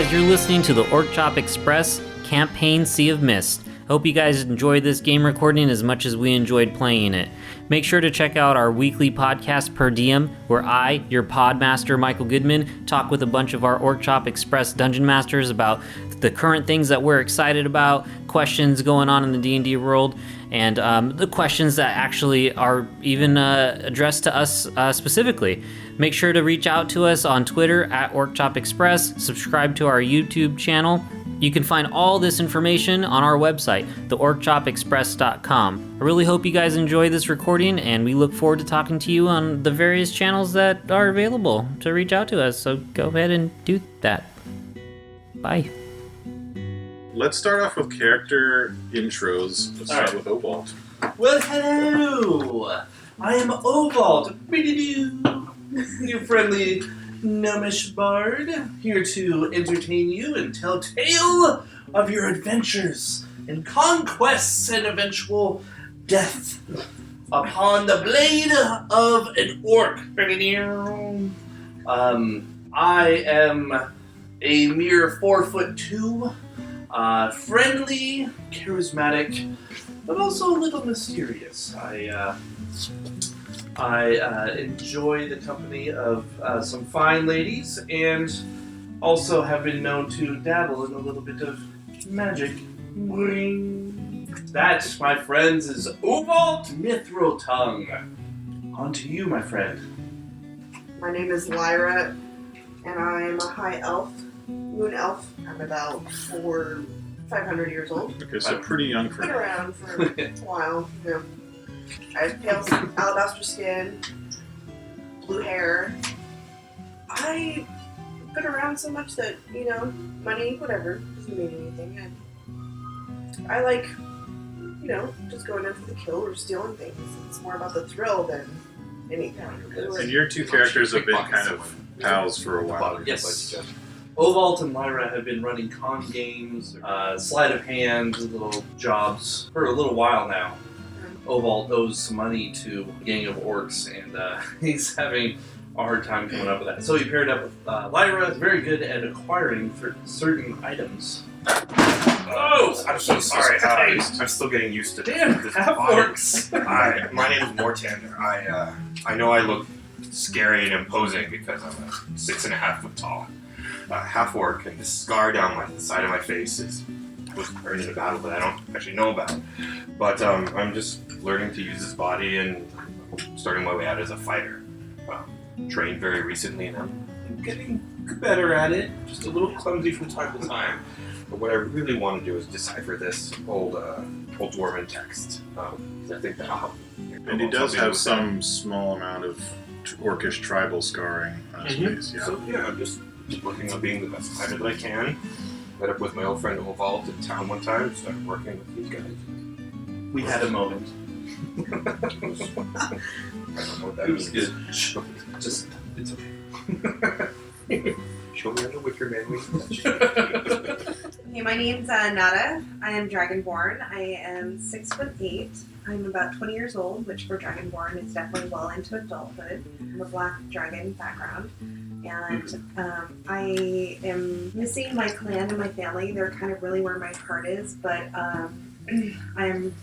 guys, you're listening to the Orc-Chop Express Campaign Sea of Mist. Hope you guys enjoyed this game recording as much as we enjoyed playing it. Make sure to check out our weekly podcast Per Diem, where I, your podmaster Michael Goodman, talk with a bunch of our Orc-Chop Express dungeon masters about the current things that we're excited about, questions going on in the D&D world, and the questions that actually are even addressed to us specifically. Make sure to reach out to us on Twitter at Orc-Chop Express, subscribe to our YouTube channel. You can find all this information on our website, theorcchopexpress.com. I really hope you guys enjoy this recording, and we look forward to talking to you on the various channels that are available to reach out to us, so go ahead and do that. Bye. Let's start off with character intros. Let's start with Ovalt. Well, hello! I am Ovalt, your friendly gnomish bard, here to entertain you and tell tale of your adventures and conquests and eventual death upon the blade of an orc. I am a mere 4'2", friendly, charismatic, but also a little mysterious. I enjoy the company of some fine ladies, and also have been known to dabble in a little bit of magic. That, my friends, is Ovalt Mithril Tongue. On to you, my friend. My name is Lyra, and I'm a high elf, moon elf. I'm about 500 years old. Okay, so pretty young for Been now. around for a while. Yeah. I have pale alabaster skin, blue hair. I've been around so much that, money, whatever, doesn't mean anything. I like, just going in for the kill or stealing things. It's more about the thrill than anything. And your two characters have been kind of pals for a while. Yes. Ovalt and Lyra have been running con games, sleight of hand, little jobs for a little while now. Ovalt owes some money to a gang of orcs, and he's having a hard time coming up with that. So he paired up with Lyra, who's very good at acquiring certain items. Oh, I'm so sorry. I'm still getting used to Damn, this. half orcs. My name is Mortander. I know I look scary and imposing because I'm 6.5 foot tall. Half orc, and this scar down the side of my face was earned in a battle that I don't actually know about. But I'm just learning to use this body and starting my way out as a fighter. Trained very recently, and I'm getting better at it. Just a little clumsy from time to time. But what I really want to do is decipher this old dwarven text. I think that'll help. And he does have some small amount of orcish tribal scarring on his face, yeah. So yeah, I'm just working on being the best fighter that I can. Met up with my old friend Ovalt in town one time, started working with these guys. We had a moment. I don't know what that It was means. good. Just, it's okay. Show me under wicker man we can touch. Hey, my name's Nada. I am Dragonborn. I am 6'8". I'm about 20 years old, which for Dragonborn is definitely well into adulthood. I'm a black dragon background. And I am missing my clan and my family. They're kind of really where my heart is, but I'm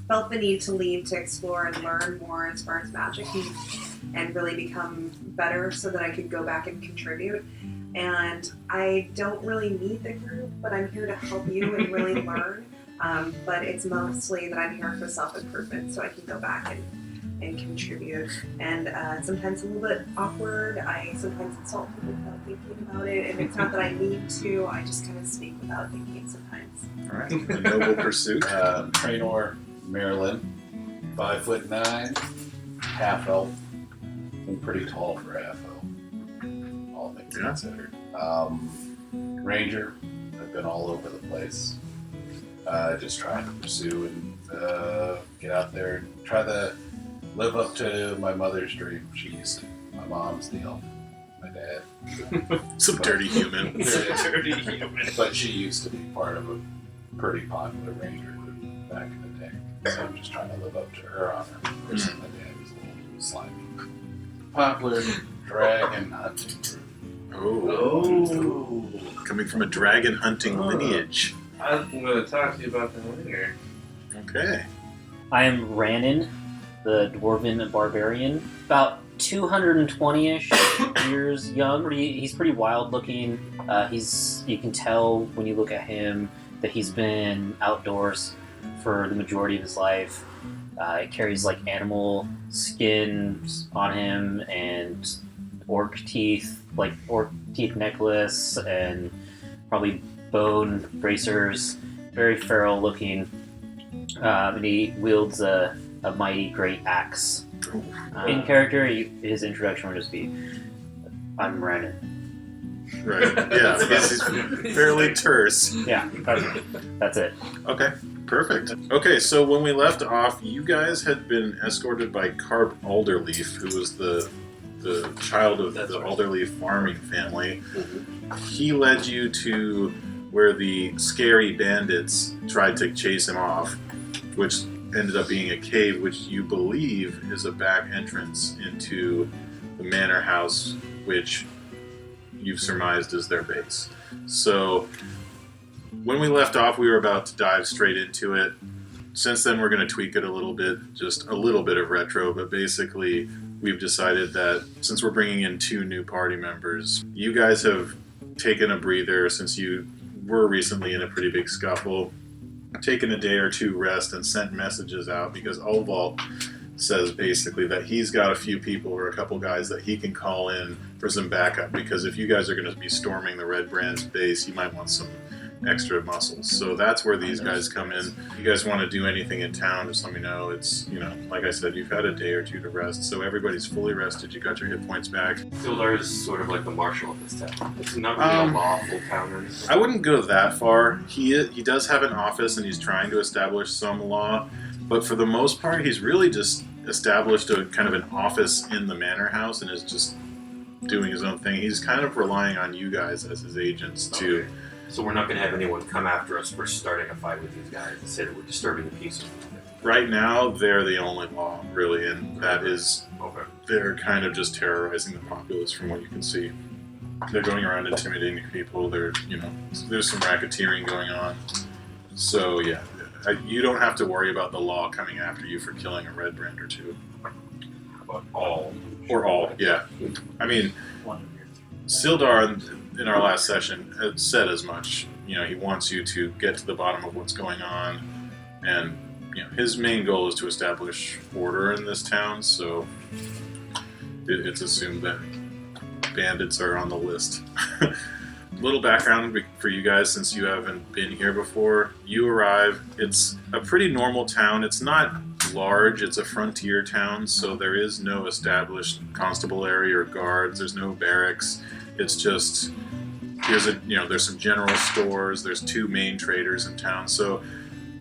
felt the need to leave to explore and learn more as far as magic and really become better so that I could go back and contribute. And I don't really need the group, but I'm here to help you and really learn. But it's mostly that I'm here for self-improvement so I can go back and contribute. And sometimes a little bit awkward. I sometimes insult people without thinking about it. And it's not that I need to, I just kind of speak without thinking sometimes. All right, a noble pursuit. Trainor Marilyn, 5'9", half elf, and pretty tall for half elf. All things considered. Ranger, I've been all over the place. Just trying to pursue and get out there and try to live up to my mother's dream. She used to. My mom's the elf. My dad. Some dirty human. Dirty human. But she used to be part of a pretty popular ranger group back in the day. So I'm just trying to live up to her honor. Of course, my dad was a little slimy. Popular dragon hunting group. Oh. Coming from a dragon hunting lineage. I'm going to talk to you about that later. Okay. I am Rannin, the dwarven barbarian, about 220-ish years young. He's pretty wild looking. You can tell when you look at him that he's been outdoors for the majority of his life. He carries like animal skins on him and orc teeth necklace and probably bone bracers. Very feral looking. And he wields a mighty great axe. In character, his introduction would just be, I'm Rannin. Right. Yeah, he's fairly terse. Yeah, that's it. Okay, perfect. Okay, so when we left off, you guys had been escorted by Carp Alderleaf, who was the child of the Alderleaf farming family. He led you to where the scary bandits tried to chase him off, which ended up being a cave, which you believe is a back entrance into the manor house, which you've surmised is their base. So when we left off, we were about to dive straight into it. Since then, we're going to tweak it a little bit, just a little bit of retro, but basically we've decided that since we're bringing in 2 new party members, you guys have taken a breather since you were recently in a pretty big scuffle, taken a day or 2 rest and sent messages out, because Ulvault says basically that he's got a few people or a couple guys that he can call in for some backup, because if you guys are going to be storming the Redbrands base, you might want some extra muscles. So that's where these guys come in. If you guys want to do anything in town, just let me know. It's, like I said, you've had a day or 2 to rest, so everybody's fully rested. You got your hit points back. Sildar is sort of like the marshal of this town. It's not really a lawful town or anything. I wouldn't go that far. He does have an office and he's trying to establish some law, but for the most part, he's really just established a kind of an office in the manor house and is just doing his own thing. He's kind of relying on you guys as his agents to... Okay. So we're not going to have anyone come after us for starting a fight with these guys and say that we're disturbing the peace. Right now, they're the only law, really, and that is... Okay. They're kind of just terrorizing the populace from what you can see. They're going around intimidating people. There's some racketeering going on. So, yeah, you don't have to worry about the law coming after you for killing a Redbrand or 2. But all. Or all, yeah. I mean, Sildar, in our last session, had said as much. He wants you to get to the bottom of what's going on, and his main goal is to establish order in this town, so it's assumed that bandits are on the list. Little background for you guys, since you haven't been here before. You arrive, it's a pretty normal town. It's not large, it's a frontier town, so there is no established constable area or guards, there's no barracks. It's just, there's some general stores, there's 2 main traders in town, so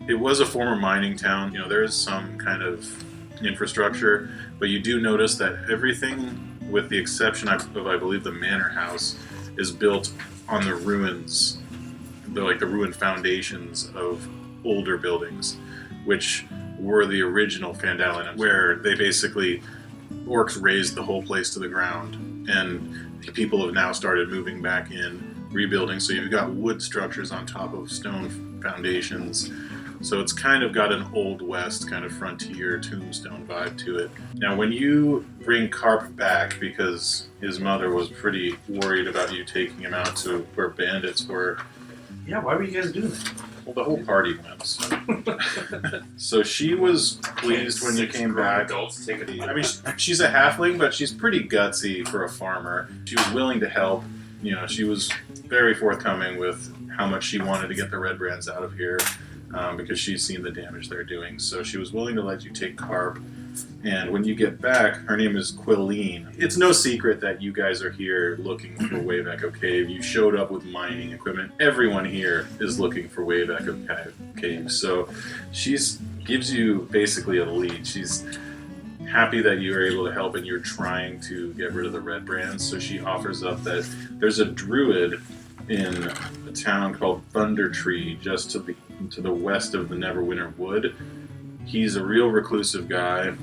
it was a former mining town. There is some kind of infrastructure, but you do notice that everything, with the exception of I believe the manor house, is built on the ruins, the ruined foundations of older buildings, which were the original Fandalin, where they basically, orcs razed the whole place to the ground, and people have now started moving back in, rebuilding, so you've got wood structures on top of stone foundations. So it's kind of got an Old West kind of frontier tombstone vibe to it. Now, when you bring Carp back, because his mother was pretty worried about you taking him out to where bandits were... Yeah, why were you guys doing that? Well, the whole party went. So she was pleased when you came back. I mean, she's a halfling, but she's pretty gutsy for a farmer. She was willing to help. She was very forthcoming with how much she wanted to get the Redbrands out of here. Because she's seen the damage they're doing. So she was willing to let you take Carp. And when you get back, her name is Quilleen. It's no secret that you guys are here looking for Wave Echo Cave. You showed up with mining equipment. Everyone here is looking for Wave Echo Cave. So she gives you basically a lead. She's happy that you are able to help and you're trying to get rid of the Redbrands. So she offers up that there's a druid in a town called Thunder Tree, just to the west of the Neverwinter Wood. He's a real reclusive guy.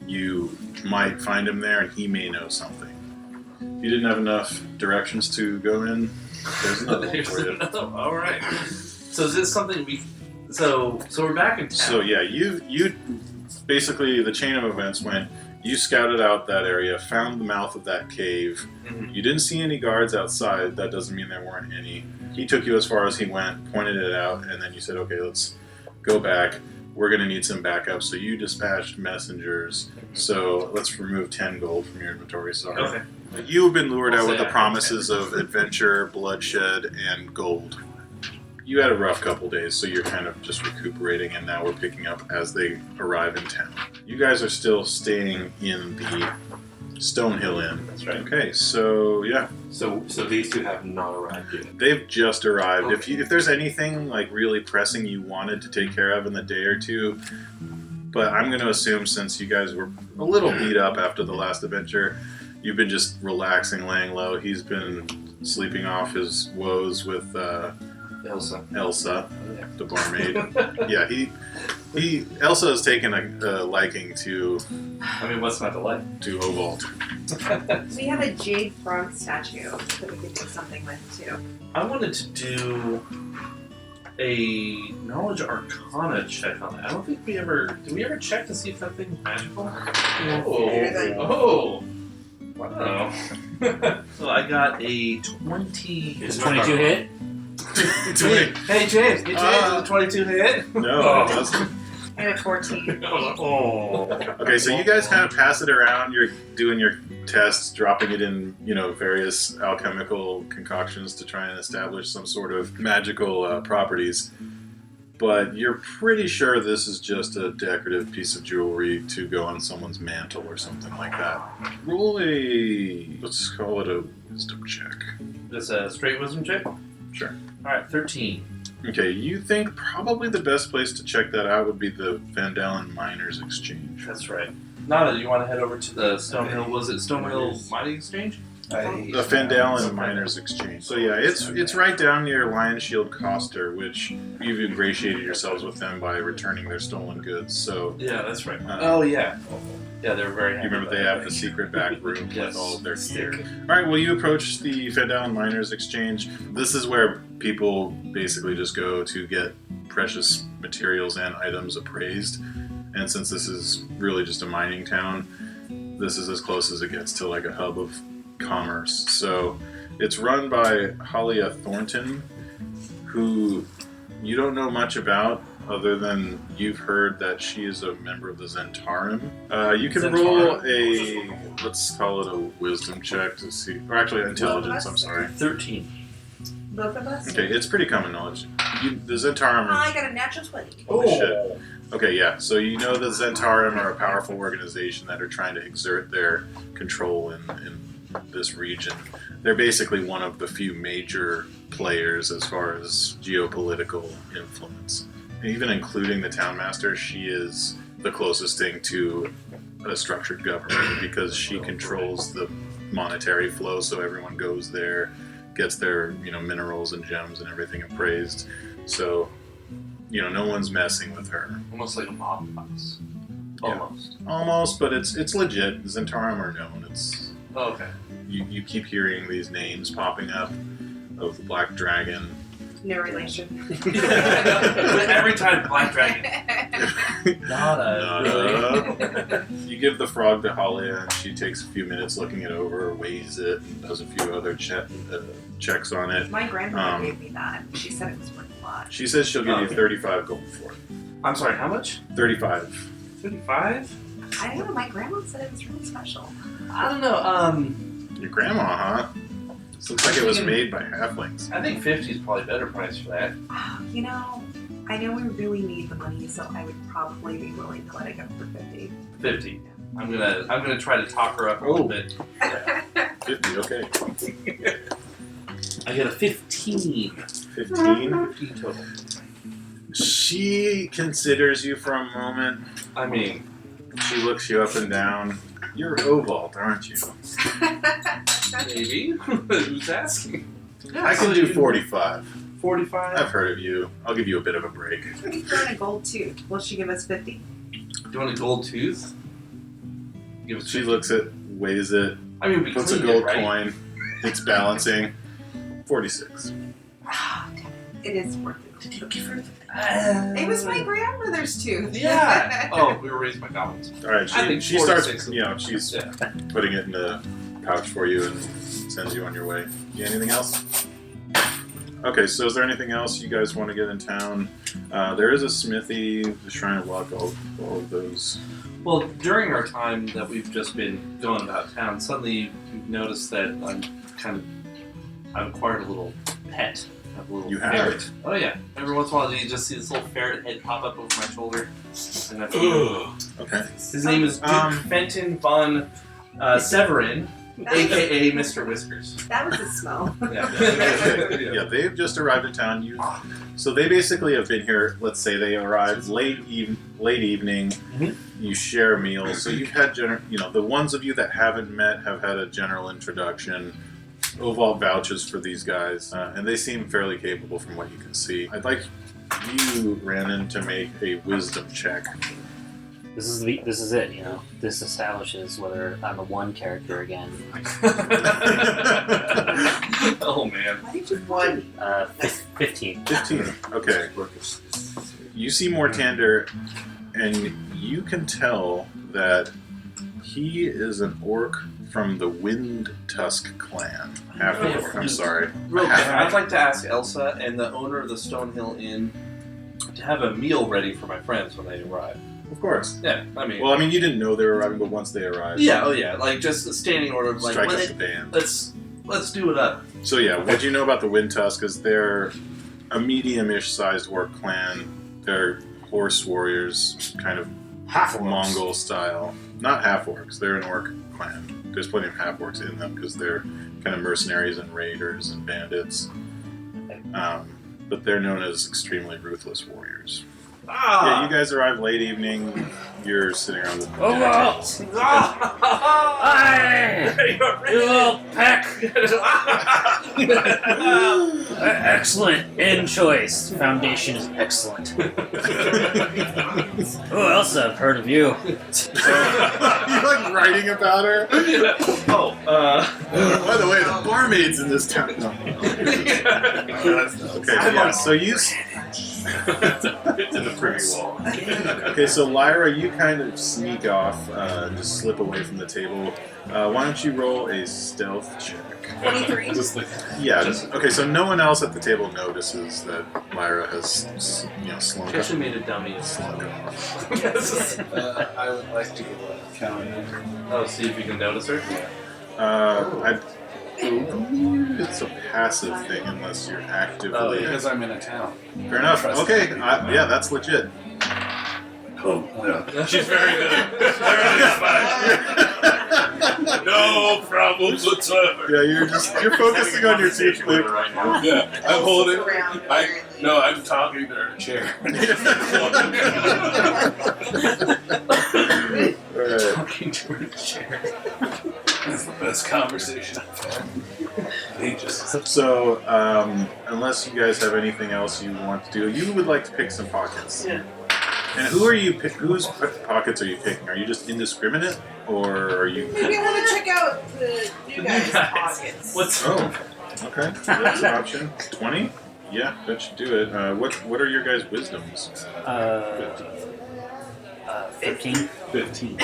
You might find him there, and he may know something. If you didn't have enough directions to go in, there's another one for you. All right. So is this something we? So we're back in town. So yeah, you basically the chain of events went. You scouted out that area, found the mouth of that cave. Mhm. You didn't see any guards outside. That doesn't mean there weren't any. He took you as far as he went, pointed it out, and then you said, "Okay, let's go back. We're going to need some backup." So you dispatched messengers. So let's remove 10 gold from your inventory. Sorry. Okay. You've been lured I'll out say with the I have promises of adventure, bloodshed, and gold. You had a rough couple days, so you're kind of just recuperating, and now we're picking up as they arrive in town. You guys are still staying in the Stonehill Inn. That's right. Okay, so yeah, So these two have not arrived yet. they've just arrived. Okay. If there's anything like really pressing you wanted to take care of in the day or two, but I'm going to assume since you guys were a little beat up after the last adventure, you've been just relaxing, laying low. He's been sleeping off his woes with Elsa. Elsa, the barmaid. Yeah, Elsa has taken a liking to I mean, what's not to like? Ovalt. We have a jade frog statue that we could do something with too. I wanted to do a knowledge arcana check on that. I don't think we ever. Did we ever check to see if that thing's magical? Oh. Wow. So I got a 20. Is 22 hit? Hey James, is a 22 hit? No, it doesn't. And a 14. Oh. Okay, so you guys kind of pass it around. You're doing your tests, dropping it in, various alchemical concoctions to try and establish some sort of magical properties. But you're pretty sure this is just a decorative piece of jewelry to go on someone's mantle or something like that. Roll let's call it a wisdom check. Just a straight wisdom check? Sure. Alright, 13. Okay, you think probably the best place to check that out would be the Vandalen Miners Exchange. That's right. Nada, you want to head over to the Stonehill? Was it Stonehill Mining Exchange? The Vandalen Miners Exchange. So yeah, it's right down near Lion Shield Coster, which you've ingratiated yourselves with them by returning their stolen goods. So Yeah, that's right. Oh, yeah. Yeah, they're very you happy. remember they have the secret back room Yes. with all of their gear. All right, well you approach the Vandalen Miners Exchange. This is where people basically just go to get precious materials and items appraised. And since this is really just a mining town, this is as close as it gets to like a hub of commerce. So it's run by Halia Thornton, who you don't know much about other than you've heard that she is a member of the Zentarum. You can roll let's call it a wisdom check to see, or actually intelligence, I'm sorry. 13. Both of us? Okay, it's pretty common knowledge. The Zentarum are... I got a natural 20. Holy shit. Okay, yeah. So you know the Zentarum are a powerful organization that are trying to exert their control in this region. They're basically one of the few major players as far as geopolitical influence. Even including the townmaster, she is the closest thing to a structured government because she controls the monetary flow, so everyone goes there, gets their minerals and gems and everything appraised. So no one's messing with her. Almost like a mob boss. Almost, but it's legit. Zentarum are known. Oh, okay. You keep hearing these names popping up of the Black Dragon. No relation. But every time Black Dragon. Nada. Really? You give the frog to Halia, and she takes a few minutes looking it over, weighs it, and does a few other checks on it. My grandmother gave me that. She said it was worth a lot. She says she'll give you 35 gold for it. I'm sorry, how much? 35. 35? I don't know. My grandma said it was really special. I don't know. Your grandma, huh? This looks like it was made by halflings. I think 50 is probably a better price for that. Oh, I know we really need the money, so I would probably be willing to let it go for 50. 50. I'm gonna try to talk her up a little bit. 50, okay. I get a 15. 15. 15 total. She considers you for a moment. I mean, She looks you up and down. You're Ovalt, aren't you? maybe. Who's asking? Yeah, I can do 45. 45. I've heard of you. I'll give you a bit of a break. We could throw in a gold tooth. Will she give us 50? Do you want a gold tooth? Give us She 50. looks at, weighs it, I mean, we Puts a cleaned gold it, right? coin. It's balancing. 46. It is worth it. Did you give her? It was my grandmother's tooth. Yeah. Oh, we were raised by goblins. All right, I think she starts. 46. She's Yeah. putting it in the pouch for you and sends you on your way. Yeah, anything else? Okay, so is there anything else you guys want to get in town? There is a smithy, the Shrine of Luck, all of those. Well, during our time that we've just been going about town, suddenly we've noticed that I've acquired a little pet. I have a little You have ferret. it? Oh yeah. Every once in a while, you just see this little ferret head pop up over my shoulder, and that's him. Okay. His name is Duke Fenton von Severin, aka Mr. Whiskers. That was a smell. Yeah, they've just arrived in town. So they basically have been here. Let's say they arrived late evening. Mhm. You share a meal, so you've had the ones of you that haven't met have had a general introduction. Oval vouches for these guys, and they seem fairly capable from what you can see. I'd like you, Randon, to make a wisdom check. This is it. This establishes whether I'm a one character again. Oh man. Why did you one? 15. 15. Okay. You see Mortander, and you can tell that he is an orc from the Wind Tusk clan. Half orc, I'm sorry. Real quick, I'd like to ask Elsa and the owner of the Stonehill Inn to have a meal ready for my friends when they arrive. Of course. Yeah, I mean. Well, you didn't know they were arriving, but once they arrived, Yeah, oh yeah, like just a standing order of like, strike when up they- the band. let's do it up. So yeah, what you know about the Wind Tusk is they're a medium-ish sized orc clan. They're horse warriors, kind of Half Mongol style. Not half orcs. They're an orc clan. There's plenty of half orcs in them because they're kind of mercenaries and raiders and bandits. But they're known as extremely ruthless warriors. Yeah, you guys arrive late evening. You're sitting around the Hey! You little peck! Excellent. End choice. Foundation is excellent. Who else I've heard of you? You like writing about her? By the way, the barmaid's in this town. No. Okay, yeah, so you... It's in the privy wall. Okay, so Lyra, you kind of sneak off, just slip away from the table. Why don't you roll a stealth check? 23. Okay, so no one else at the table notices that Lyra has, slunk She actually made a dummy. off. I would like to count it. Oh, see if you can notice her? I believe it's a passive thing unless you're actively... Oh, yeah. Because I'm in a town. Fair enough. Okay, yeah, that's legit. Oh, yeah. She's very good. Everything's fine. No problems whatsoever. Yeah, you're focusing on your teeth. With her right now. Yeah, I'm holding. Around, I'm talking to her chair. Alright. Talking to her chair. That's the best conversation I've had. So, unless you guys have anything else you want to do, you would like to pick some pockets. Yeah. And whose pockets are you picking? Are you just indiscriminate, or are you? Maybe I want to check out the new guys' pockets. What's Oh, okay. That's an option. 20? Yeah, that should do it. What are your guys' wisdoms? 15. 15.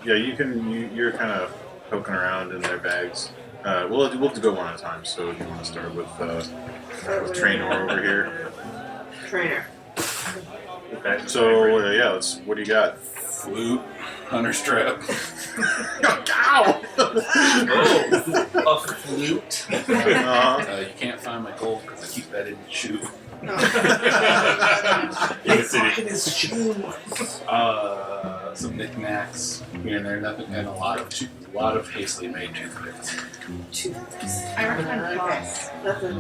Yeah, you're kind of poking around in their bags. We'll go one at a time. So you want to start with Trainor over here? Trainer. Okay. So what do you got? Flute, hunter strap. Ow! a flute? You can't find my gold because I keep that in the shoe. In the city. Some knickknacks here and there, nothing, and a lot of hastily made toothpicks. I recommend floss. That's a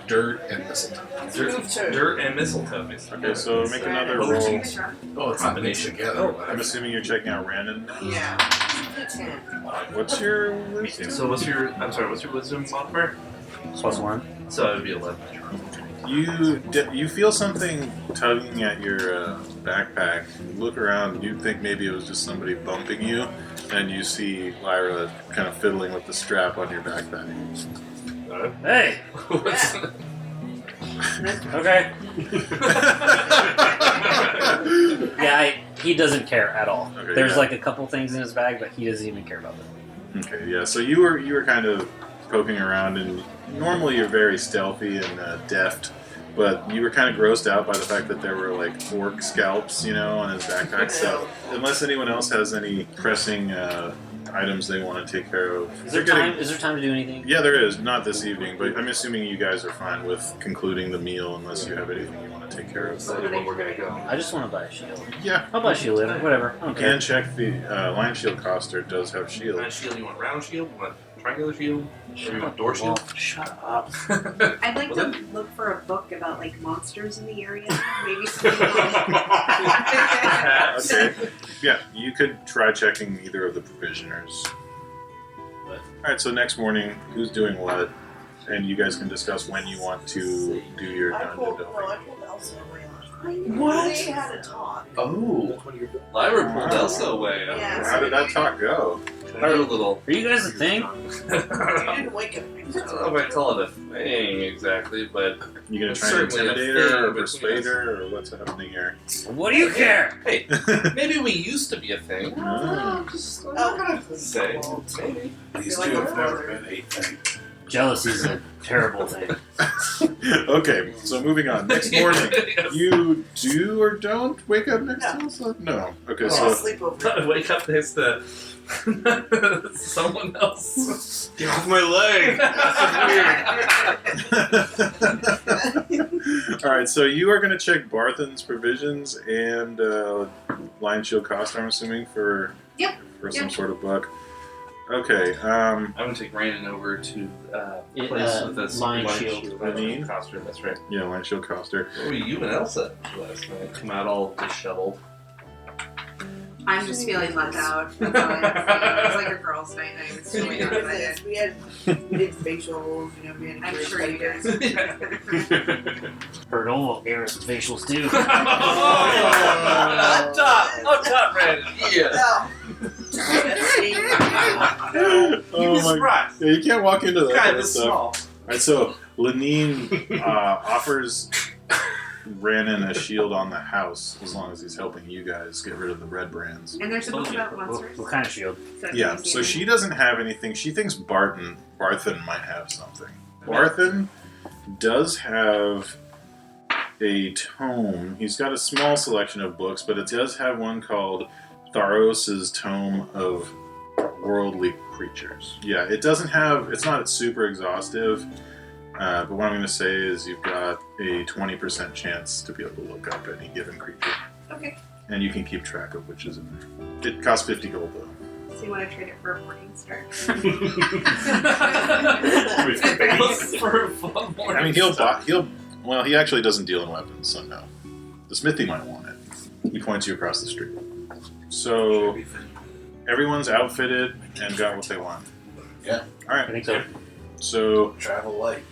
Dirt and mistletoe. Dirt and mistletoe. Okay, so make another roll. Oh, it's combination together. I'm assuming you're checking out Randon. Yeah. 10. What's your wisdom? So what's your wisdom modifier? +1. So it would be 11. You feel something tugging at your backpack. You look around. You think maybe it was just somebody bumping you, and you see Lyra kind of fiddling with the strap on your backpack. Hey! Okay. Yeah, he doesn't care at all. Okay, There's yeah. like a couple things in his bag, but he doesn't even care about them. Okay, yeah. So you were kind of poking around, and normally you're very stealthy and deft, but you were kind of grossed out by the fact that there were like orc scalps, on his backpack. So unless anyone else has any pressing items they want to take care of, Is there time to do anything? Yeah, there is. Not this evening, but I'm assuming you guys are fine with concluding the meal unless you have anything you want to take care of. When we're gonna go. I just want to buy a shield. Yeah. I'll buy a shield later. Whatever. I don't care. And check the Lion Shield Coster does have shield. Round shield, you want round shield? You want triangular shield? Or you want door shield? Shut up. I'd like to look for a book about like monsters in the area. Maybe something Okay. Yeah, you could try checking either of the provisioners. Alright, so next morning, who's doing what? And you guys can discuss when you want to do your dungeon delving. I pulled Elsa away last night. What? They had a talk. Oh, Lyra pulled Elsa away. Yeah. How did that talk go? Heard a little. Are you guys a thing? You didn't wake up. I don't know if I call it a thing exactly, but You gonna It's try and certainly a intimidate her or thing between persuade us. her, or what's happening here? What do you care? hey, maybe we used to be a thing. Oh. I'm not gonna say. Maybe. These Like two have a never bird. been a thing. Jealousy's a terrible thing. Okay, so moving on. Next morning, you do or don't wake up next to Elsa? No. Okay, I'll so sleep over. I wake up next to someone else. Get off my leg. all right, so you are going to check Barthen's provisions and Lion Shield cost, I'm assuming, for some sort of buck. Okay, I'm gonna take Brandon over to place with this Lion Shield. Raneen? costume. That's right. yeah, Lion Shield coster. What were you and Elsa last night? Come out all disheveled. I'm just feeling left out. It was like a girls' night. I was really excited. We did facials, we had I'm sure you did. Heard all gave her some facials too. Up top, Brandon. Yeah. Oh my surprised. Yeah, you can't walk into that Guy kind of this stuff. small. Alright, so Lenine offers Brannon a shield on the house as long as he's helping you guys get rid of the Redbrands. And there's a book about monsters. What kind of shield? Yeah, so she doesn't have anything. She thinks Barthen might have something. Barthen does have a tome. He's got a small selection of books, but it does have one called Tharos' Tome of Worldly Creatures. Yeah, it doesn't have, it's not super exhaustive, but what I'm going to say is you've got a 20% chance to be able to look up any given creature. Okay. And you can keep track of which is in there. It costs 50 gold though. So you want to trade it for a morning star? I mean, he actually doesn't deal in weapons, so no. The smithy might want it. He points you across the street. So, everyone's outfitted and got what they want. Yeah. I Alright, think so. so, Travel light.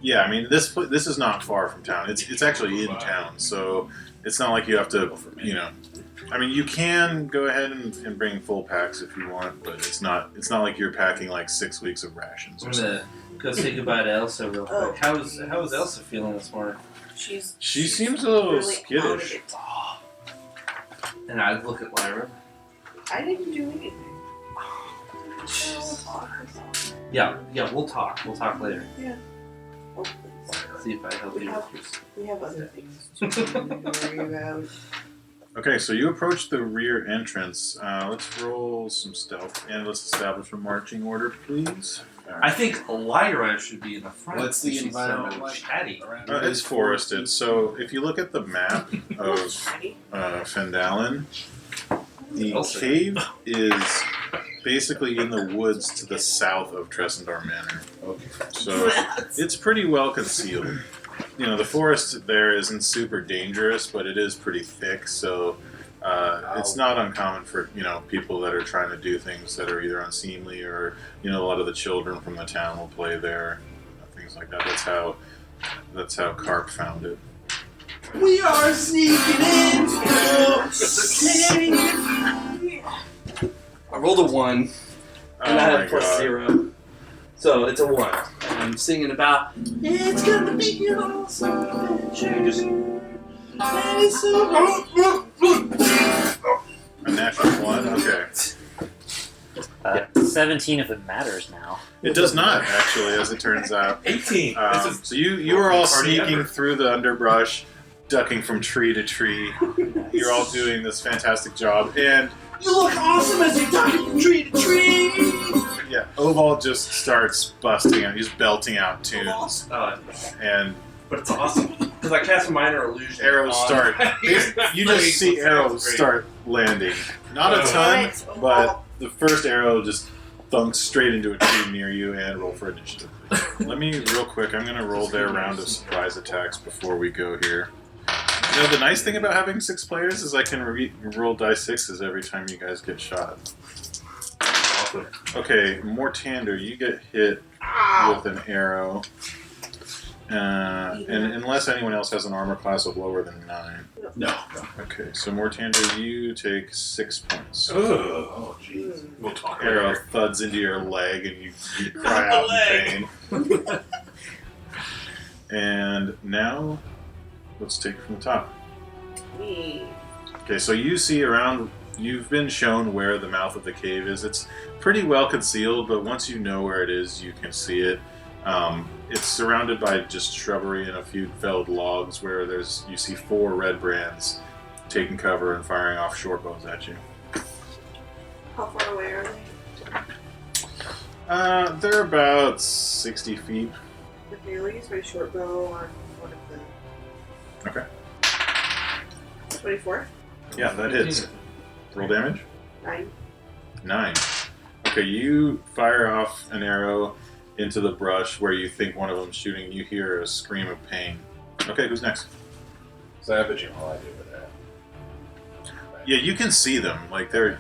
yeah, I mean, this is not far from town. It's actually in town, so it's not like you have to, I mean, you can go ahead and bring full packs if you want, but it's not like you're packing like 6 weeks of rations or I'm something. gonna go say goodbye to Elsa real quick. How is Elsa feeling this morning? She seems a little really out of skittish. it. And I look at Lyra. I didn't do anything. Yeah, we'll talk. We'll talk later. Oh, See if I help you with we have other things to worry about. Okay, so you approach the rear entrance. Let's roll some stealth, and let's establish a marching order, please. I think Lyra should be in the front. What's the She's environment so like? chatty. It's forested, so if you look at the map of Fendalen, the cave is basically in the woods to the south of Tresendar Manor. Okay. So it's pretty well concealed. The forest there isn't super dangerous, but it is pretty thick, so it's not uncommon for, people that are trying to do things that are either unseemly or, a lot of the children from the town will play there, things like that. That's how That's how Carp found it. We are sneaking in. I rolled a 1, and I have plus 0. So it's a 1. And I'm singing about, it's gonna be an awesome adventure. And it's so... A natural 1? Okay. 17 if it matters now. It does not, actually, as it turns out. 18. So you are all sneaking through the underbrush, ducking from tree to tree. You're all doing this fantastic job, and You look awesome as you're ducking from tree to tree. yeah, Oval just starts busting out. He's belting out tunes, and But it's awesome because I cast a minor illusion. arrows on- start. You just see arrows start landing. Not a ton, but the first arrow just thunks straight into a tree near you. And roll for initiative. Let me real quick. I'm gonna roll their round of surprise attacks before we go here. You know, the nice thing about having 6 players is I can roll die 6s every time you guys get shot. Okay, Mortander, you get hit with an arrow. And unless anyone else has an armor class of lower than 9. No. Okay, so Mortander, you take 6 points. Oh, jeez. We'll talk Arrow later. thuds into your leg and you cry out in pain. And now, let's take it from the top. Okay, so you see around, you've been shown where the mouth of the cave is. It's pretty well concealed, but once you know where it is, you can see it. It's surrounded by just shrubbery and a few felled logs where you see 4 Redbrands taking cover and firing off short bows at you. How far away are they? They're about 60 feet. Okay, I'll use my short bow on one of them. Okay. 24? Yeah, that hits. Roll damage. 9. 9. Okay, you fire off an arrow into the brush where you think one of them's shooting. You hear a scream of pain. Okay, who's next? Savage and all I do with that. Yeah, you can see them. Like they're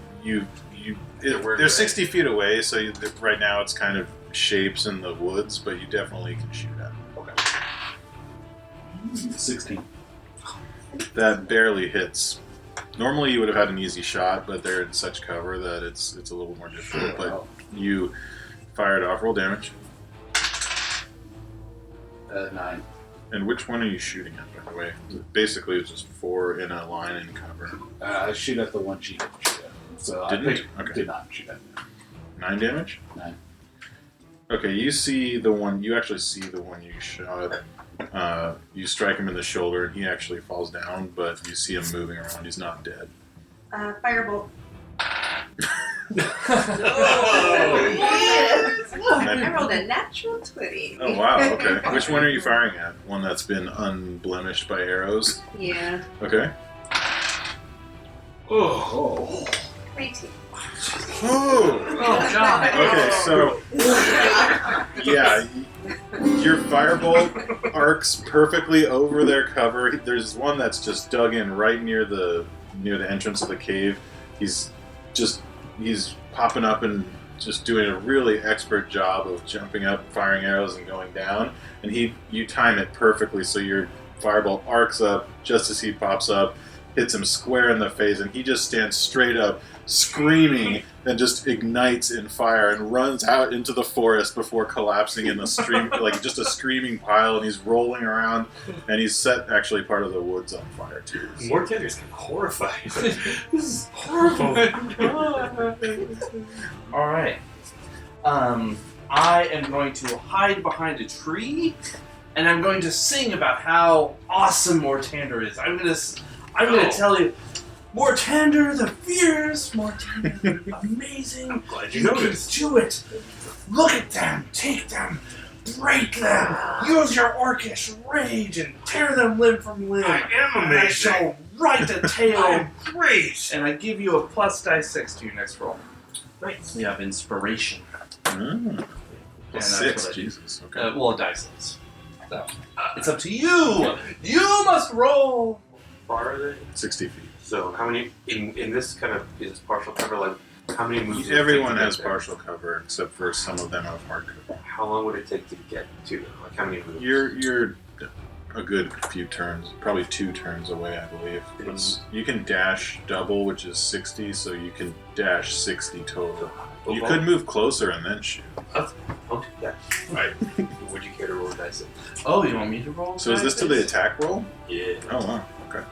they're 60 feet away. So right now it's kind of shapes in the woods, but you definitely can shoot at them. Okay. 16. That barely hits. Normally you would have had an easy shot, but they're in such cover that it's a little more difficult. But you fired off. Roll damage. 9. And which one are you shooting at, by the way? Basically, it's just 4 in a line in cover. I shoot at the one she didn't shoot at. So Didn't? I picked, Okay. did not shoot at. 9 damage? 9. Okay, you see the one, you actually see the one you shot. You strike him in the shoulder and he actually falls down, but you see him moving around. He's not dead. Firebolt. I rolled a natural 20. Oh, wow, okay. Which one are you firing at? One that's been unblemished by arrows? Yeah. Okay. Oh. 18. Oh! Oh, God. Okay, so, yeah, your firebolt arcs perfectly over their cover. There's one that's just dug in right near the entrance of the cave. He's popping up and just doing a really expert job of jumping up, firing arrows, and going down. And you time it perfectly so your firebolt arcs up just as he pops up, hits him square in the face, and he just stands straight up, screaming, and just ignites in fire and runs out into the forest before collapsing in a stream, like just a screaming pile. And he's rolling around, and he's set actually part of the woods on fire too. Mortander's kind of horrified. This is horrible. All right. I am going to hide behind a tree, and I'm going to sing about how awesome Mortander is. I'm gonna tell you, Mortander the fierce, Mortander the amazing. I'm glad you You can noticed. do it. Look at them, take them, break them. Use your orcish rage and tear them limb from limb. I am And I amazing. shall write a tale. I'm great. And I give you a plus die 6 to your next roll. Nice. We have inspiration. Mm. that's 6, what I do. Jesus. Okay. Well, dice is. So, it's up to you. You must roll. Far are they? 60 feet. So how many in this kind of is this partial cover? Like how many moves? would it Everyone take to has get there? partial cover, except for some of them have hard cover. How long would it take to get to them? Like how many moves? You're a good few turns, probably 2 turns away, I believe. You can dash double, which is 60, so you can dash 60 total. You could move closer and then shoot. I'll do that. Right. Would you care to roll dice? Oh, you want me to roll? So is this to the attack roll? Yeah. Oh, wow. Okay.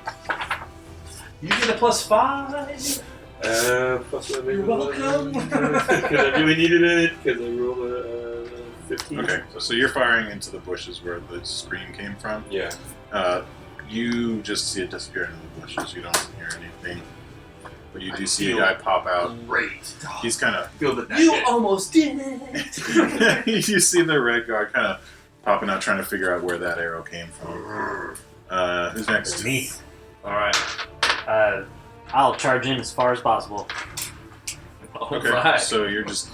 You get a +5. Plus 11. You're welcome. Because I really needed it, because I rolled a 15. Okay, so you're firing into the bushes where the scream came from. Yeah. You just see it disappear into the bushes. You don't hear anything. But you do see a guy pop out. Great. He's kind of... Feel that You hit. almost did it. You see the red guy kind of popping out, trying to figure out where that arrow came from. Who's next? Me. Alright. I'll charge in as far as possible. Okay, Alright. so you're just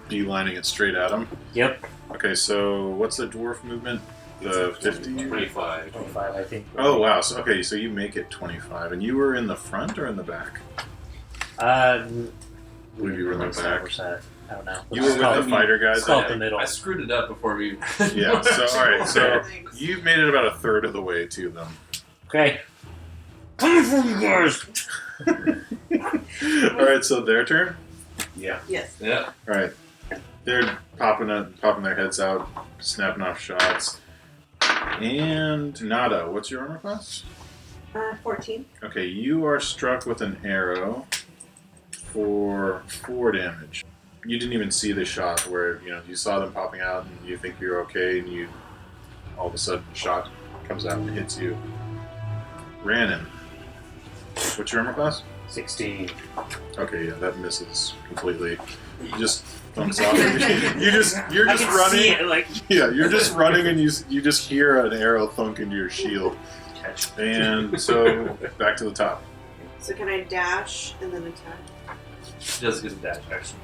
beelining it straight at him. Yep. Okay, so what's the dwarf movement? The 50? 25. 25, I think. Oh, wow. So, okay, so you make it 25. And you were in the front or in the back? I believe you were in the back. I don't know. You were with the fighter guys? Let's call it the middle. I screwed it up before we... Yeah, so, alright, so Thanks. you've made it about a third of the way to them. Okay. Coming for you guys! Alright, so their turn? Yeah. Yes. Yeah. Alright. They're popping their heads out, snapping off shots. And Nada, what's your armor class? 14. Okay, you are struck with an arrow for 4 damage. You didn't even see the shot where, you saw them popping out and you think you're okay and you all of a sudden shot comes out and hits you. Rannon, what's your armor class? 16. Okay, yeah, that misses completely. You just thumps off. You're just running. See it, like, Yeah, you're just running and you just hear an arrow thunk into your shield. And so back to the top. So can I dash and then attack? She does get a dash action.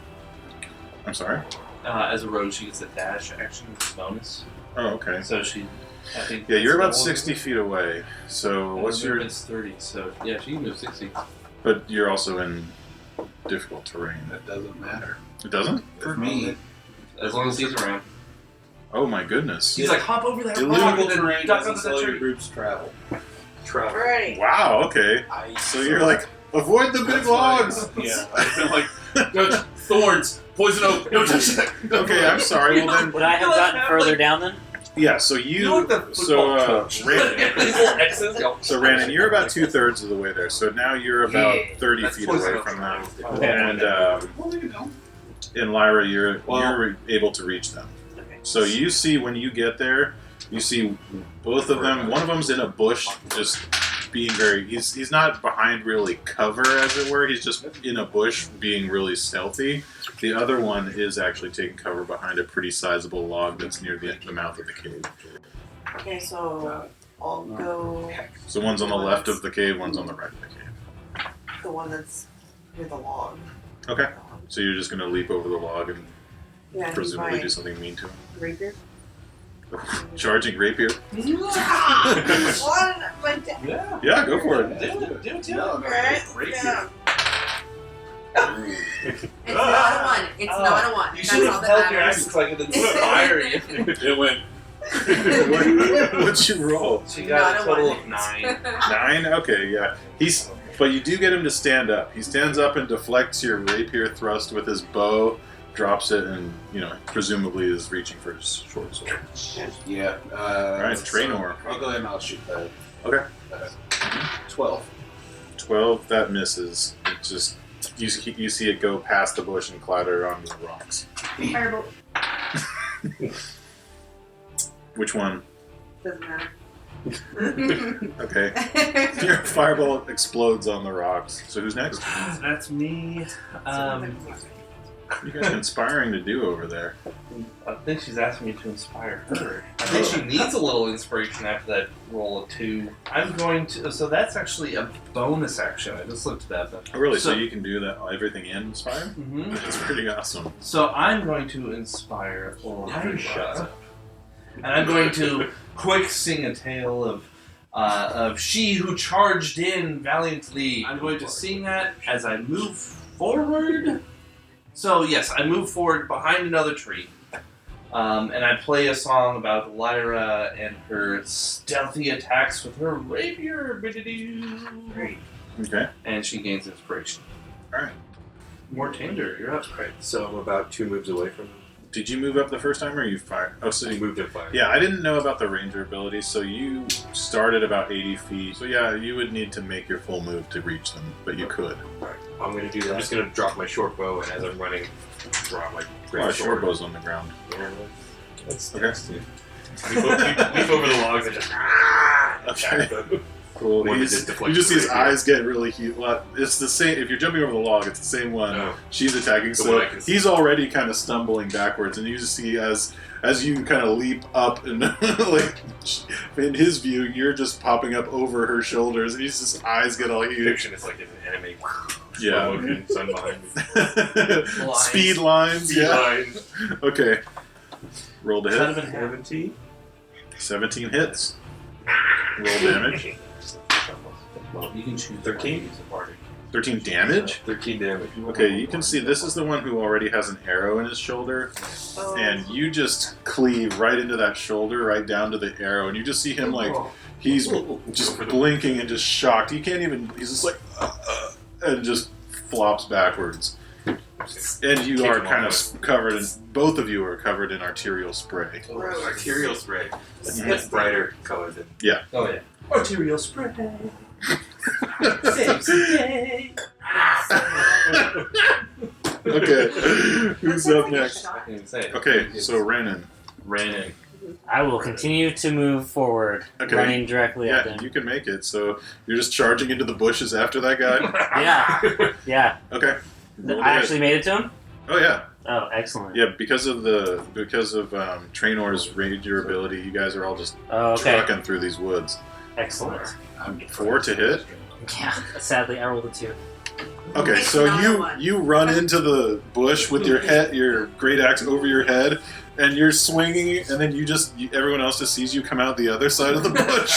I'm sorry? As a rogue, she gets a dash action bonus. Oh, okay. So she, I think... Yeah, you're about that's 60 feet away. So what's your... It's 30, so yeah, she can move 60. But you're also in difficult terrain. That doesn't matter. It doesn't? For me, As long as he's around. Oh my goodness. He's like, hop over that rock illegal and then terrain duck doesn't under allow that your tree. groups travel. Travel. Alright. Wow, okay. So you're like, avoid the big logs! Yeah. I'm like, no, thorns, poison oak, no touch that. Okay, I'm sorry. Well then, would I have gotten further down then? yeah. So Rannon, you're about 2/3 of the way there. So now you're about 30 That's feet poison away oak. from them. Okay. And in Lyra, you're able to reach them. Okay. So you see when you get there, you see both of them. One of them's in a bush, just being very. He's not behind really cover, as it were. He's just in a bush, being really stealthy. The other one is actually taking cover behind a pretty sizable log that's near the mouth of the cave. Okay, so I'll go So one's on the left of the cave, one's on the right of the cave. the one that's near the log. Okay. So you're just gonna leap over the log and Yeah, presumably do something mean to him. rapier. Charging rapier. One, but Yeah. Yeah, go for it. Do it. alright, yeah. It's not a 1. It's not a 1. You That's should all have that held your matters. action so I could inspire you. It went. What'd you roll? She got a Not a total one. of 9. 9? Okay, yeah. But you do get him to stand up. He stands up and deflects your rapier thrust with his bow, drops it, and, presumably is reaching for his short sword. Yeah. Alright, Trainor. I'll go ahead and I'll shoot that. Okay. 12. 12, that misses. It just, you see it go past the bush and clatter onto the rocks. Firebolt. Which one? Doesn't matter. Okay. Your firebolt explodes on the rocks. So who's next? That's me. You guys are inspiring to do over there. I think she's asking me to inspire her. I think she needs a little inspiration after that roll of 2. I'm going to. So that's actually a bonus action. I just looked at that. Oh, really? So you can do that, everything in inspire? Mm-hmm. That's pretty awesome. So I'm going to inspire Elijah, and I'm going to quick sing a tale of she who charged in valiantly. I'm going to sing that as I move forward. So yes, I move forward behind another tree. And I play a song about Lyra and her stealthy attacks with her rapier. Great. Okay. And she gains inspiration. Alright. More tender, you're up. Right. So I'm about 2 moves away from him. Did you move up the first time or you fired? Oh, so He you moved in fire. Yeah, I didn't know about the ranger ability, so you started about 80 feet. So yeah, you would need to make your full move to reach them, but you could. Alright. I'm going to do that. I'm just going to drop my short bow, and as I'm running, drop my Oh, great short bow's on the ground. Yeah, that's Okay. nasty. Leap over the logs and just attack them. Cool. One that He's- did deflect you just see his the rapier. eyes get really huge. Well, it's the same. If you're jumping over the log, it's the same one. Oh. She's attacking, The so one I can see. he's already kind of stumbling backwards, and you just see as you kind of leap up and like in his view, you're just popping up over her shoulders, and he's just eyes get all huge. Fiction is like an anime. Yeah. Slow motion, sun behind me. Speed lines. Sea Yeah. lines. Okay. Roll to hit. 17. 17 hits. Roll damage. Well, you can choose 13? 13 damage? 13 damage. Okay, you can see this is the one who already has an arrow in his shoulder, Oh. and you just cleave right into that shoulder, right down to the arrow, and you just see him like, he's just blinking and just shocked. He can't even, he's just like, and just flops backwards. And you are kind of covered in, both of you are covered in arterial spray. Arterial spray. That's brighter color than. Oh, yeah. Arterial spray. Saves the day. Okay, who's up next? I can even say it. Okay, so Renan. Ran in. I will continue to move forward, Okay. running directly at Yeah, them. you can make it. So you're just charging into the bushes after that guy? Yeah, yeah. Okay. Roll to I hit. actually made it to him? Oh, yeah. Oh, excellent. Yeah, because of Trainor's ranger ability, you guys are all just Oh, okay. trucking through these woods. Excellent. 4 to hit. Yeah, sadly, I rolled a 2. Okay, It's so not a you one. you run into the bush with your great axe over your head, and you're swinging, and then everyone else just sees you come out the other side of the bush,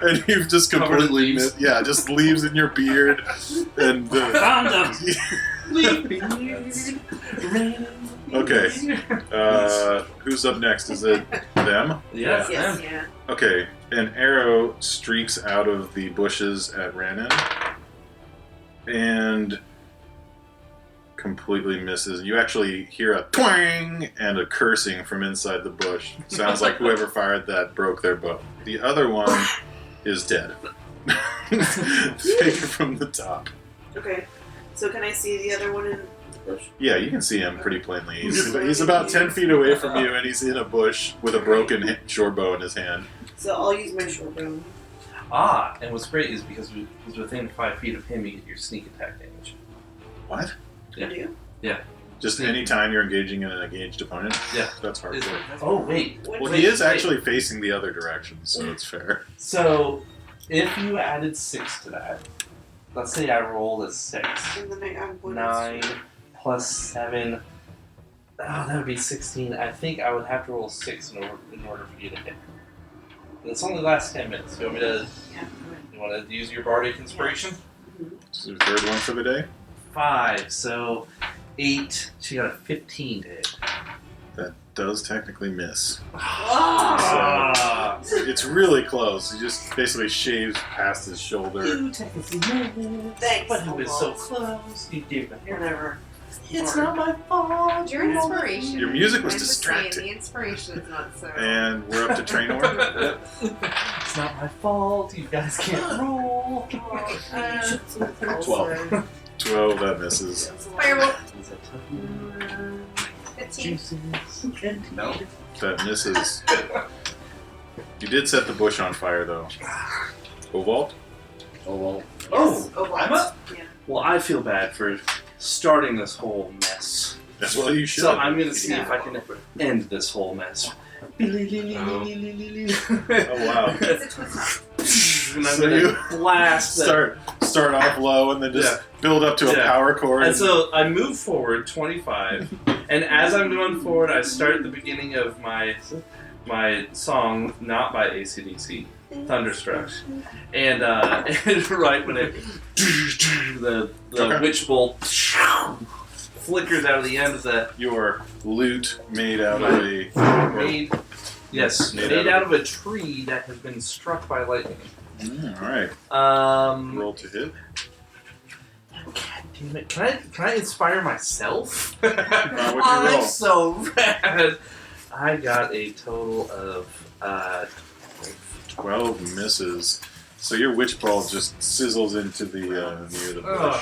and you've just Covered in completely leaves. just leaves in your beard, and Found him! Okay, who's up next? Is it them? Yeah. Yes, yeah. Okay, an arrow streaks out of the bushes at Ranon and completely misses. You actually hear a twang and a cursing from inside the bush. Sounds like whoever fired that broke their bow. The other one is dead. Take it from the top. Okay. So can I see the other one in the bush? Yeah, you can see him pretty plainly. He's about 10 feet away from you, and he's in a bush with a broken short bow in his hand. So I'll use my short bow. Ah, and what's great is because he's within 5 feet of him, you get your sneak attack damage. What? Yeah. Do you? Just any time you're engaging in an engaged opponent? Yeah. That's hard. Is it? Oh, wait. Well, he is actually facing the other direction, so it's fair. So, if you added 6 to that, let's say I rolled a 6. And then I add one 9 extra. plus 7. Oh, that would be 16. I think I would have to roll 6 in order for you to hit. And it's only lasts 10 minutes. You want me to? Yeah. You want to use your bardic inspiration? This is the third one for the day. 5. So 8. She got a 15 to hit. That does technically miss. Ah! It's really close. He just basically shaves past his shoulder. You technically missed. Thanks, But it was so Cobalt. close. You did it. Whatever. It's not my fault. Your inspiration. Your music was I'm just saying, distracting. the inspiration is not so. And we're up to Trainor. It's not my fault. You guys can't roll. 12. 12, that misses. Firebolt. 15. No, that misses. You did set the bush on fire, though. Ovalt? Oh, well. Oh, Oh, I'm up? Yeah. Well, I feel bad for starting this whole mess. That's what you should. So I'm going to see if I can end this whole mess. Oh, wow. It's a twist. And I'm So going you to blast that. Start off low and then just build up to a power chord. And so I move forward 25, and as I'm going forward, I start the beginning of my song, not by AC/DC, Thunderstruck, and right when it the Okay. witch bolt flickers out of the end of the Your loot made out of a... made out of a tree that has been struck by lightning. Alright. Roll to hit. God damn it! Can I inspire myself? What'd you roll? I'm so rad. I got a total of 12 misses. So your witch ball just sizzles into the near the bush.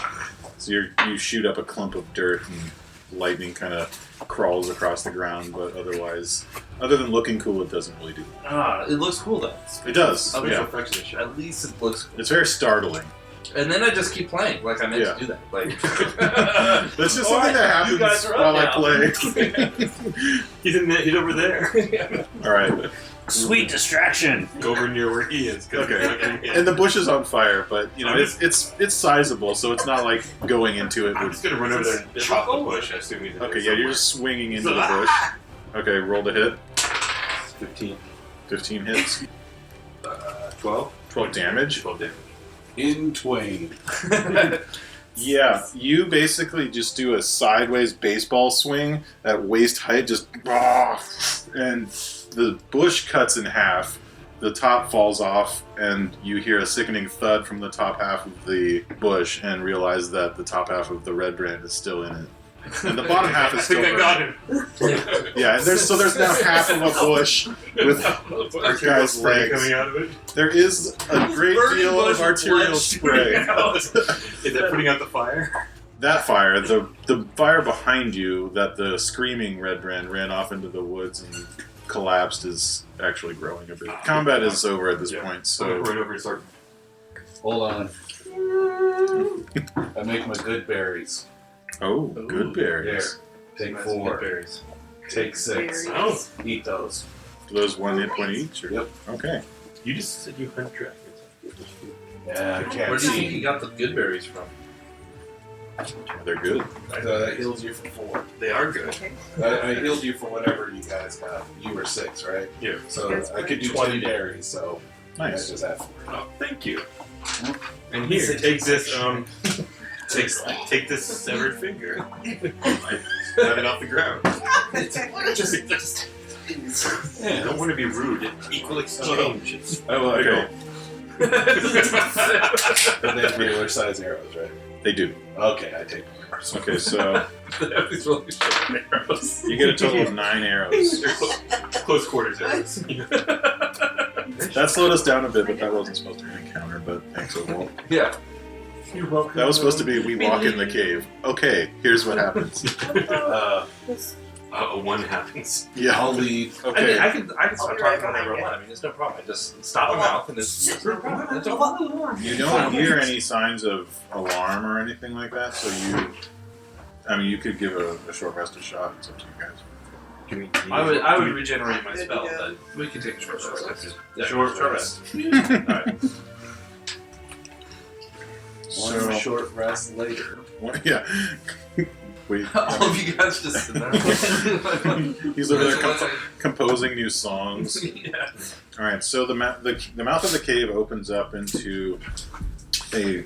So you shoot up a clump of dirt and lightning kind of crawls across the ground, but otherwise, other than looking cool, it doesn't really do much. It looks cool though. It does. Yeah. Yeah. At least it looks cool. It's very startling. And then I just keep playing, like I meant to do that. Like that's just something that happens while I play. He's over there. All right. Sweet distraction. Go over near where he is. Okay. And the bush is on fire, but you know it's sizable, so it's not like going into it. I'm just gonna run over there and chop the bush. I assume he's Okay, yeah, you're just swinging into the bush. Okay, roll to hit. 15. 15 hits. 12. 12 damage. 12 damage. In twain. Yeah, you basically just do a sideways baseball swing at waist height, just and the bush cuts in half. The top falls off, and you hear a sickening thud from the top half of the bush, and realize that the top half of the Redbrand is still in it, and the bottom half is still. I got him. Yeah, there's now half of a bush with guy's legs coming out of it. There is a great deal of arterial spray. Is that putting out the fire? That fire, the fire behind you that the screaming Redbrand ran off into the woods and collapsed is actually growing a bit. Combat is over at this point, so... Right over his arm. Hold on. I make my good berries. Oh, good berries. There. Take Nice 4. good berries. Take 6. Oh, Eat those. Those 1 hit point each? Or? Yep. Okay. you just said you hunt dragons. Yeah, I can't Where do you think see. you got the good berries from? They're good. So that heals you for 4. They are good. Okay. I healed you for whatever you guys got. You were 6, right? Yeah. So That's I could do 20 20 berries, so I Nice. just have 4. Oh, thank you. And here, take this. Take this severed finger. Have it off the ground. Just. Yeah. Don't want to be rude. Equal exchange. Oh, okay. But they have regular size arrows, right? They do. Okay, I take them. Okay, so They have these really short arrows. you get a total of 9 arrows. They're close quarters arrows. That slowed us down a bit, but that wasn't supposed to be an encounter, but thanks, Overall. Yeah. You're welcome. That was supposed to be we walk in the cave. Okay, here's what happens. One happens. Yeah. I'll leave. Okay. I can stop be right talking whenever I behind want. I mean, it's no problem. I just stop my mouth and it's no problem. It's no problem. You don't hear any signs of alarm or anything like that, so you could give a short rest a shot. It's up to you guys. I would regenerate my Good to spell, go. but we can take a short rest. Yeah, Short rest. Alright. One short rest later. Yeah. Wait. All of you guys just sit there. He's over there composing new songs. Yeah. All right, so the mouth of the cave opens up into a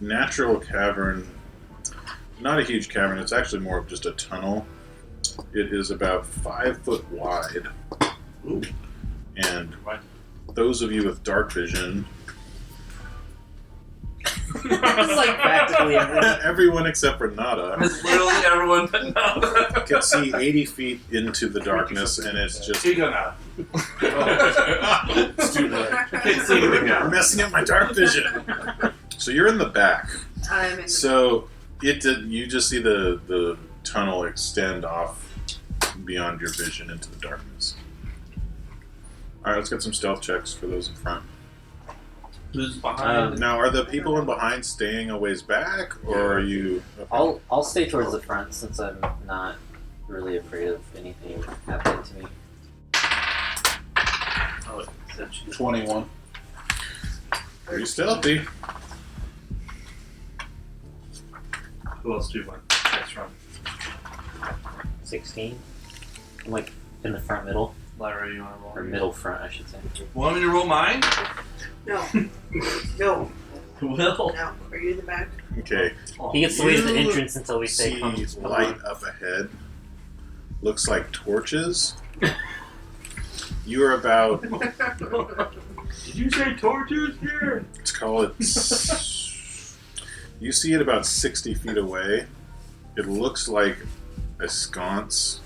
natural cavern. Not a huge cavern. It's actually more of just a tunnel. It is about 5 foot wide. Ooh. And those of you with dark vision, It's like practically everyone. everyone except for Nada, It's literally everyone but no. can see 80 feet into the darkness, and it's just Here you go now. it's too late. I can't see anything You're now. messing up my dark vision. So you're in the back. I'm in. So you just see the tunnel extend off beyond your vision into the darkness. All right, let's get some stealth checks for those in front. Who's behind? Now, are the people in behind staying a ways back, or are you? I'll stay towards the front since I'm not really afraid of anything happening to me. Oh, is that you? 21. Pretty stealthy. Who else do you want? Next round. 16. I'm like in the front middle, Lyra, you want to roll? or middle front, I should say. Want me to roll mine? No. No. Will. No, are you in the back? Okay. He gets the way to the You entrance until we say See come. light up ahead. Looks like torches. You are about, Did you say torches here? let's call it, you see it about 60 feet away. It looks like a sconce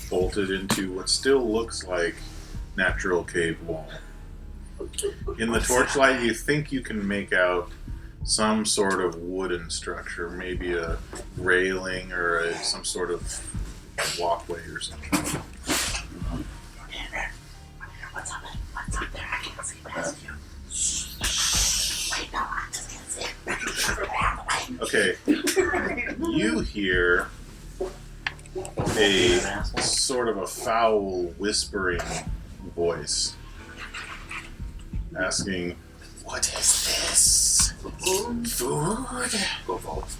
bolted into what still looks like natural cave wall. In the torchlight, you think you can make out some sort of wooden structure, maybe a railing or some sort of walkway or something. What's up there? I can't see past you. Wait, no, I just can't see it. Okay, you hear a sort of a foul whispering voice asking, "What is this? Food?" Go vault.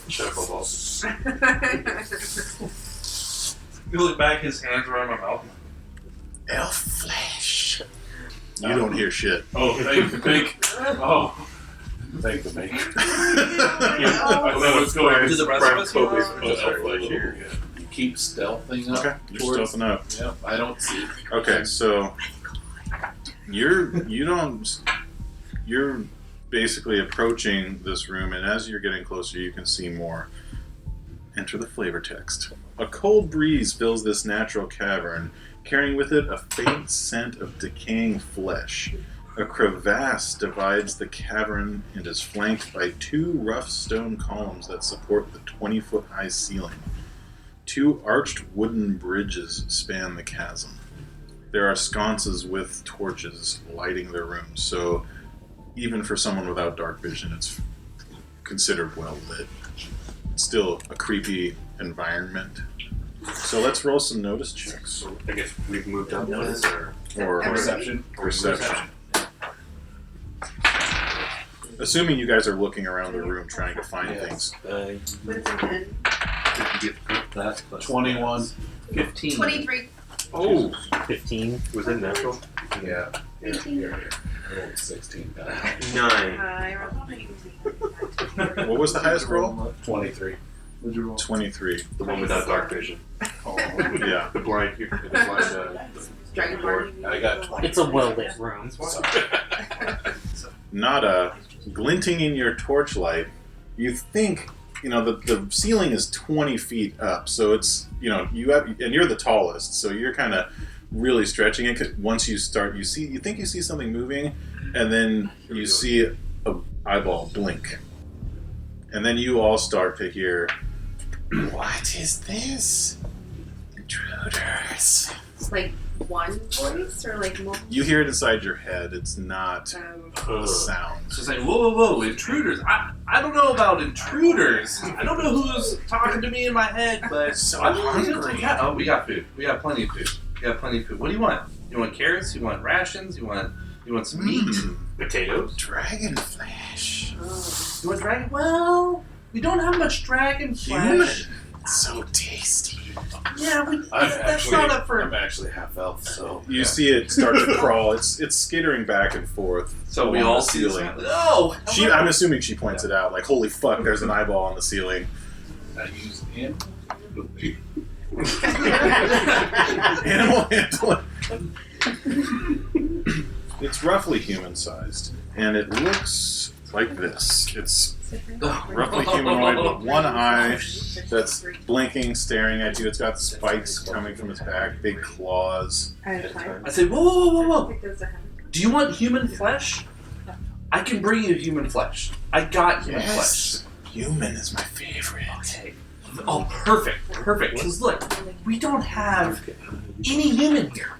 Shut up, go vault. You look back, his hands are on my mouth. Elf flesh. You don't hear shit. Oh, thank. Oh. Thank the maker. What's going on? Do the rest of us Focus hear? on elf flesh here. You keep stealthing up. Okay, you're towards- stealthing up. Yep, I don't see. Okay, so you're basically approaching this room, and as you're getting closer, you can see more. Enter the flavor text. A cold breeze fills this natural cavern, carrying with it a faint scent of decaying flesh. A crevasse divides the cavern and is flanked by two rough stone columns that support the 20-foot-high ceiling. Two arched wooden bridges span the chasm. There are sconces with torches lighting their rooms, so even for someone without dark vision, it's considered well lit. It's still a creepy environment. So let's roll some notice checks. So I guess we've moved up notice Or Perception. perception. Assuming you guys are looking around the room trying to find things. What's it in? That 21. 15. 23. Oh, 15. was it natural? Yeah. 18. Here. I rolled 16. 9. I rolled 19. What was the highest roll? 23. 23. The one without dark vision. Oh, Yeah. The blind. The blind. Dragonborn. I got 20. It's a well lit room. Nada, glinting in your torchlight, you think, the ceiling is 20 feet up, so it's, and you're the tallest, so you're kind of really stretching it, 'cause once you start, you think you see something moving, and then you see a eyeball blink. And then you all start to hear, "What is this? Intruders." It's like one voice or like multiple? You hear it inside your head, it's not a sound. So it's like, whoa, intruders. I don't know about intruders. I don't know who's talking to me in my head, but So I don't hungry. think oh, we got food. We got plenty of food. What do you want? You want carrots? You want rations? You want some meat? Potatoes. Dragon flesh. You want dragon? Well, we don't have much dragon Human. flesh. So tasty. Yeah, that's not up for. I'm actually half elf, so. You see it start to crawl. It's skittering back and forth. So we along all the see ceiling. this. Oh, I'm assuming she points it out. Like, holy fuck, there's an eyeball on the ceiling. I use him. Animal handling. It's roughly human-sized, and it looks like this. It's roughly humanoid with one eye that's blinking, staring at you. It's got spikes coming from its back, big claws. I have 5. I say, whoa. Pick those ahead. Do you want human flesh? I can bring you human flesh. I got human Yes, human is my favorite. flesh. Oh, perfect. Because look, we don't have any human here.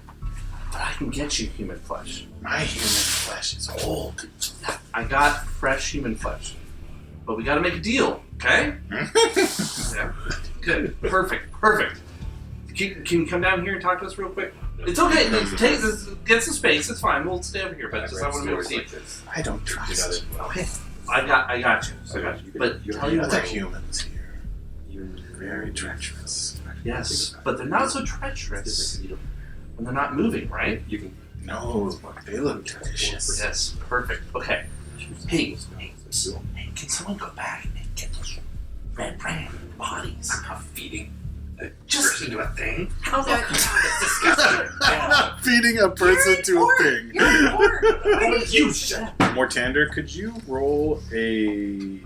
But I can get you human flesh. My human flesh is old. I got fresh human flesh. But we gotta make a deal, okay? Yeah. Good. Perfect. Can you come down here and talk to us real quick? It's okay. Get some space. It's fine. We'll stay over here. But I want to be able to see. I don't trust Okay. I got you. But tell you the what. humans here. Very treacherous. Yes, but they're not so treacherous when they're not moving, right? No, they look delicious. Yes, perfect. Okay. Hey, can someone go back and get those Redbrand bodies? I'm not feeding a Just person to a thing. How's that? That's disgusting. I'm not feeding a person to a thing. You're an orc. You shut up. Mortander, could you roll an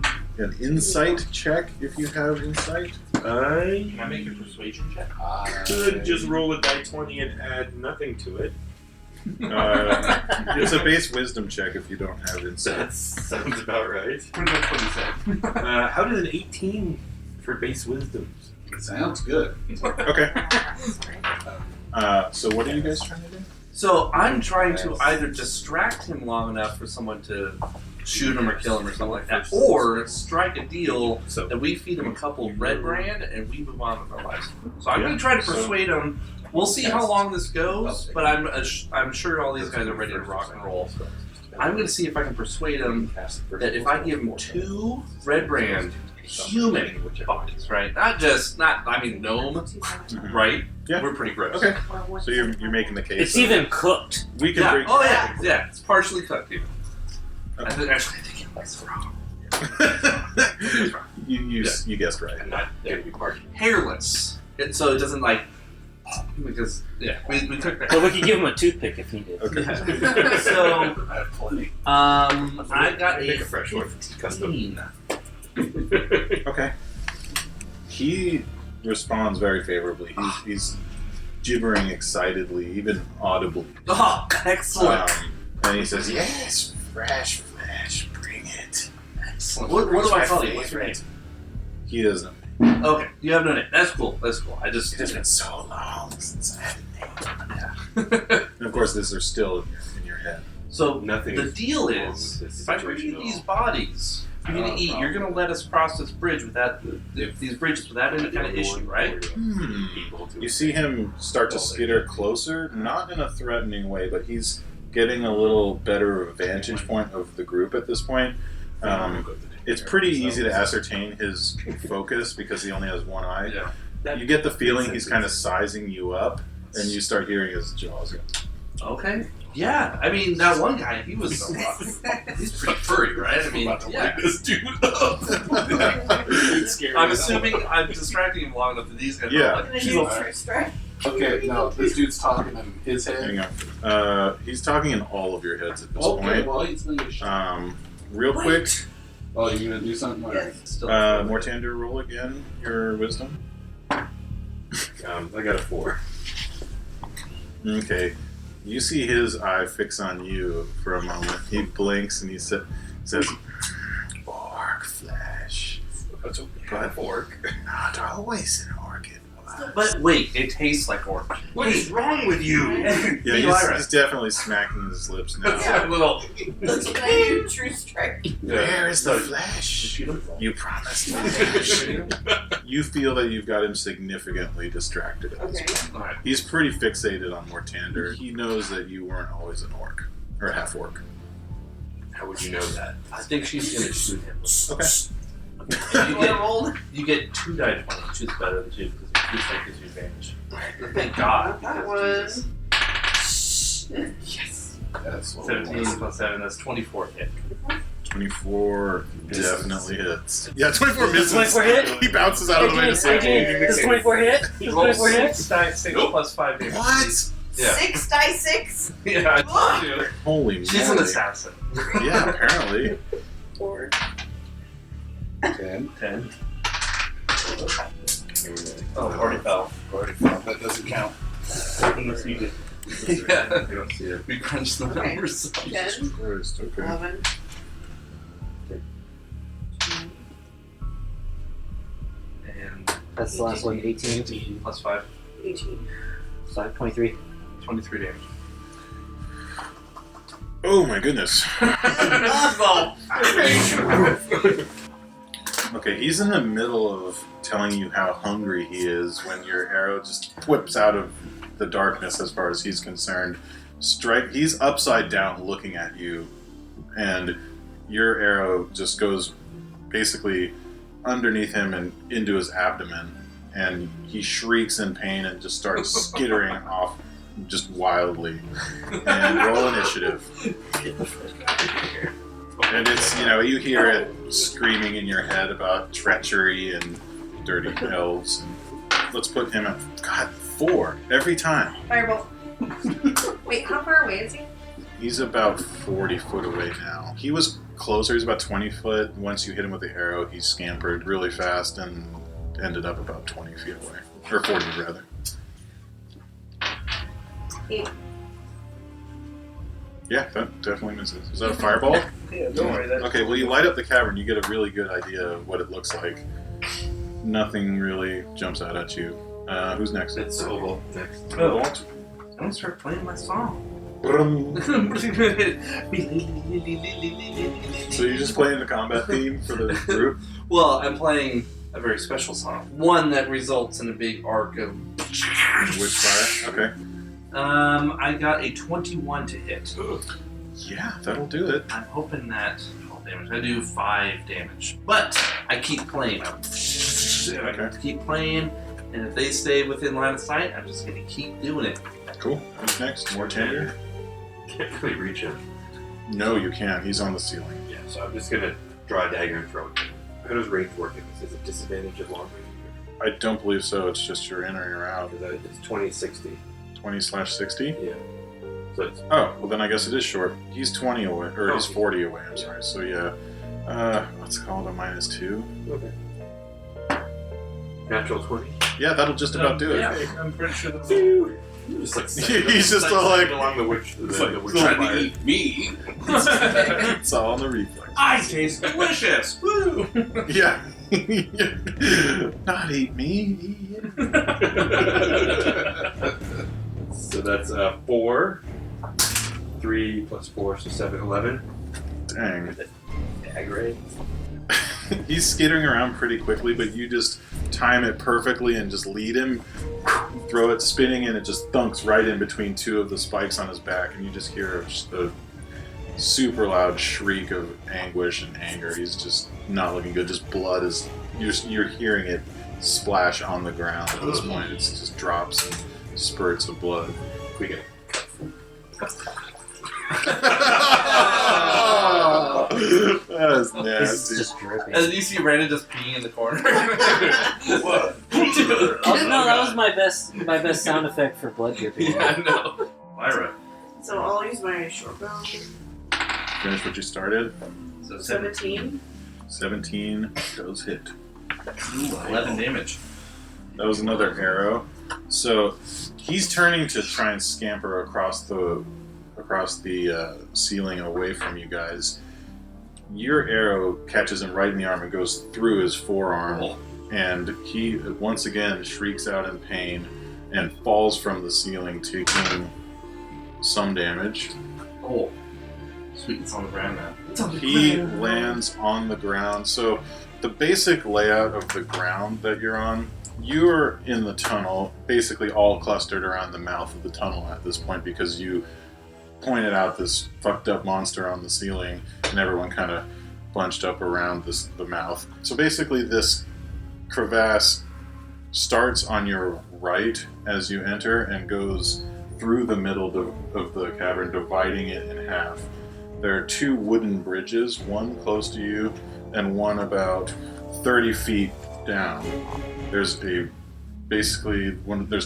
insight check if you have insight? Can I make a persuasion check? Could just roll a die 20 and add nothing to it. It's a base wisdom check if you don't have insight. That sounds about right. Pretty much what he said. How did an 18 for base wisdom? Sounds good. Okay. So what are you guys trying to do? So I'm trying to either distract him long enough for someone to shoot him or kill him or something like that, or strike a deal that we feed him a couple Redbrand and we move on with our lives. So I'm going to try to persuade him. We'll see how long this goes, but I'm sure all these guys are ready to rock and roll. I'm going to see if I can persuade him that if I give him 2 Redbrand human bodies, right? I mean gnome, right? Yeah. We're pretty gross. Okay. So you're making the case. It's even cooked. We can Yeah. bring. Oh yeah. It's partially cooked even. Okay. I think it was wrong. You guessed right. I'm not going to be part. Hairless. So it doesn't like because we took that. But we could give him a toothpick if needed. Okay. So I have plenty. I got Make a a fresh one. Custom. 15. Okay. He responds very favorably. He's gibbering excitedly, even audibly. Oh, excellent. And he says, "Yes, fresh flesh, bring it." Excellent. What do I call you? What's your name? He doesn't. Okay, you have no name. That's cool. It's been so long since I had a name. And of course, these are still in your head. So Nothing the is deal wrong is, with this if I bring you situation at these all. bodies for you to eat, you're going to let us cross this bridge without these bridges without any kind of issue, right? You see him start to skitter closer, not in a threatening way, but he's getting a little better vantage point of the group at this point. It's pretty easy to ascertain his focus because he only has one eye. Yeah. You get the feeling he's kind of sizing you up, and you start hearing his jaws go. Okay. Yeah. I mean, that one guy, he's pretty furry, right? I mean, yeah. This dude It's scary. I'm assuming I'm distracting him long enough that these guys Yeah. are like, He's a strike. Okay, no, this dude's talking in his head. Hang on. He's talking in all of your heads at this Okay, point. well, he's gonna get shot. Real quick, Oh, you're gonna do something? All right. Yes. still Mortander, roll again your wisdom. I got a 4. Okay. You see his eye fix on you for a moment. He blinks and he says, "Orc flesh, That's a fork. not always an orchid." But wait, it tastes like orc. What is wrong with you? Yeah, he's definitely smacking his lips now. Yeah, little. That's what I do. True strike. Where is the flesh? You promised flesh. You feel that you've got him significantly distracted at this Okay. point. All right. He's pretty fixated on Mortander. He knows that you weren't always an orc. Or half orc. How would you know that? I think she's gonna shoot him. Okay. You get 2 die 20, which is better than 2 because it like gives you advantage. Thank God. That because one. Yes. That's what 17 plus 7, that's 24 hit. 24 definitely hits. Yeah, 24 misses. 24 hit? He bounces out of the way to save you. This is 24 hit? This is Roll 24 hit? 6 die 6 plus 5 damage. What? Yeah. 6 die 6. Yeah, I told you. Holy She's an moly. assassin. Yeah, apparently. 4. 10. 10. Oh, already fell. Already found that doesn't count. Unless you did. Yeah. You don't see it. We crunched the Okay. numbers. 10. Christ, okay. 11. And That's the last one, 18. 18 plus 5. 18. So 23. 23 damage. Oh my goodness. Okay, he's in the middle of telling you how hungry he is when your arrow just whips out of the darkness as far as he's concerned. He's upside down looking at you, and your arrow just goes basically underneath him and into his abdomen, and he shrieks in pain and just starts skittering off just wildly. And roll initiative. And it's, you hear it screaming in your head about treachery and dirty elves. Let's put him at, 4 every time. Firebolt. Wait, how far away is he? He's about 40 foot away now. He was closer, he's about 20 foot. Once you hit him with the arrow, he scampered really fast and ended up about 20 feet away. Or 40, rather. 8. Yeah, that definitely misses. Is that a fireball? Yeah, don't worry. Okay, well, you light up the cavern, you get a really good idea of what it looks like. Nothing really jumps out at you. Who's next? It's Oval next. Oh. I'm gonna start playing my song. So you're just playing the combat theme for the group? Well, I'm playing a very special song. One that results in a big arc of... Witch fire? Okay. I got a 21 to hit. Yeah, that'll do it. I'm hoping that 12 damage. I do 5 damage. But I keep playing. I keep playing, and if they stay within line of sight, I'm just gonna keep doing it. Cool. Who's next? More tender? Can't really reach him. No, you can't. He's on the ceiling. Yeah, so I'm just gonna draw a dagger and throw it. How does range work in this? Is it disadvantage of long range? I don't believe so. It's just you're in or you're out. It's 20-60. 20/60? Yeah. So it's Oh, well then I guess it is short. He's 20 away, or he's 40 away, I'm sorry. So yeah, let's call it a -2. okay. Natural 20. Yeah, that'll just about do it. Yeah, I'm pretty sure that's... Just like He's just all like, along the witch. The witch Trying fire. to eat me. it's all on the reflex. I taste delicious! Woo! Yeah. Not eat me, eat him. So that's 4. 3 plus 4, so 7, 11. Dang. Dagger. He's skittering around pretty quickly, but you just time it perfectly and just lead him, throw it spinning, and it just thunks right in between 2 of the spikes on his back, and you just hear a super loud shriek of anguish and anger. He's just not looking good. Just blood is... You're hearing it splash on the ground at this point. It's just drops and spurts of blood. We get That is This is nasty. just dripping. And you see Brandon just peeing in the corner. what? Oh, no, that was my best sound effect for blood dripping. Yeah, I know. Lyra. So I'll use my short bow. Finish what you started. So 17. 17 does hit. 11 damage. That was another arrow. So he's turning to try and scamper across the ceiling away from you guys. Your arrow catches him right in the arm and goes through his forearm, and he once again shrieks out in pain and falls from the ceiling, taking some damage. Oh. Sweet, it's on the ground now. He lands on the ground. So the basic layout of the ground that you're on, you're in the tunnel, basically all clustered around the mouth of the tunnel at this point, because you pointed out this fucked up monster on the ceiling and everyone kind of bunched up around the mouth. So basically this crevasse starts on your right as you enter and goes through the middle of the cavern, dividing it in half. There are 2 wooden bridges, one close to you and one about 30 feet down. There's there's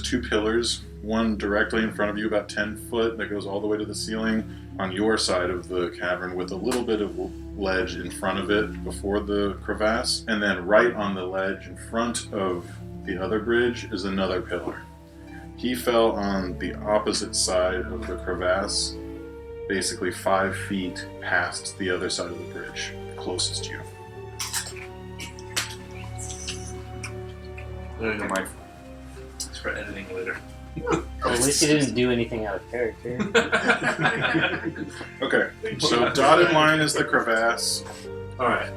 2 pillars, one directly in front of you about 10 foot that goes all the way to the ceiling on your side of the cavern, with a little bit of ledge in front of it before the crevasse, and then right on the ledge in front of the other bridge is another pillar. He fell on the opposite side of the crevasse, basically 5 feet past the other side of the bridge, closest to you. There you go, Mike. It's for editing later. Well, at least he didn't do anything out of character. Okay, so dotted line is the crevasse. Alright.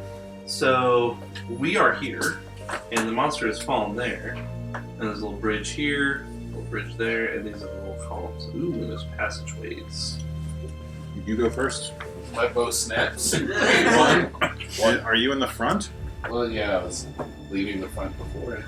So we are here, and the monster has fallen there. And there's a little bridge here, a little bridge there, and these are the little columns. Ooh, and there's passageways. You go first. My bow snaps. Are you in the front? Well, yeah, I was leaving the front before.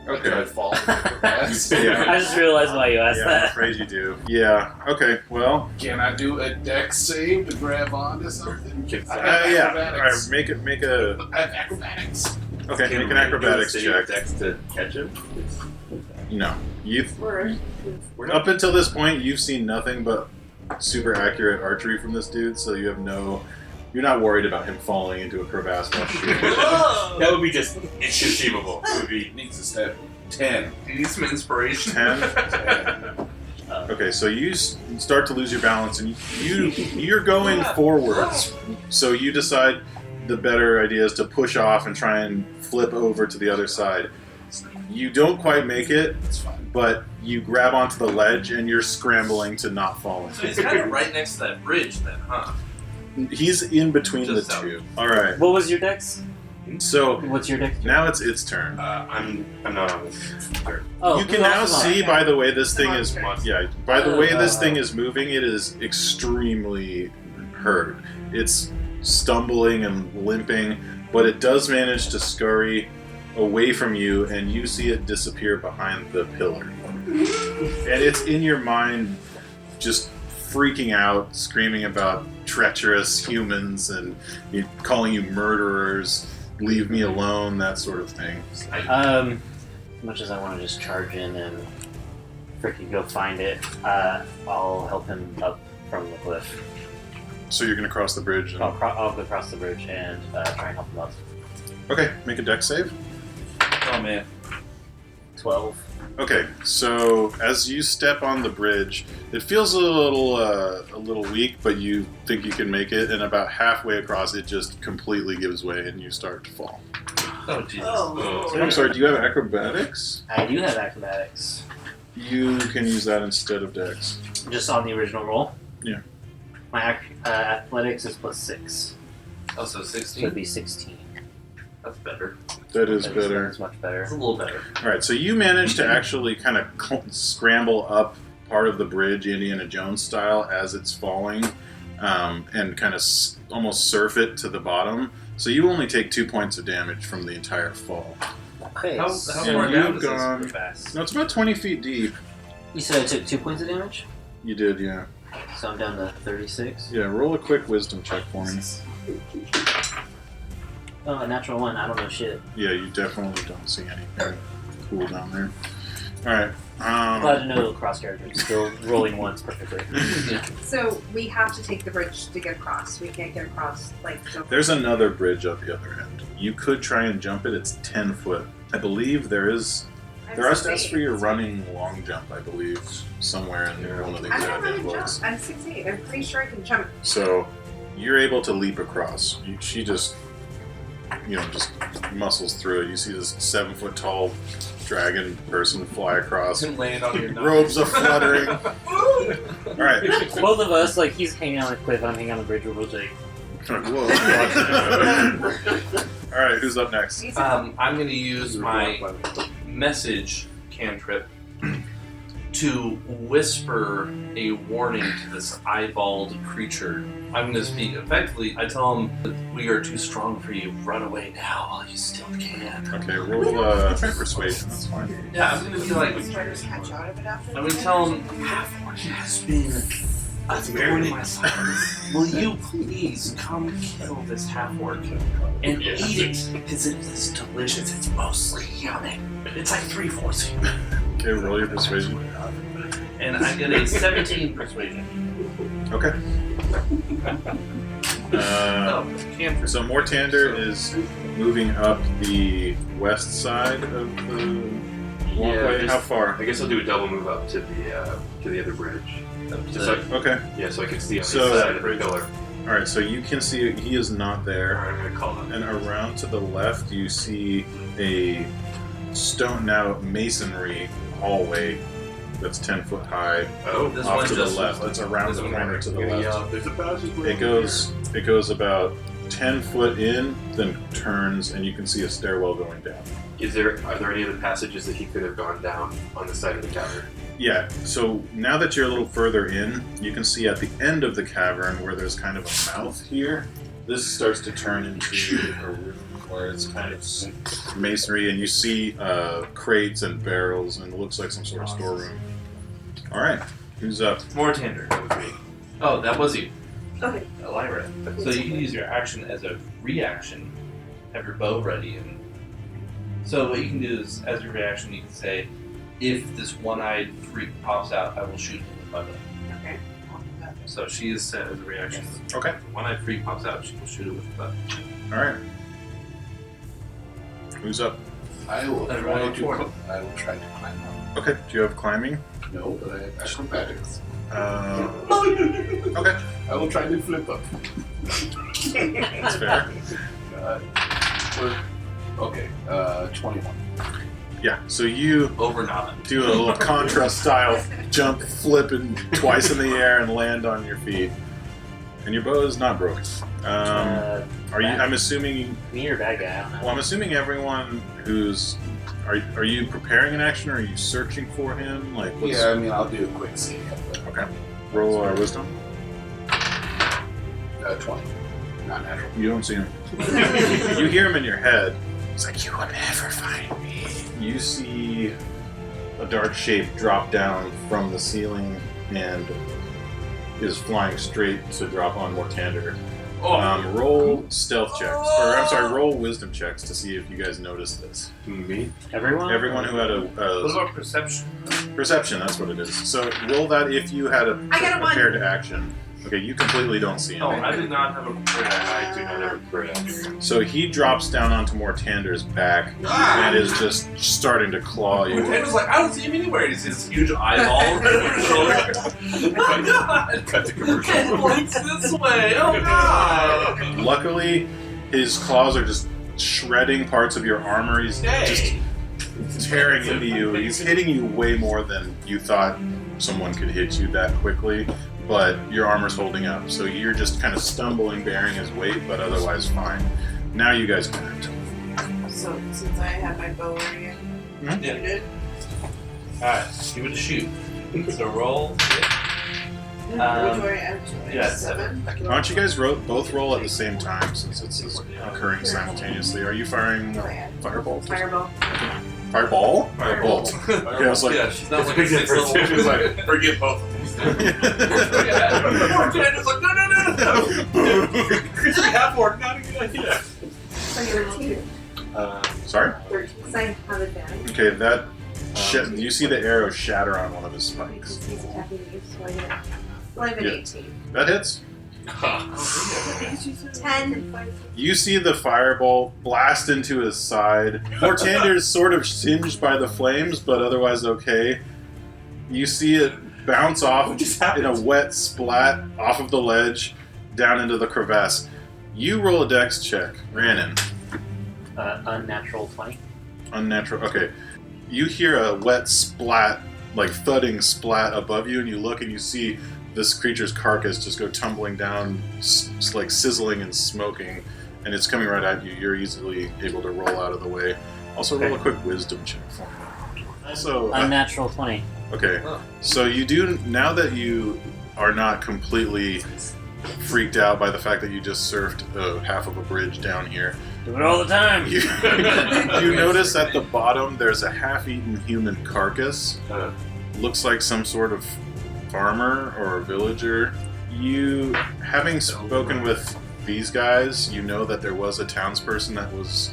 Okay. I fall into the grass. Yeah. I just realized why you asked Yeah, I'm that. afraid you do. Yeah. Okay. Well. Can I do a dex save to grab onto something? I have Yeah. All right. acrobatics. Make a. I have acrobatics. Okay. Can Make an we acrobatics do a save check. Dex to catch him. No. You've We're up until this point, you've seen nothing but super accurate archery from this dude. So you have no. You're not worried about him falling into a crevasse while shooting. That would be just inconceivable. It would be. Needs to step 10. Do you need some inspiration? 10. Okay, so you start to lose your balance, and you're going forwards. So you decide the better idea is to push off and try and flip over to the other side. You don't quite make it, It's fine. but you grab onto the ledge and you're scrambling to not fall So he's kind of right next to that bridge then, huh? in. He's in between Just the out. two. All right. What was your dex? So What's your dex? now it's its turn. I'm not on this. Oh, You can who now else is on? see by the way this thing is Monster. by the way this thing is moving, it is extremely hurt. It's stumbling and limping, but it does manage to scurry away from you, and you see it disappear behind the pillar. And it's in your mind, just freaking out, screaming about treacherous humans and calling you murderers. Leave me alone, that sort of thing. As much as I want to just charge in and freaking go find it, I'll help him up from the cliff. So you're going to cross the bridge. And... I'll go across the bridge and try and help him up. Okay, make a dex save. Oh man. 12. Okay, so as you step on the bridge, it feels a little weak, but you think you can make it, and about halfway across, it just completely gives way, and you start to fall. Oh Jesus. I'm sorry, do you have acrobatics? I do have acrobatics. You can use that instead of dex. Just on the original roll? Yeah. My athletics is +6. Oh, so So it'd 16. be 16. That's better. That is better. That's much better. It's a little better. Alright, so you managed to actually kind of scramble up part of the bridge, Indiana Jones style, as it's falling, and kind of almost surf it to the bottom. So you only take 2 points of damage from the entire fall. Okay. How And far down you've is this gone- fast? No, it's about 20 feet deep. You said I took 2 points of damage? You did, yeah. So I'm down to 36. Yeah, roll a quick wisdom check for me. Oh, a natural 1. I don't know shit. Yeah, you definitely don't see anything cool down there. Alright. Glad to know cross character is still rolling once perfectly. So we have to take the bridge to get across. We can't get across like jump. There's another bridge at the other end. You could try and jump it. It's 10 foot. I believe there are stats for your running long jump, I believe, somewhere in one of these I'm not running jump. books. I'm 6'8". I'm pretty sure I can jump. So you're able to leap across. She just, just muscles through it. You see this 7 foot tall dragon person fly across. And land on your nose. Robes are fluttering. All right. Both of us, like, he's hanging on the cliff, I'm hanging on the bridge, we're both like, Whoa. All right. Who's up next? I'm going to use my message cantrip to whisper a warning to this eyeballed creature. I'm going to speak effectively. I tell him that we are too strong for you. Run away now while you still can. Okay. Roll persuasion. That's fine. Yeah, I'm going to be like, Try to catch out of it after. I'm going to tell him, Half-Orc has been a thorn in my side. Will you please come kill this Half-Orc and eat it? Because it is delicious. It's mostly yummy. It's like 3/4 human. Okay. Roll your persuasion. And I get a 17 persuasion. Okay. Cantrip. So Mortander is moving up the west side of the walkway. How far? I guess I'll do a double move up to the other bridge. Just like, Okay. yeah, so I can see on So- the side of the pillar. All right. So you can see he is not there. Alright, I'm gonna call him. And around to the left, you see a masonry hallway that's 10 foot high. Oh, This Off one to the just left. It's around this the one corner to the left. There's a passageway. It goes about 10 foot in, then turns, and you can see a stairwell going down. Are there any other passages that he could have gone down on the side of the cavern? Yeah, so now that you're a little further in, you can see at the end of the cavern where there's kind of a mouth here, this starts to turn into a room. where it's kind of masonry, and you see crates and barrels, and it looks like some sort of storeroom. All right, who's up? More tender. That was me. Oh, that was you. Okay. Elira. So you can use your action as a reaction. Have your bow ready, and so what you can do is, as your reaction, you can say, "If this one-eyed freak pops out, I will shoot him with my bow." Okay. So she is set as a reaction. Okay. If one-eyed freak pops out, she will shoot it with the bow. All right. Who's up? I will Everyone try look to. forward. I will try to climb up. Okay. Do you have climbing? No, but I have acrobatics. Okay. I will try to flip up. That's fair. Okay. 21. Yeah. So you Over Nada. do a little contra style jump, flipping twice in the air, and land on your feet. And your bow is not broken. Are you? I'm assuming. Me or bad guy? I don't know. Well, I'm assuming everyone who's. Are you preparing an action, or are you searching for him? Like, what's, Yeah, I mean, I'll do a quick scan. But, Okay. Roll wisdom. 20. Not natural. You don't see him. You hear him in your head. It's like, you will never find me. You see a dark shape drop down from the ceiling and is flying straight to drop on Mortander. Roll stealth checks, or I'm sorry, roll wisdom checks to see if you guys noticed this. Me? Everyone? Everyone who had What about perception? perception, that's what it is. So roll that if you had a I got a one. prepared action. Okay, you completely don't see him. Oh, I did not have a prepared action. I do not have a correct. So he drops down onto Mortander's back and is just starting to claw you. Mortander's like, I don't see him anywhere. He sees this huge eyeball right over his shoulder. Oh god! Cut the commercial. It points this way. Oh god! Luckily, his claws are just shredding parts of your armor. He's just Hey! tearing into you. He's hitting you way more than you thought someone could hit you that quickly, but your armor's holding up. So you're just kind of stumbling, bearing his weight, but otherwise fine. Now you guys can act. So since I have my bow ready, Yeah. shooted. Alright, give it a shoot. So roll. Which way? yeah, 7. Why don't you guys both roll at the same time, since it's occurring simultaneously? Are you firing firebolt? Fireball. Fireball? Firebolt. Firebolt. Okay, I was like, Yeah, she's not It's a like big a 6 difference. level. It's like, forget both of these. Mortander's like, no. Chris, half orc, not a good idea. 13. Sorry? 13. Because I have advantage. Okay, that you see the arrow shatter on one of his Because spikes. he's attacking me, so I get it. Well, I have an Yeah. 18. That hits. 10. You see the fireball blast into his side. Mortander is sort of singed by the flames, but otherwise okay. You see it bounce off What just in happened? a wet splat off of the ledge down into the crevasse. You roll a dex check. Rannon. Unnatural 20. Unnatural. Okay. You hear a wet splat, like thudding splat above you, and you look and you see this creature's carcass just go tumbling down, like sizzling and smoking, and it's coming right at you. You're easily able to roll out of the way. Also, roll a quick wisdom check for me. Also, Unnatural 20. okay. So you do, now that you are not completely freaked out by the fact that you just surfed half of a bridge down here, Do it all the time. you notice at the bottom there's a half-eaten human carcass. Looks like some sort of farmer or a villager. You, having spoken with these guys, you know that there was a townsperson that was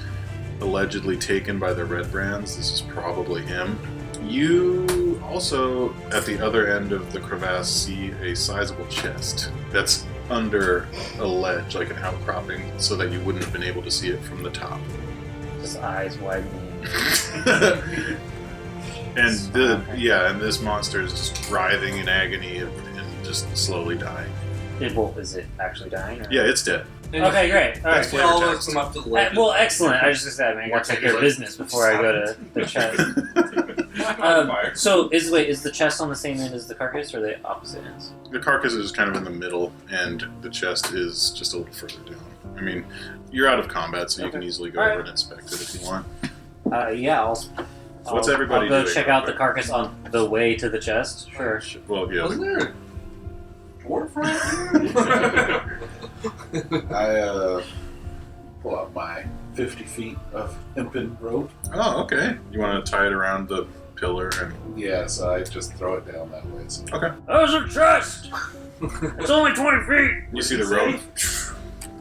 allegedly taken by the Redbrands. This is probably him. You also, at the other end of the crevasse, see a sizable chest that's under a ledge, like an outcropping, so that you wouldn't have been able to see it from the top. His eyes widening. And and this monster is just writhing in agony and just slowly dying. Is it actually dying? Or? Yeah, it's dead. Okay, great. All right. That's All flavor of text. them up to the left. Well, excellent. I was just saying, I gotta take care of business before I go to the chest. So, is the chest on the same end as the carcass, or are they opposite ends? The carcass is kind of in the middle, and the chest is just a little further down. I mean, you're out of combat, so you can easily go over and inspect it if you want. Yeah, What's everybody I'll go doing check real out the quick? carcass on the way to the chest. Sure. Well, yeah. Wasn't there a dwarf right here? I pull out my 50 feet of hempen rope. Oh, okay. You want to tie it around the pillar and... Yeah, so I just throw it down that way. So. Okay. That was a chest! It's only 20 feet! You see the rope,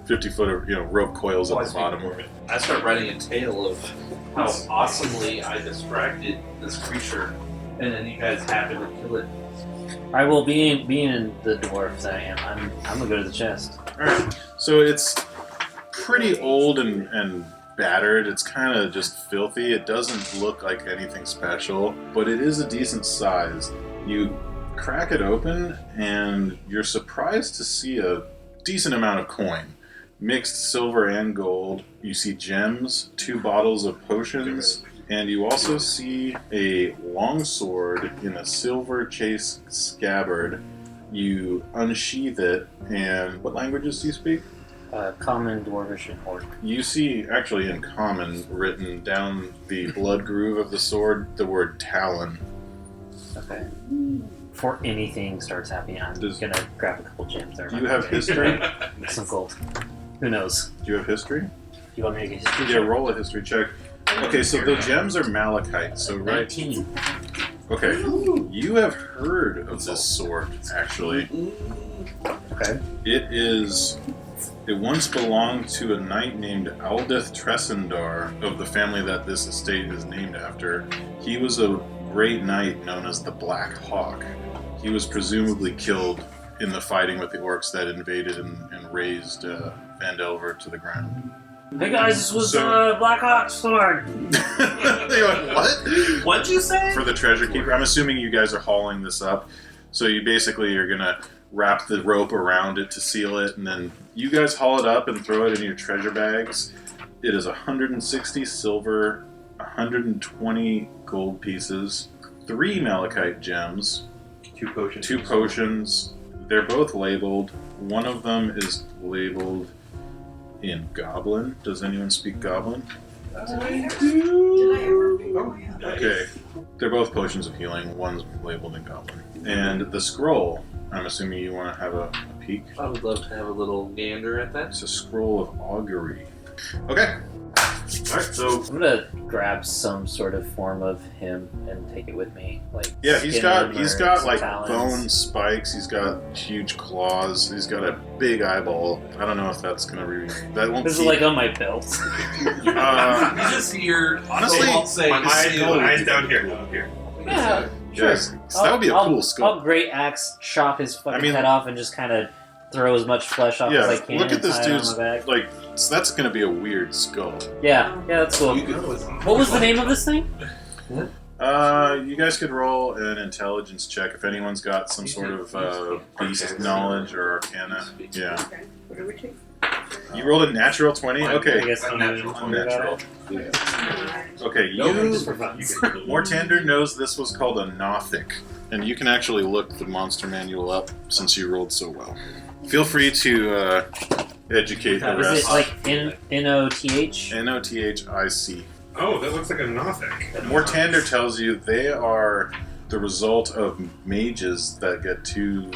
50 foot of, rope coils at the bottom. I start writing a tale of how awesomely I distracted this creature, and then you guys happen to kill it. Alright, well, being the dwarf that I am, I'm gonna go to the chest. Alright, so it's pretty old and battered. It's kind of just filthy. It doesn't look like anything special, but it is a decent size. You crack it open, and you're surprised to see a decent amount of coin. Mixed silver and gold. You see gems, 2 bottles of potions, and you also see a long sword in a silver chase scabbard. You unsheath it, and what languages do you speak? Common, Dwarvish, and Orc. You see, actually in common, written down the blood groove of the sword, the word Talon. Okay. Before anything starts happening, I'm just gonna grab a couple gems there. Do you have history? Some gold. Who knows? Do you have history? You want me to get history? Yeah, roll a history check. Okay, so the gems are malachite, so right... 19. Okay, you have heard of this sword, actually. Okay. It once belonged to a knight named Aldith Tresendar of the family that this estate is named after. He was a great knight known as the Black Hawk. He was presumably killed in the fighting with the orcs that invaded and razed Vandelver to the ground. Hey guys, this was So- Black Hawk's sword. They went, what? What'd you say? For the treasure keeper. I'm assuming you guys are hauling this up. So you basically are going to wrap the rope around it to seal it, and then you guys haul it up and throw it in your treasure bags. It is 160 silver, 120 gold pieces, 3 malachite gems, 2 potions. 2 potions. They're both labeled. One of them is labeled in Goblin. Does anyone speak Goblin? Did I ever Okay. They're both potions of healing. One's labeled in Goblin. And the scroll, I'm assuming you want to have a peek. I would love to have a little gander at that. It's a scroll of augury. Okay. Alright, so... I'm gonna grab some sort of form of him and take it with me. Like Yeah, he's skin got him or like talons. bone spikes. He's got huge claws. He's got a big eyeball. I don't know if that's gonna that won't This is keep. like on my belt. You just hear honestly, Cobalt say, My eyes down here. Yeah, yes, that would be a cool I'll skull. great axe chop his fucking I mean- head off and just kind of throw as much flesh off Yeah, as I can. look at and this tie it on dude's my back. like. So that's gonna be a weird skull. Yeah, that's cool. What was the name of this thing? You guys could roll an intelligence check if anyone's got some sort of beast knowledge or arcana. Yeah. Okay. What do we take? You rolled a natural 20? I Okay. guess I'm Unnatural. Unnatural. Yeah. Okay, Just for fun. Mortander knows this was called a Nothic, and you can actually look the monster manual up since you rolled so well. Feel free to educate the Is it rest. like N-O-T-H? Nothic. Oh, that looks like a Nothic. Mortander tells you they are the result of mages that get too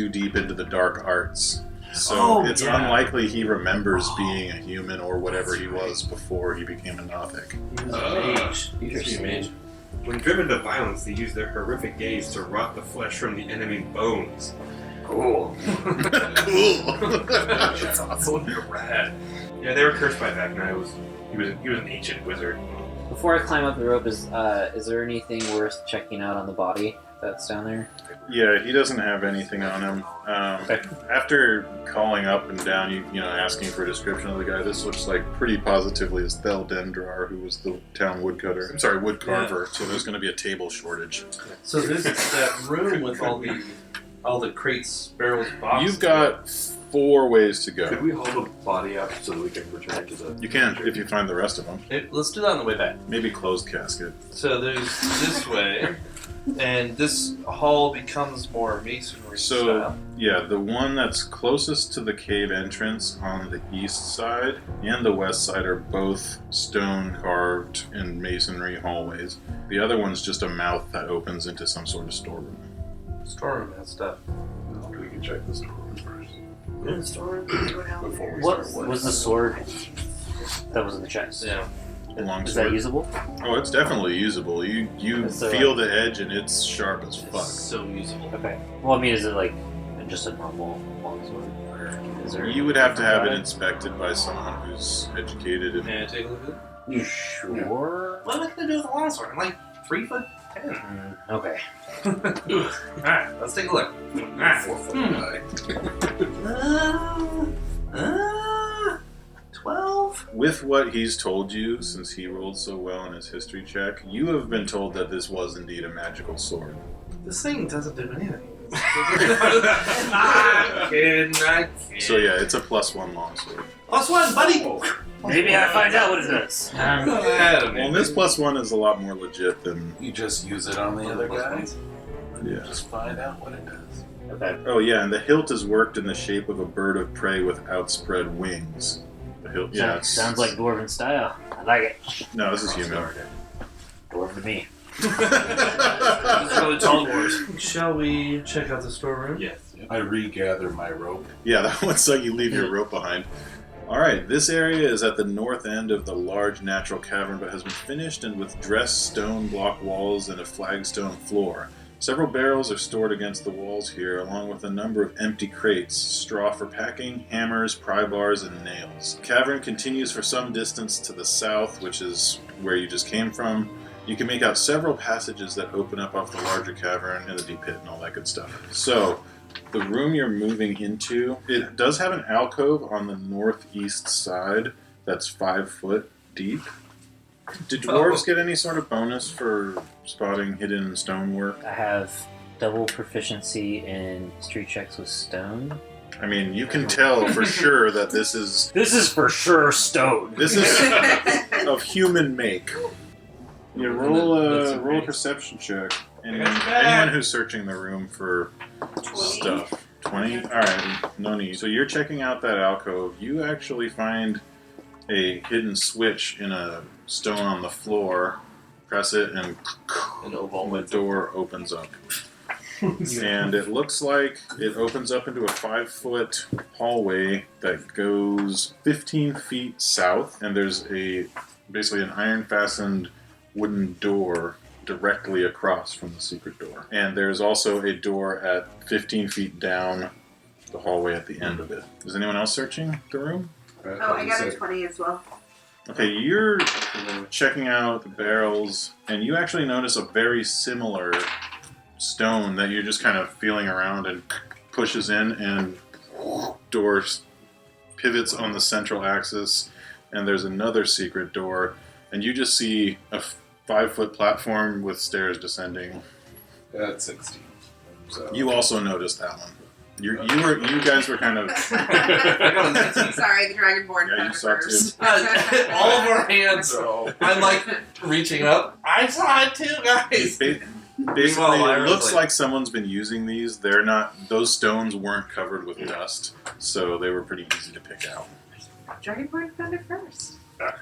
deep into the dark arts. So it's unlikely he remembers being a human or whatever he was before he became a Nothic. mage. When driven to violence, they use their horrific gaze to rot the flesh from the enemy bones. Cool. Cool. That's awesome. You're rad. Yeah, they were cursed by that guy. He was an ancient wizard. Before I climb up the rope, is there anything worth checking out on the body that's down there? Yeah, he doesn't have anything on him. After calling up and down, you know, asking for a description of the guy, this looks like pretty positively is Theldendrar, who was the town woodcutter. I'm sorry, woodcarver. So there's going to be a table shortage. So there's that room with all the crates, barrels, boxes. You've got 4 ways to Could go. we hold the body up so that we can return to the... You can, if you find the rest of them. Let's do that on the way back. Maybe closed casket. So there's this way, and this hall becomes more masonry So, style. yeah, the one that's closest to the cave entrance on the east side and the west side are both stone carved in masonry hallways. The other one's just a mouth that opens into some sort of storeroom. Storeroom and stuff. We can check this room first. In the storeroom, go down Before there. we What start was the sword That was in the chest. Yeah. Long Is sword. that usable? Oh, it's definitely usable. You Is there feel the edge and it's sharp as fuck. So usable. Okay. Well, I mean, is it like just a normal longsword? Or is there? You would have to have it inspected by someone who's educated in. May I take a look at it? You sure? What am I gonna do with a longsword? I'm like 3'10". Okay. Alright, let's take a look. Alright. 4 foot high. 12? With what he's told you, since he rolled so well in his history check, you have been told that this was indeed a magical sword. This thing doesn't do anything. I kid. So yeah, it's a +1 longsword. +1, buddy! Maybe I find out what it does. Well, this +1 is a lot more legit than You just use it on the other guy. yeah. Just find out what it does. Okay. Oh yeah, and the hilt is worked in the shape of a bird of prey with outspread wings. The hilt, yeah, it's, Sounds like dwarven style. I like it. no, this is human. Dwarven to me. It's really tall dwarves. Shall we check out the storeroom? Yes. I regather my rope. Yeah, that one's so you leave your rope behind. Alright, this area is at the north end of the large natural cavern but has been finished and with dressed stone block walls and a flagstone floor. Several barrels are stored against the walls here, along with a number of empty crates, straw for packing, hammers, pry bars, and nails. The cavern continues for some distance to the south, which is where you just came from. You can make out several passages that open up off the larger cavern and the deep pit and all that good stuff. So, the room you're moving into, it does have an alcove on the northeast side that's 5 foot deep. Did dwarves get any sort of bonus for spotting hidden stonework? I have double proficiency in street checks with stone. I mean, you can tell for sure that this is for sure stone. this is of human make. You roll That's a a roll a great- perception check, and I got you back. anyone who's searching the room for 20. stuff. 20? Alright, no need. So you're checking out that alcove. You actually find a hidden switch in a stone on the floor. Press it, and the door opens up. And it looks like it opens up into a 5 foot hallway that goes 15 feet south, and there's basically an iron fastened wooden door directly across from the secret door. And there's also a door at 15 feet down the hallway at the end of it. Is anyone else searching the room? Oh, I got a 20 as well. Okay, you're checking out the barrels, and you actually notice a very similar stone that you're just kind of feeling around and pushes in, and door pivots on the central axis, and there's another secret door, and you just see a 5 foot platform with stairs descending. That's 16. So You also noticed that one. You guys were kind of I got a 19. Sorry, the Dragonborn yeah, found you it saw too. first. All of our hands. I'm like reaching up. I saw it too, guys. Basically, it Lyra's looks like- like someone's been using these. They're not; those stones weren't covered with dust, so they were pretty easy to pick out. Dragonborn found it first.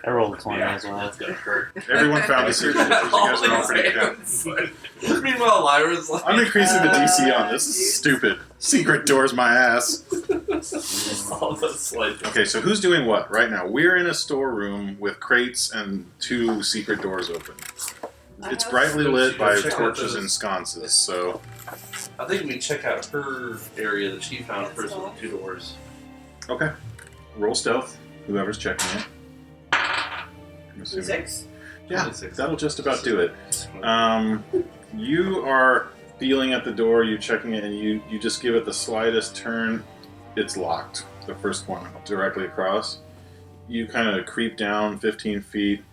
I rolled 20 as well. That's gonna hurt. Everyone found the secret. You guys are all pretty good. Meanwhile, Lyra's like, I'm increasing the DC on this. This is stupid. Secret doors, my ass. All that's like Okay, so who's doing what right now? We're in a storeroom with crates and 2 secret doors open. It's brightly lit by Check out torches those. and sconces, so I think we check out her area that she found first with the 2 doors. okay. Roll stealth. Whoever's checking it. I'm assuming- 6? Yeah, that'll just about do it. You are feeling at the door, you're checking it, and you just give it the slightest turn. It's locked. The first one directly across. You kind of creep down 15 feet.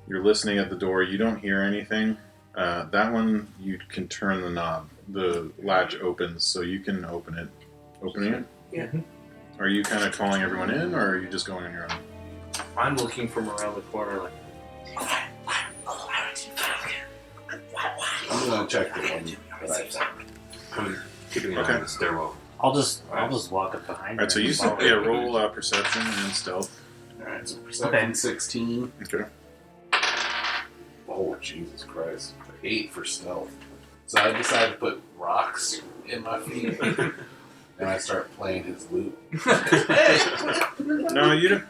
You're listening at the door. You don't hear anything. That one, you can turn the knob. The latch opens, so you can open it. Opening it? Yeah. Are you kind of calling everyone in, or are you just going on your own? I'm looking from around the corner like, I'm gonna check the one. I'm keeping an eye Okay. on the stairwell. I'll just walk up behind. Alright, so you follow yeah, her. roll perception and stealth. Alright, so perception 16. Okay. Oh, Jesus Christ. 8 for stealth. So I decide to put rocks in my feet. And I start playing his lute. hey! No, you don't.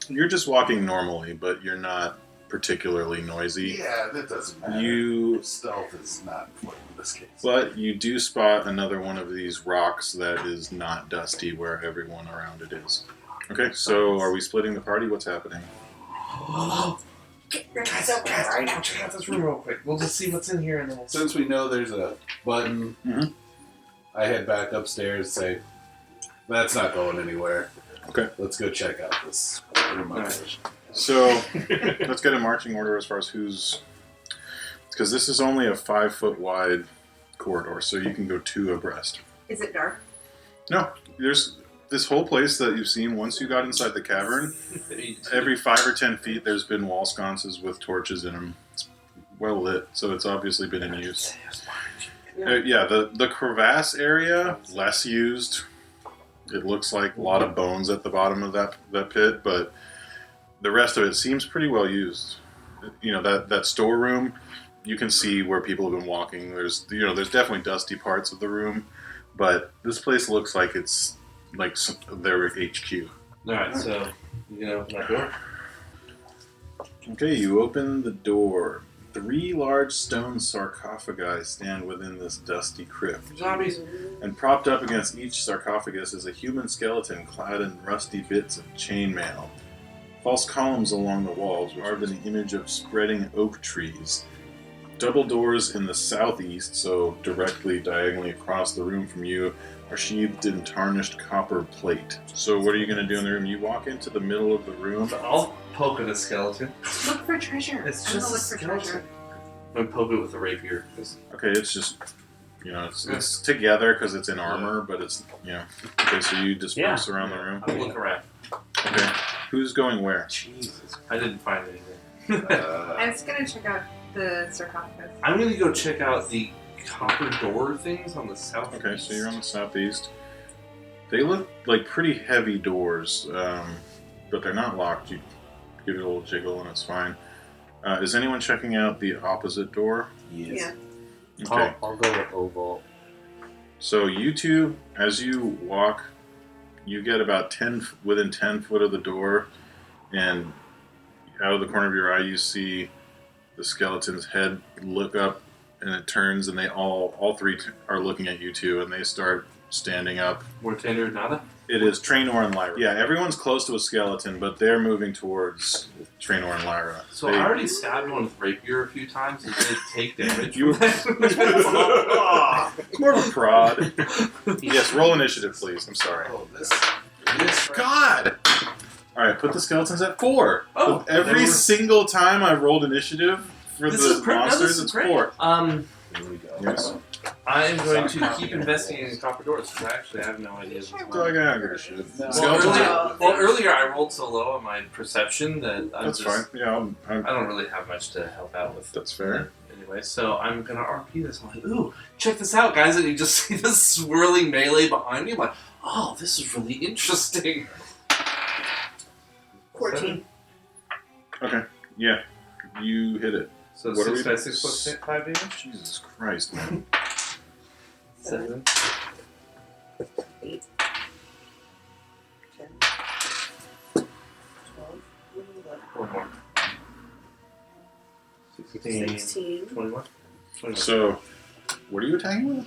You're just walking normally, but you're not particularly noisy. Yeah, that doesn't matter. Stealth is not important in this case. But you do spot another one of these rocks that is not dusty where everyone around it is. Okay, so are we splitting the party? What's happening? Guys, right now, check out this room real quick. We'll just see what's in here and then we'll... Since we know there's a button, I head back upstairs and say, that's not going anywhere. Okay. Let's go check out this room. Right. So let's get a marching order as far as who's... Because this is only a 5-foot wide corridor, so you can go 2 abreast. Is it dark? No, there's this whole place that you've seen. Once you got inside the cavern, every 5 or 10 feet there's been wall sconces with torches in them. It's well lit, so it's obviously been in use. The crevasse area, less used. It looks like a lot of bones at the bottom of that pit, but the rest of it seems pretty well used. You know, that storeroom, you can see where people have been walking. There's definitely dusty parts of the room, but this place looks like it's like their HQ. Alright, so you gonna open that door? Okay, you open the door. 3 large stone sarcophagi stand within this dusty crypt. Zombies! And propped up against each sarcophagus is a human skeleton clad in rusty bits of chainmail. False columns along the walls carved in the image of spreading oak trees. Double doors in the southeast, so directly diagonally across the room from you, are sheathed in tarnished copper plate. So what are you going to do in the room? You walk into the middle of the room. I'll poke at a skeleton. Look for treasure. It's I'm just gonna a look for skeleton. treasure. I'm gonna poke it with a rapier. Okay, it's just, it's together because it's in armor, but it's, Okay, so you disperse around the room. I'll look around. Okay, who's going where? Jesus. I didn't find anything. I was gonna check out the sarcophagus. I'm gonna go check out the copper door things on the south. Okay, so you're on the southeast. They look like pretty heavy doors, but they're not locked. You give it a little jiggle and it's fine. Is anyone checking out the opposite door? Yeah. Okay. I'll go with oval. So you two, as you walk, you get about within 10 foot of the door, and out of the corner of your eye you see the skeleton's head look up, and it turns, and they all 3 are looking at you two, and they start standing up. Mortander Nada? It is Traynor and Lyra. Yeah, everyone's close to a skeleton, but they're moving towards Traynor and Lyra. So I already stabbed one with rapier a few times and did take damage. You- It's more of a prod. Yes, roll initiative, please. I'm sorry. Oh, this God! Alright, put the skeletons at 4. Oh, Every they were- single time I've rolled initiative for This the is great. No, monsters, this is it's great. 4. Here we go. Yes. I am going to keep investigating the copper doors because actually I have no idea. So I gotta give a shit. No. Skeletons are- Earlier I rolled so low on my perception that That's fine. Yeah, I don't really have much to help out with. that's fair. Anyway, so I'm gonna RP this. I'm like, ooh, check this out, guys! And you just see this swirling melee behind me. I'm like, oh, this is really interesting. 14. Okay, yeah. You hit it. So What are we 6 by doing? 6 plus 5 damage. Jesus Christ, man. 7. 8. 10. 12. 1 more. 16. 16. 21. 21. So, what are you attacking with?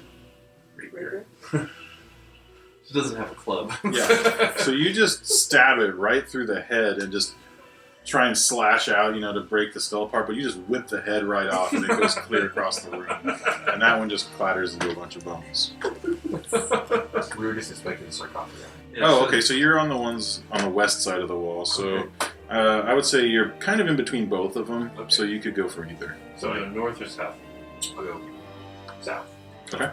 Rapier. She doesn't have a club. Yeah. So you just stab it right through the head and just try and slash out, to break the skull part, but you just whip the head right off and it goes clear across the room. And that one just clatters into a bunch of bones. We were just expecting the sarcophagus. Oh, okay, so you're on the ones on the west side of the wall, so I would say you're kind of in between both of them, so you could go for either. So I go north or south? I'll go south. Okay.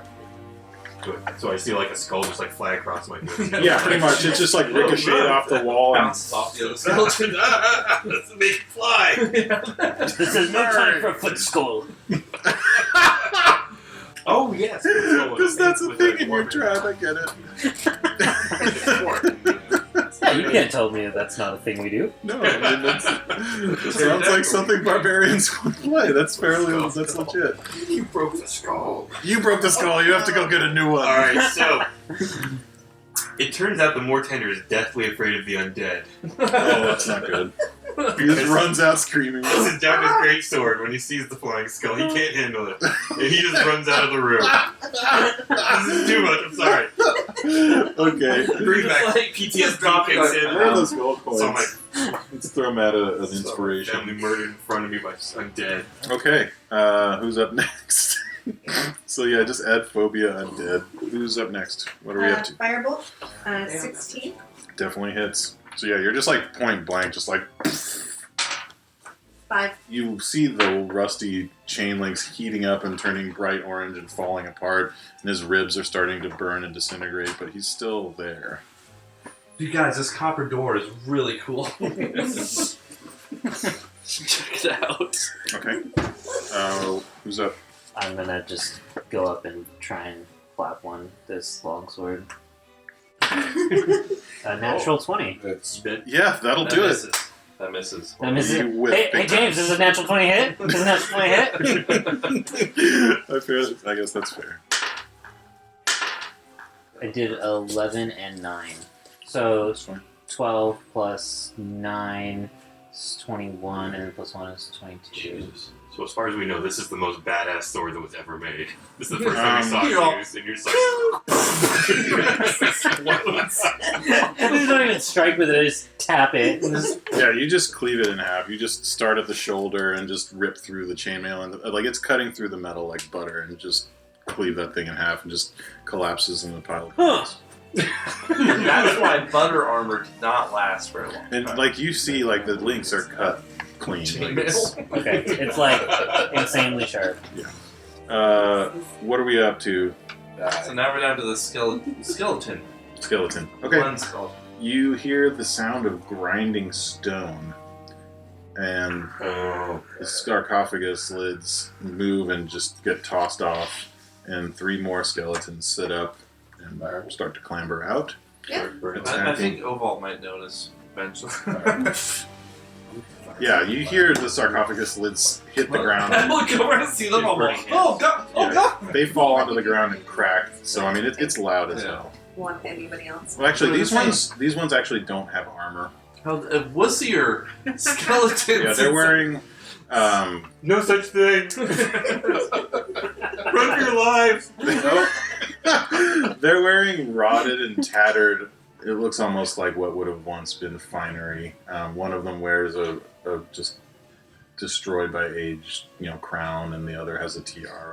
Good. So I see like a skull just like fly across my face. Yeah, pretty much. It's just like ricocheted off the wall. And Bounces off the other skeleton. Doesn't make it fly. This is no time for foot skull. Oh yes, because that's a thing in your trap, I get it. Yeah, you can't tell me that's not a thing we do. No, I mean, it sounds like something barbarians would play. That's legit. You broke the skull. You broke the skull, you have to go get a new one. All right, so It turns out the Mortender is deathly afraid of the undead. Oh, that's not good. He just runs out screaming. This is down his great sword. When he sees the flying skull, he can't handle it. And he just runs out of the room. This is too much, I'm sorry. Okay. Bring back Like, PTSD dropping kicks like- in. Where are those gold coins? So my Let's throw him at an family inspiration. murdered in front of me by undead. Okay, who's up next? So yeah, just add phobia undead. Who's up next? What are we up to? Firebolt, 16. Definitely hits. So yeah, you're just like point blank, just like 5. you see the rusty chain links heating up and turning bright orange and falling apart, and his ribs are starting to burn and disintegrate, but he's still there. You guys, this copper door is really cool. Check it out. Okay. Who's up? I'm gonna just go up and try and flap one this longsword. A natural 20. That's Yeah, that'll That do it. misses. That misses. That misses You it. whiff Hey, big James, is a natural 20 hit? Is a natural 20 hit? I guess that's fair. I did 11 and 9. So That's fine. 12 plus 9 is 21, and then plus 1 is 22. Jesus. So as far as we know, this is the most badass sword that was ever made. This is the first time we saw You're all- it used, and you're just like... You don't even strike with it, I just tap it. And just, Yeah, you just cleave it in half. You just start at the shoulder and just rip through the chainmail, and like it's cutting through the metal like butter, and just cleave that thing in half, and just collapses in the pile. Huh. That's why butter armor did not last very long. And like you see, like the links are cut clean. Like, it's- okay, it's like insanely sharp. what are we up to? So now we're down to the skeleton. Skeleton. Okay. One skeleton. You hear the sound of grinding stone, and the sarcophagus lids move and just get tossed off, and 3 more skeletons sit up and start to clamber out. Yeah. I think Oval might notice eventually. Yeah, you hear the sarcophagus lids hit the ground. I look over and see them all. Oh god! Oh Yeah. god! They fall onto the ground and crack. So I mean, it's loud as Yeah. hell. Want anybody else? Well, actually, What are they these ones actually don't have armor. How wussier skeletons. Yeah, they're wearing. No such thing! Run for your lives! They're wearing rotted and tattered. It looks almost like what would have once been finery. One of them wears a just destroyed by age, crown, and the other has a tiara.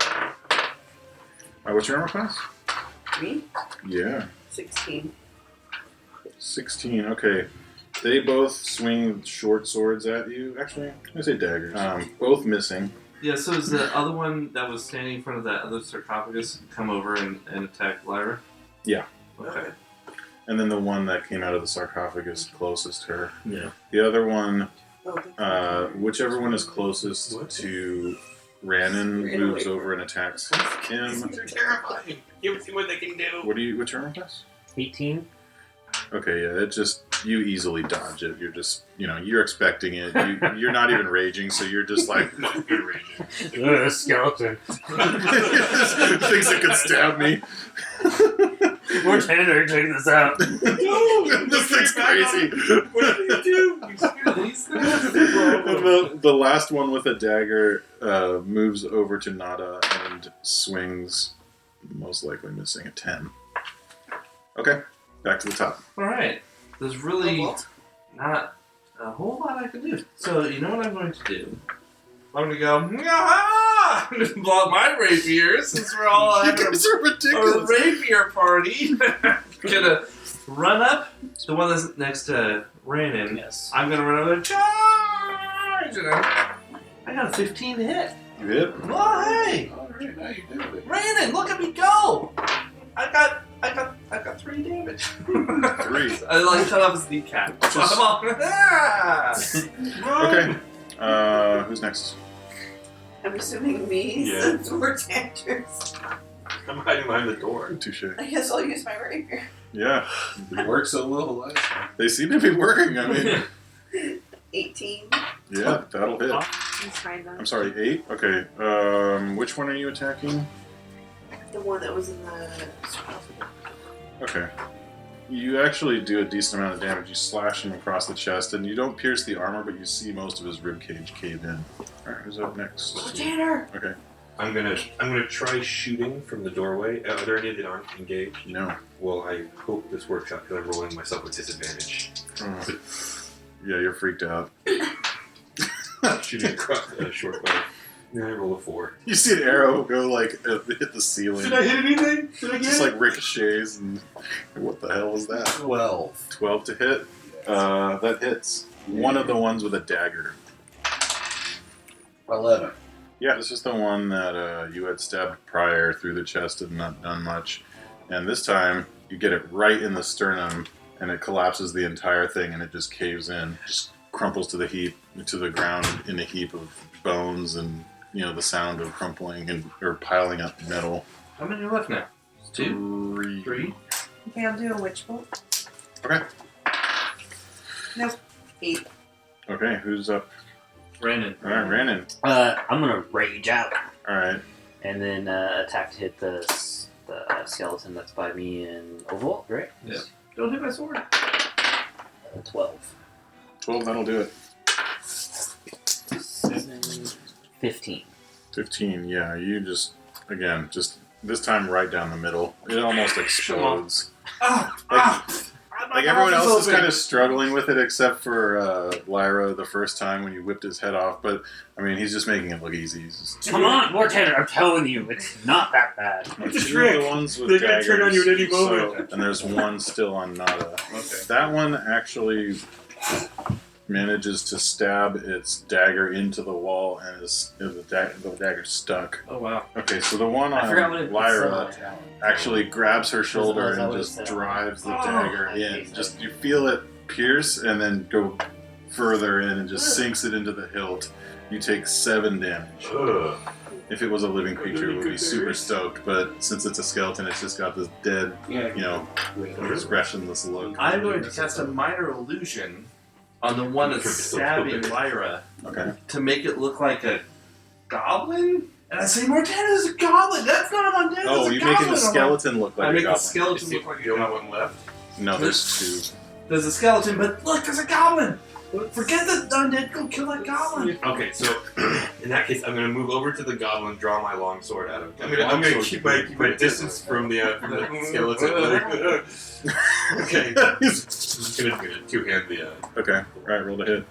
What's your armor class? Me? Yeah, 16. 16. Okay, they both swing short swords at you. Actually, I say daggers. Both missing. Yeah, so is the other one that was standing in front of that other sarcophagus come over and attack Lyra? Yeah. Okay. And then the one that came out of the sarcophagus closest to her. Yeah. The other one, Oh, whichever one is closest to Rannon, moves over and attacks him. They're terrifying. You ever see what they can do? What's your armor class? 18? Okay, yeah, you easily dodge it. You're just, you're expecting it. You're not even raging, so you're just like, Not good raging. Skeleton. thinks it could stab me. We're tender, check this out. This thing's crazy. What do you do? And the last one with a dagger moves over to Nada and swings, most likely missing a 10. Okay, back to the top. Alright. There's really not a whole lot I can do. So, you know what I'm going to do? I'm going to go, "Nyah!" and blow out my rapier since we're all You having guys are a ridiculous. rapier party. Gonna run up, the one that's next to Rannon. Yes. I'm gonna run over and charge! And I got a 15 to hit. You hit? Oh, hey! Alright, now you do it. Rannon, look at me go! I got 3 damage. 3. I like cut off his kneecap. Just- I'm all, ah! Okay, who's next? I'm assuming me, Yeah. since we're tanters. I'm hiding behind the door. Touche. I guess I'll use my rapier. Yeah, It worked so little last time. they seem to be working. I mean, 18. yeah, that'll hit. He's fine then. I'm sorry, 8? Okay, which one are you attacking? The one that was in the... Okay. You actually do a decent amount of damage. You slash him across the chest, and you don't pierce the armor, but you see most of his ribcage cave in. All right, who's up next? Tanner! Okay. I'm gonna try shooting from the doorway. Are there any that aren't engaged? No. Well, I hope this works out because I'm rolling myself with disadvantage. Yeah, you're freaked out. Shooting across the short bow. Yeah, I roll a 4. You see an arrow go like hit the ceiling. Did I hit anything? Did I get Just it? like ricochets, and what the hell was that? 12. 12 to hit. That hits. One of the ones with a dagger. 11. Yeah, this is the one that you had stabbed prior through the chest and not done much. And this time, you get it right in the sternum, and it collapses the entire thing, and it just caves in. Just crumples to the ground in a heap of bones, and the sound of crumpling or piling up metal. How many are left now? 2? 3? Okay, I'll do a witch bolt. Okay. Nope. 8. Okay, who's up? Brandon. All right, Brandon. I'm gonna rage out All right. and then attack to hit the skeleton that's by me in Overwalt, right? Yeah. Don't hit my sword. 12. 12, that'll do it. 7, 15. 15, yeah, you just this time right down the middle. It almost explodes. Like everyone else is kind of struggling with it except for Lyra the first time when you whipped his head off, but I mean, he's just making it look easy. He's just, Come on, more Tanner, I'm telling you, it's not that bad. Two of trick. the ones with They're gonna daggers, turn on you at any moment. and there's one still on Nada. Okay. That one actually manages to stab its dagger into the wall, and the dagger's stuck. Oh, wow. Okay, so the one I forgot what on it Lyra said. actually grabs her shoulder Is that and what it just said? drives the Oh, dagger I in. hate that. Just you feel it pierce and then go further in and just sinks it into the hilt. You take 7 damage. Ugh. If it was a living creature, it would be super stoked, but since it's a skeleton, it's just got this dead, expressionless look. I'm going to cast a minor illusion on the one that's stabbing Lyra Okay. to make it look like a goblin. And I say, Mortana's a goblin. That's not undead. Oh, that's a you're goblin. making the skeleton look like I a make the goblin. skeleton look like a The only goblin. one left. No, there's 2. There's a skeleton, but look, there's a goblin. Forget the undead. Go kill that goblin. Okay, so in that case, I'm gonna move over to the goblin, draw my long sword out of. I'm gonna keep my distance from the skeleton. Okay, I'm just gonna two-hand the. Okay, alright, roll to hit.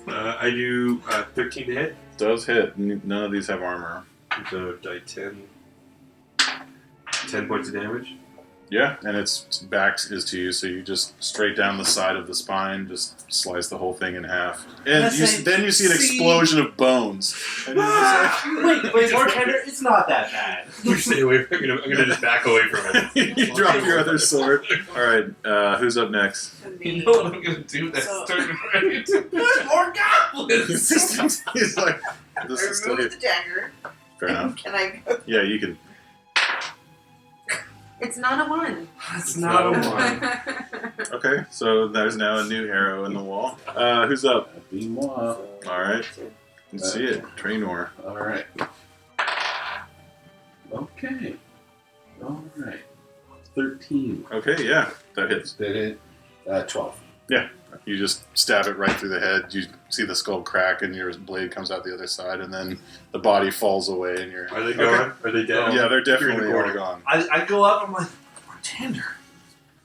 I do 13 to hit. Does hit. None of these have armor. So die 10. 10 points of damage. Yeah, and its back is to you, so you just straight down the side of the spine, just slice the whole thing in half. And then you see an explosion of bones. And you're just Wait, Mortana, it's not that bad. You stay away. I'm gonna just back away from it. you drop your other sword. Alright, who's up next? You know what I'm gonna do? That's starting right. More goblins. He's like, this I is still removed here. the dagger. Fair enough. Can I go? Yeah, you can. It's not a 1. That's not a 1. Okay, so there's now a new arrow in the wall. Who's up? Be moi. Alright. You can see it. Trainor. Alright. Okay. Alright. 13. Okay, yeah, that hits. Did it? 12. Yeah, you just stab it right through the head. You see the skull crack, and your blade comes out the other side, and then the body falls away, and you're. Are they gone? Are they dead? Yeah, they're You're in the definitely all corner. gone. I go up. I'm like, Mortana,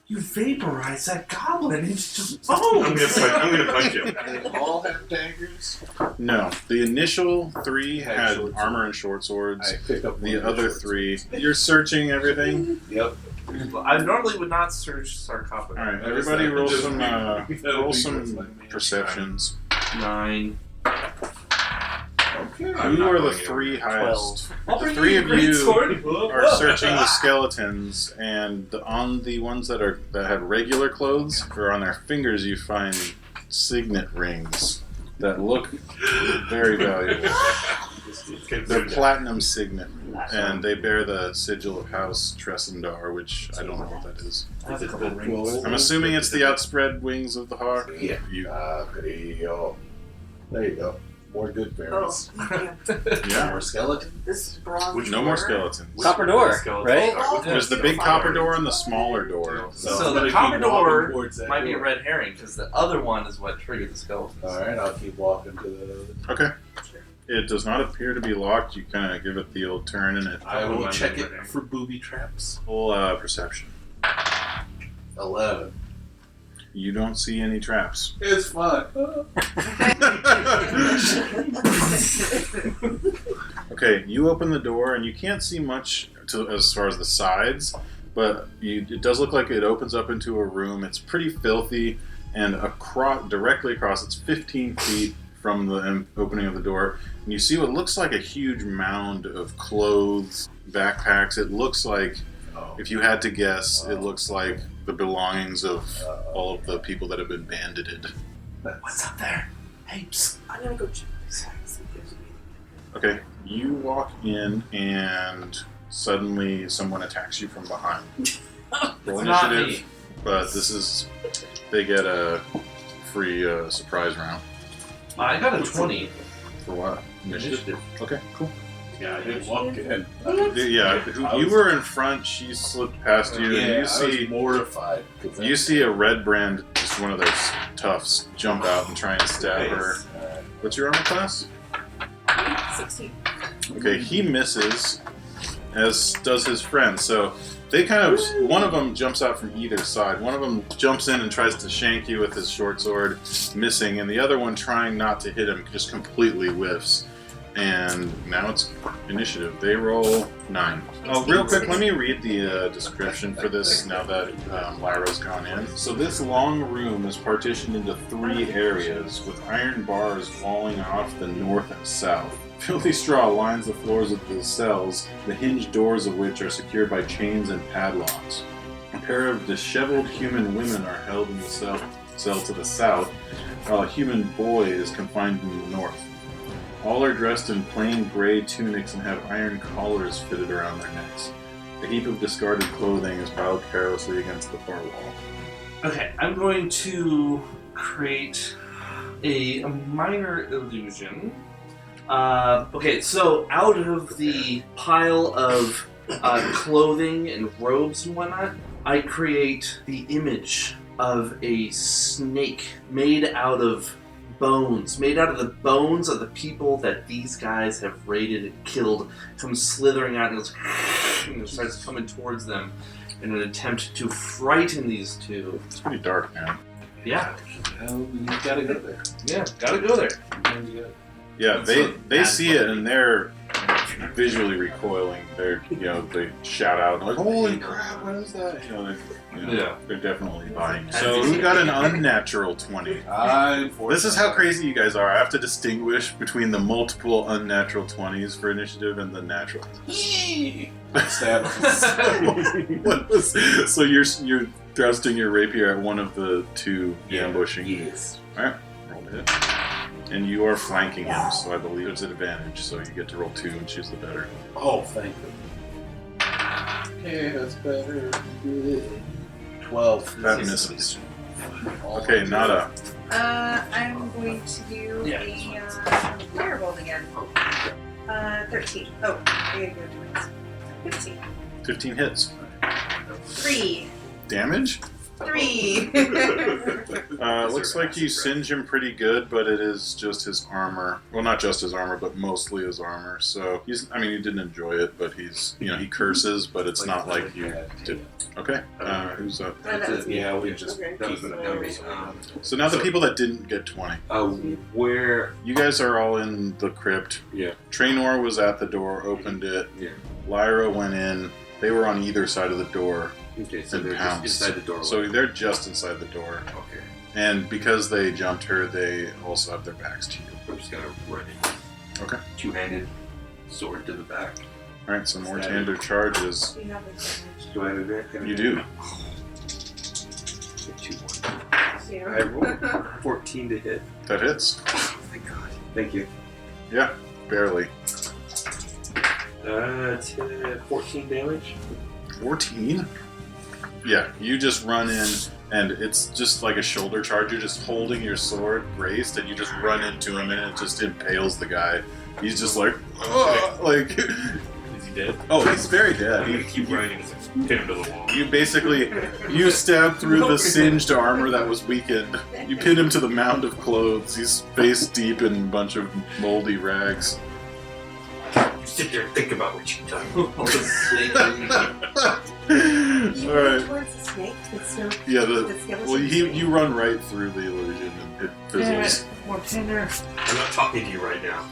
you vaporized that goblin. It's just bones. I'm gonna punch him. Do they all have daggers? No, the initial 3 Had had short armor and short swords. I picked up one The of other short 3, you're searching everything. Yep. I normally would not search sarcophagus. All right, everybody roll Just some roll some perceptions. 9. Okay. I'm Who not are the going 3 anywhere. highest? I'll The bring 3 you of a great you sword. are searching the skeletons, and on the ones that have regular clothes or on their fingers, you find signet rings that look very valuable. They're platinum signet, and they bear the sigil of House Tresendar, which I don't know what that is. I have a couple rings. I'm assuming it's the outspread wings of the hawk. Yeah. You, There you go. More good berries. Yeah. More skeleton. This bronze. No more skeletons. Copper door, right? There's the big copper door and the smaller door. So the keep copper door walking towards that might be a door. red herring because the other one is what triggered the skeletons. Alright, I'll keep walking to that other. Okay. It does not appear to be locked. You kind of give it the old turn and it I will check it for booby traps. full perception. 11. You don't see any traps. It's fun. Okay, you open the door and you can't see much as far as the sides, but it does look like it opens up into a room. It's pretty filthy, and directly across, it's 15 feet from the opening of the door, and you see what looks like a huge mound of clothes, backpacks. It looks like, if you had to guess, it looks like the belongings of all of the people that have been bandited. What's up there? Hey, psst. I'm gonna go check this out. See if there's anything. Okay, you walk in and suddenly someone attacks you from behind. Roll It's not initiative, me. but they get a free surprise round. I got a 20. For what? Initiative. Okay, cool. Yeah, I didn't walk in. Yeah, you were in front. She slipped past you, and Yeah, you I was see mortified. you see a Redbrand, just one of those toughs, jump out and try and stab her. What's your armor class? 16. Okay, he misses, as does his friend. So they kind of, one of them jumps out from either side. One of them jumps in and tries to shank you with his short sword, missing, and the other one, trying not to hit him, just completely whiffs. And now it's initiative. They roll 9. Oh, real quick, let me read the description for this now that Lyra's gone in. So this long room is partitioned into 3 areas with iron bars walling off the north and south. Filthy straw lines the floors of the cells, the hinged doors of which are secured by chains and padlocks. A pair of disheveled human women are held in the cell to the south, while a human boy is confined in the north. All are dressed in plain gray tunics and have iron collars fitted around their necks. A heap of discarded clothing is piled carelessly against the far wall. Okay, I'm going to create a minor illusion. Okay, so out of the pile of clothing and robes and whatnot, I create the image of a snake made out of bones, made out of the bones of the people that these guys have raided and killed, comes slithering out and it starts coming towards them in an attempt to frighten these two. It's pretty dark now. Yeah, Well, you gotta go there. yeah, gotta go there. Yeah, So they that's see it and they're visually recoiling. They shout out like, "Holy crap! What is that?" They're definitely buying. So who got an unnatural 20? This is how crazy you guys are. I have to distinguish between the multiple unnatural 20s for initiative and the natural. So you're thrusting your rapier at one of the 2 ambushing. Yes. All right, roll to hit. And you are flanking him, so I believe it's an advantage. So you get to roll 2 and choose the better. Oh, thank you. Okay, that's better. 12. That misses. Okay, Nada. I'm going to do a firebolt again. 13. Oh, I gotta go twice. 15. 15 hits. 3. Damage? 3. Looks like you singe him pretty good, but it is just his armor. Well, not just his armor, but mostly his armor. So you didn't enjoy it, but he curses, but it's not like you did. Okay, who's up? Yeah, we just Okay. keep it going. So now the people that didn't get 20. Where? You guys are all in the crypt. Yeah. Traynor was at the door, opened it. Yeah. Lyra went in. They were on either side of the door. Okay, so And they're pounced. just inside the door. So they're just inside the door. Okay, And because they jumped her, they also have their backs to you. I'm just gonna run in. Okay. 2-handed sword to the back. Alright, so more tender charges. You have advantage. Do I have advantage? You do. 2-1. So, I rolled 14 to hit. That hits. Oh my god. Thank you. Yeah, barely. 14 damage. 14? Yeah, you just run in, and it's just like a shoulder charge. You're just holding your sword braced, and you just run into him, and it just impales the guy. He's just like, "Ugh," like. Is he dead? Oh, he's very dead. I'm gonna keep running as I pin him to the wall. You stab through the singed armor that was weakened. You pin him to the mound of clothes. He's face deep in a bunch of moldy rags. You sit there and think about what you've done. All the snake. You All run right. towards the snake that's still Yeah, the skeleton. well, you run right through the illusion and it fizzles. More tender. I'm not talking to you right now.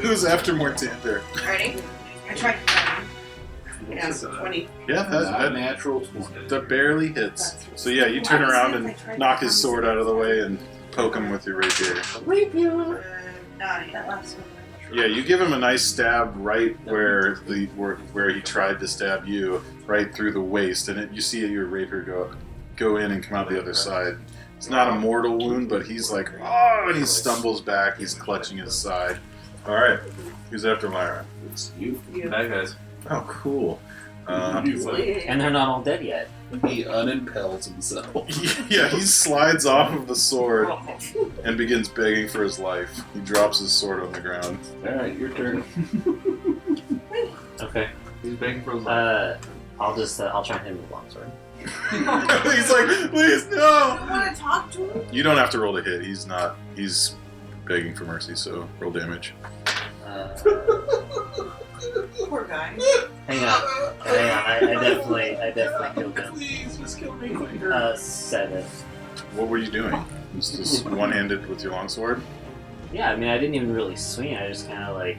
Who's after Mortander? Ready? I tried to Yeah, 20. Yeah, that natural 20. that barely hits. So yeah, you turn around and knock his sword out of the way and poke him with your rapier. 9. that last one. Yeah, you give him a nice stab right where he tried to stab you, right through the waist, and you see your rapier go in and come out the other side. It's not a mortal wound, but he's like, oh, and he stumbles back. He's clutching his side. All right, who's after Lyra? It's you. Bad guys. Oh, cool. And they're not all dead yet. He unimpels himself. Yeah, he slides off of the sword and begins begging for his life. He drops his sword on the ground. Alright, your turn. Okay. He's begging for his life. I'll try and hit him with a longsword. He's like, please, no! You want to talk to him? You don't have to roll to hit. He's begging for mercy, so roll damage. Poor guy. Hang on. I definitely killed him. Please, just kill me quicker. 7. What were you doing? Just one-handed with your longsword? Yeah, I mean, I didn't even really swing. I just kind of like,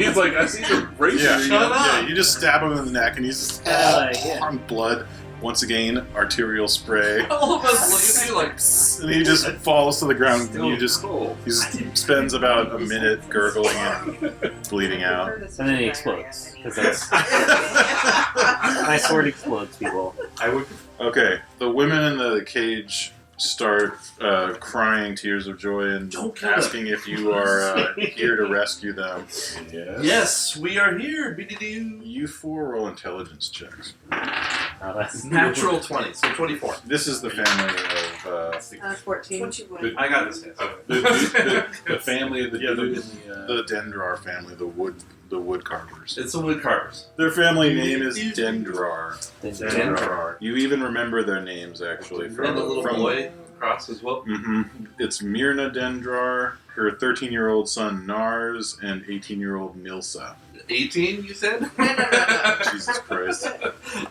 He's like, I see the rapier. Yeah, Shut up. yeah, you just stab him in the neck and he's just yeah. on blood. Once again, arterial spray. All of us look at you like, And he just falls to the ground and you just cool. he spends about a minute gurgling and bleeding out. and then he explodes. Because that's my sword explodes, people. I would. Okay, the women in the cage start crying tears of joy and Don't kill asking if you are here to rescue them. Yeah. Yes, we are here. Bididoo. You 4 roll intelligence checks. Oh, that's Natural 20, so 24. This is the family of 14. 21. I got this. The family of the Yeah, dude in the Dendrar family, the wood carvers. It's the wood carvers. Their family name is Dendrar. Dendrar. You even remember their names actually And the little boy across as well. It's Myrna Dendrar, her 13-year-old son Nars, and 18-year-old Milsa. 18, you said? Jesus Christ.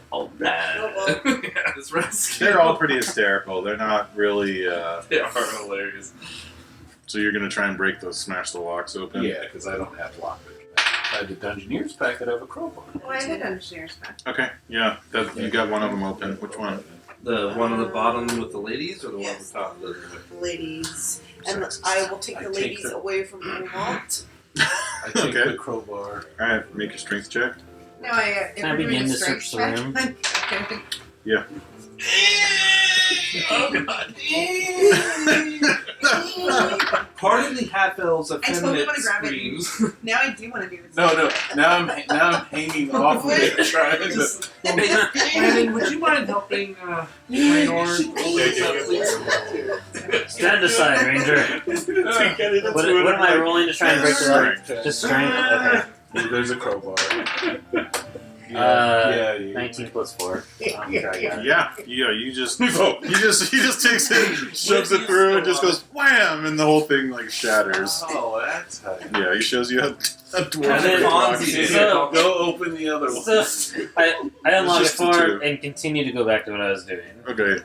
All bad. Yeah, this rescue. They're all pretty hysterical. They're not really. They are hilarious. So you're gonna try and smash the locks open? Yeah, because I don't have lockpick. I had the Dungeoneer's pack that have a crowbar. Oh, I did understand that. Okay. Yeah. You got one of them open. Which one? The one on the bottom with the ladies, or the one on the Yes. top? The ladies. And I will take the ladies away from the vault. I take Okay. the crowbar. All right. Make a strength check. No, Can I begin to search the room? Yeah. Oh god. Pardon the half elves I totally effeminate wanna grab it. screams. Now I do want to do this. No. Now I'm hanging off of it, trying to. Brandon, would you mind helping Raynor? Stand aside, Ranger. What am I rolling to try and break the lock? Just strength? Okay. There's a crowbar. Yeah, yeah. 19 plus 4. I'm trying that. Yeah. You just he just takes it, shoves it through, and just goes wham, and the whole thing like shatters. Oh, that's how you. Yeah. He shows you a dwarf. And then- Fonzie. So- Go open the other one. So, I unlock it It's just the for two. and continue to go back to what I was doing. Okay.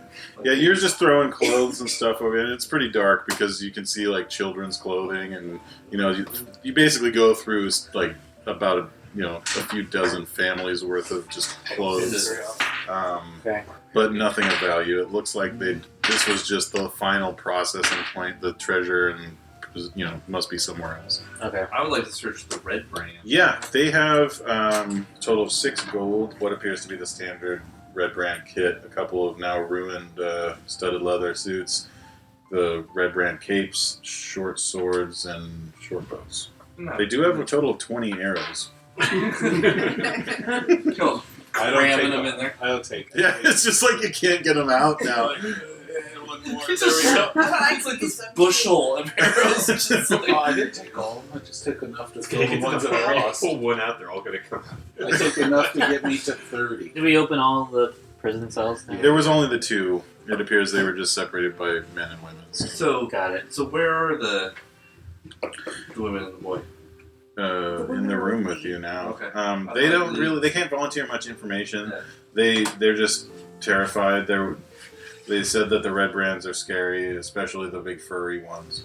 Yeah, you're just throwing clothes and stuff over it. And it's pretty dark because you can see like children's clothing, and you basically go through like about a few dozen families worth of just clothes. Okay. But nothing of value. It looks like this was just the final processing point, the treasure, and must be somewhere else. Okay. I would like to search the Redbrands. Yeah, they have a total of 6 gold, what appears to be the standard Redbrand kit, a couple of now ruined studded leather suits, the Redbrand capes, short swords, and short bows. No. They do have a total of 20 arrows. Kill I don't cramming take them in there. I don't take it. Yeah, it's just like you can't get them out now. One more. It's There we go. It's like this bushel of arrows. It's just like, Oh, I didn't take all of them. I just took enough to kill the Okay, ones that I lost. pull one out, they're all gonna come out. I took enough to get me to 30. Did we open all the prison cells now? There was only the two. It appears they were just separated by men and women. so Got it. So where are the women and the boy? In the room with you now. Okay. They don't really. They can't volunteer much information. They're just terrified. They said that the Redbrands are scary, especially the big furry ones.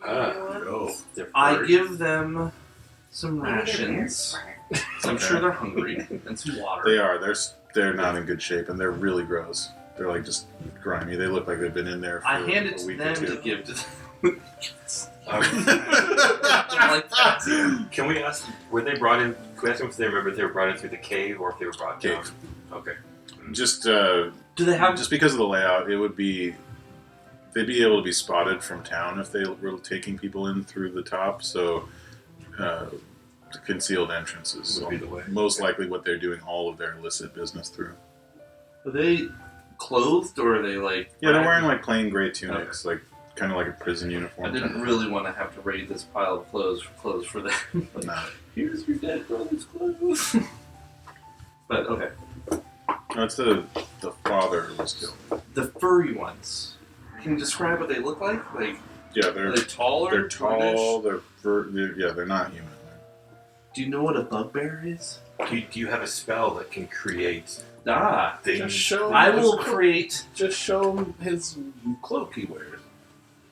No. I give them some Maybe they're rations. very So I'm sure they're hungry and some water. They are. They're not in good shape, and they're really gross. They're like just grimy. They look like they've been in there for I hand it a to week them or to two. give to them. Like that. Can we ask, were they brought in, can we ask them if they remember if they were brought in through the cave or if they were brought down? Cave. Okay. Just Do they have just because of the layout, they'd be able to be spotted from town if they were taking people in through the top. So concealed entrances Would be the way. most likely what they're doing all of their illicit business through. Are they clothed or are they like? Yeah, they're wearing like plain gray tunics, like kind of like a prison uniform. I didn't really want to have to raid this pile of clothes for them. Like, No. here's your dead brother's clothes. But okay, No, it's the father who was killed. the furry ones. Can you describe what they look like? Like, Yeah, are they're they taller? they're tall. shortish? They're not human. Do you know what a bugbear is? Do you have a spell that can create Ah, things? Just show him I his will cloak. create. Just show him his cloak he wears.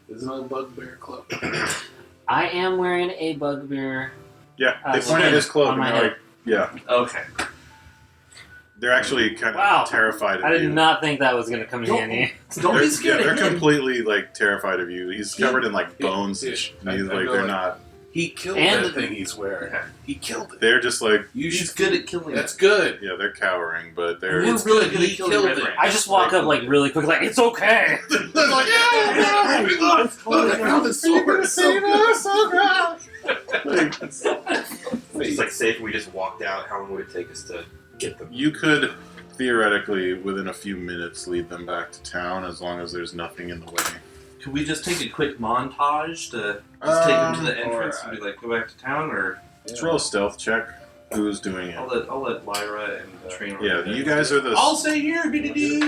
Isn't it a bugbear cloak? I am wearing a bugbear. Yeah, they Skin pointed his cloak on and my they're head. like, yeah, Okay. they're actually kind of Wow. terrified of I you. did not think that was going to come in handy. Don't they're, be scared yeah, of they're him. completely like terrified of you. He's covered in like bones. Yeah, and he's I like go they're like- not. He killed And- that thing he's wearing. Yeah. He killed it. They're just like You He's should. good at killing. That's good. yeah, they're cowering, but they're We're It's really good. good at He killing killed Red it. Brands. I just walk up like really quick, like it's okay. they're like yeah, Look, I found his sword. It's so good. It's like, say if we just walked out, how long would it take us to get them? You could theoretically within a few minutes lead them back to town as long as there's nothing in the way. Could we just take a quick montage to just take them to the entrance and be like, go back to town, or Let's roll a stealth check. Who's doing it? I'll let Lyra and Trainer. Yeah, you guys are the. I'll stay here. Be-de-doo.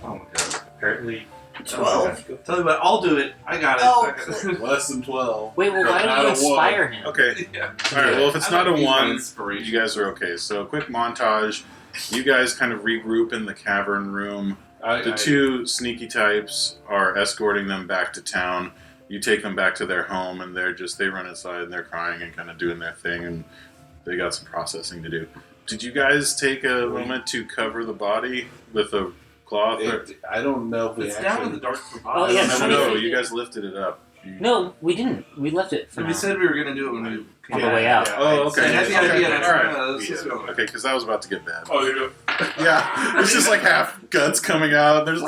Oh my god. Apparently, 12. Tell you what, I'll do it. I got it. Oh, I got it. Less than 12. Wait, well, why Not don't you a inspire him? Okay. Yeah. All right. Well, if it's I not a like to use my one, inspiration. you guys are okay. So, quick montage. You guys kind of regroup in the cavern room. The two sneaky types are escorting them back to town. You take them back to their home, and they run inside and they're crying and kind of doing their thing, and they got some processing to do. Did you guys take a moment to cover the body with a cloth? Or, I don't know if we It's down in actually. the dark. Oh, yeah, no, 20 no, feet. you guys lifted it up. You- No, we didn't. We left it for So now. we said we were gonna do it when we On the way out. Oh, okay. That's the Okay, idea. okay. That's All right. let's just go. Okay, because that was about to get bad. Oh, you know. Yeah, it's just like half guts coming out. There's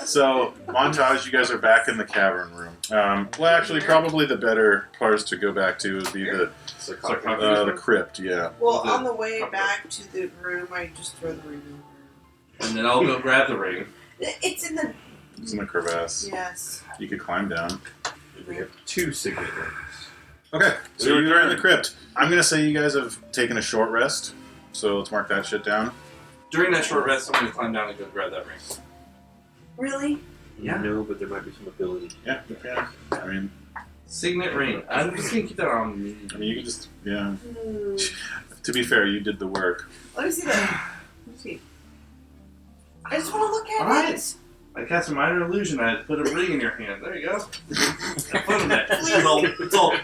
so montage. You guys are back in the cavern room. Well, actually, probably the better place to go back to would be the crypt. Yeah. Well, on the way back to the room, I just throw the ring over. And then I'll go grab the ring. It's in the. It's in the crevasse. Yes. You could climb down. we have 2 signet rings. Okay, so you're in the crypt. I'm gonna say you guys have taken a short rest. So let's mark that shit down. During that short rest, I'm gonna climb down and go grab that ring. Really? Yeah. No, but there might be some ability. Yeah. Okay. I mean, Signet ring. I'm just gonna keep that on me. you can just yeah. Hmm. To be fair, you did the work. Let me see that. Let me see. I just want to look at Alright. it. I cast a minor illusion. I put a ring in your hand. There you go. Have fun with that. It's all.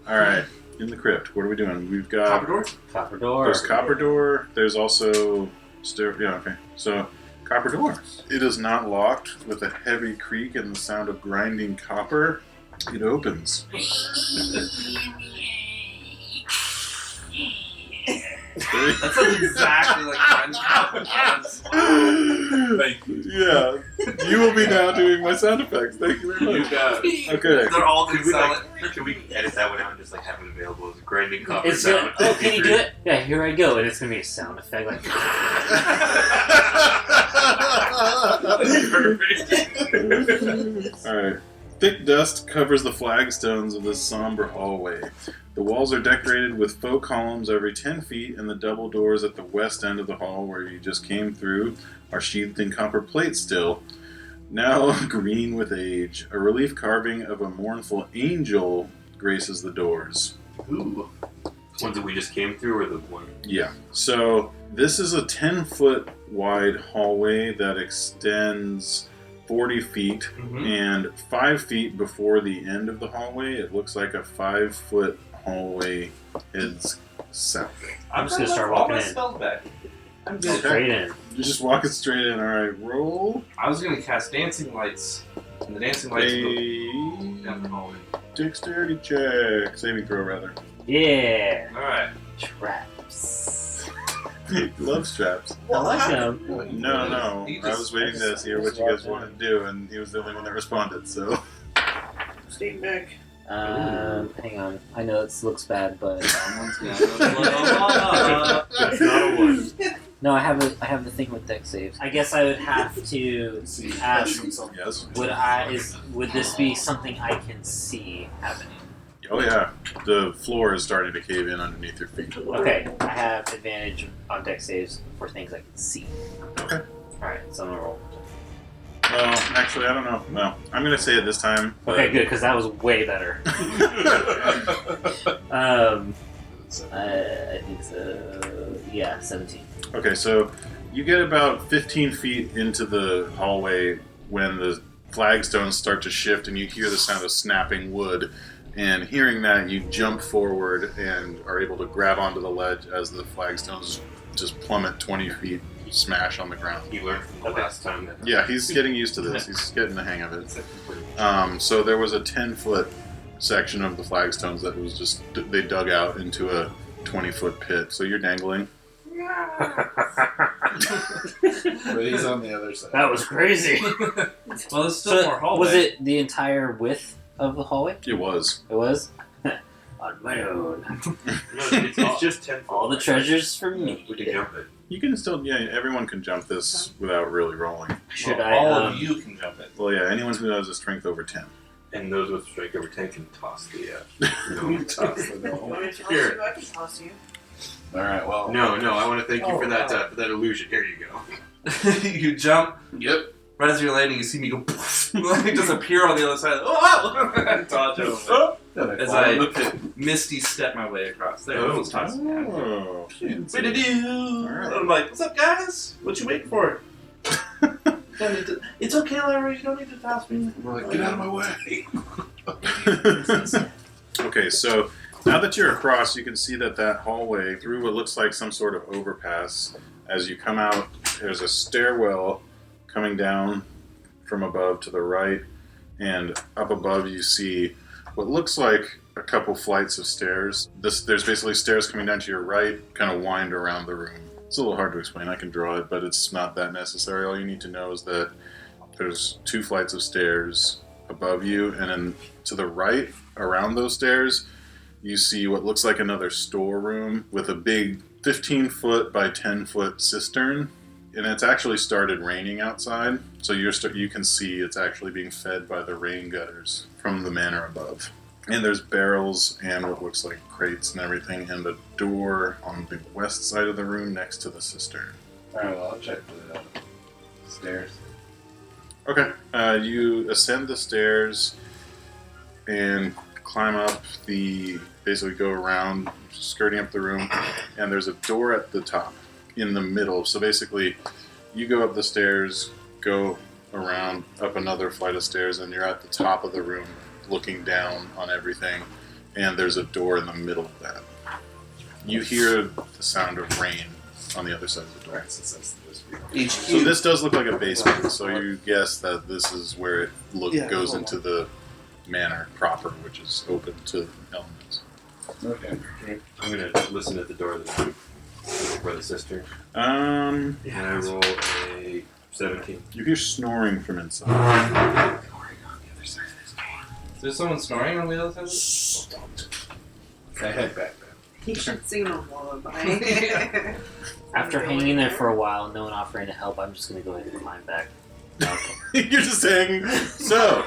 All right, in the crypt. What are we doing? We've got Copper door? Copper door. there's copper door. There's also yeah. Okay, so copper door. It is not locked. With a heavy creak and the sound of grinding copper, it opens. That sounds exactly like Friends. Thank you. Yeah, you will be now doing my sound effects. Thank you very You much. got it. Okay. They're all going Could to we, sound can we edit that one out and just like have it available as a grinding copy It's sound? gonna, oh, can you do it? Yeah, here I go, and it's gonna be a sound effect like. Alright. Thick dust covers the flagstones of this somber hallway. The walls are decorated with faux columns every 10 feet, and the double doors at the west end of the hall where you just came through are sheathed in copper plate still. Now green with age, a relief carving of a mournful angel graces the doors. Ooh. Ones that we just came through, or the one? Yeah. So this is a 10-foot wide hallway that extends 40 feet, and 5 feet before the end of the hallway, it looks like a 5-foot hallway heads south. I'm just gonna start walking in. back. I'm Okay. Straight in. You're just walking straight in. Alright, roll I was going to cast dancing lights, and the dancing lights will go down the a hallway. dexterity check. Saving throw, rather. Yeah. All right. Traps. He loves traps. I like them. No. He I just- was waiting to hear what you guys wanted to do, and he was the only one that responded, so. Stay back. Hang on. I know it looks bad, but Someone's got It's not a one. no, I have the thing with deck saves. I guess I would have to See, ask. Yes. Would this be something I can see happening? Oh, yeah. The floor is starting to cave in underneath your feet. Okay, I have advantage on deck saves for things I can see. Okay. Alright, so I'm gonna roll. Well, actually, I don't know. No. I'm going to say it this time. but- Okay, good, because that was way better. I think so. Yeah, 17. Okay, so you get about 15 feet into the hallway when the flagstones start to shift and you hear the sound of snapping wood. And hearing that, you jump forward and are able to grab onto the ledge as the flagstones just plummet 20 feet, smash on the ground. He learned from the last time that. Yeah, he's getting used to this. He's getting the hang of it. So there was a 10-foot section of the flagstones that was just, they dug out into a 20-foot pit. So you're dangling. But he's on the other side. That was crazy. Well, there's still more hallway. Was it the entire width of the hallway? It was. It was? On my own. No, it's just 10 All the treasures for me. We can jump it. You can still, yeah, everyone can jump this without really rolling. Should Well, I? all of you can jump it. Well, yeah, anyone who has a strength over 10. And those with strike over 10 can toss the. Toss the You dome. want me to toss Here. you? I can toss you. All right, well. No, I want to thank you for that illusion. Here you go. You jump. Yep. Right as you're landing, you see me go poof, like disappear on the other side. Oh! I dodge over as I misty step my way across. There, let's toss it down. Oh. What to do? Alright. I'm like, what's up, guys? What you waiting for? It's okay, Larry. You don't need to toss me. We're like, get out of my way. Okay, so now that you're across, you can see that hallway through what looks like some sort of overpass. As you come out, there's a stairwell coming down from above to the right, and up above you see what looks like a couple flights of stairs. There's basically stairs coming down to your right, kind of wind around the room. It's a little hard to explain. I can draw it, but it's not that necessary. All you need to know is that there's 2 flights of stairs above you, and then to the right, around those stairs, you see what looks like another storeroom with a big 15-foot by 10-foot cistern. And it's actually started raining outside, so you can see it's actually being fed by the rain gutters from the manor above. And there's barrels and what looks like crates and everything, and a door on the west side of the room next to the cistern. All right, well, I'll check the stairs. Okay, you ascend the stairs and climb up basically go around, skirting up the room, and there's a door at the top, in the middle. So basically, you go up the stairs, go around, up another flight of stairs, and you're at the top of the room, looking down on everything, and there's a door in the middle of that. You hear the sound of rain on the other side of the door. HQ. So this does look like a basement, so you guess that this is where it goes into the manor proper, which is open to elements. Okay. I'm going to listen at the door of the room. Brother, sister. Um, And I roll a 17. you hear snoring from inside. Is there someone snoring on the other side? I head back then. He should sing a lullaby. After hanging there for a while and no one offering to help, I'm just gonna go ahead and climb back. You're just hanging. So,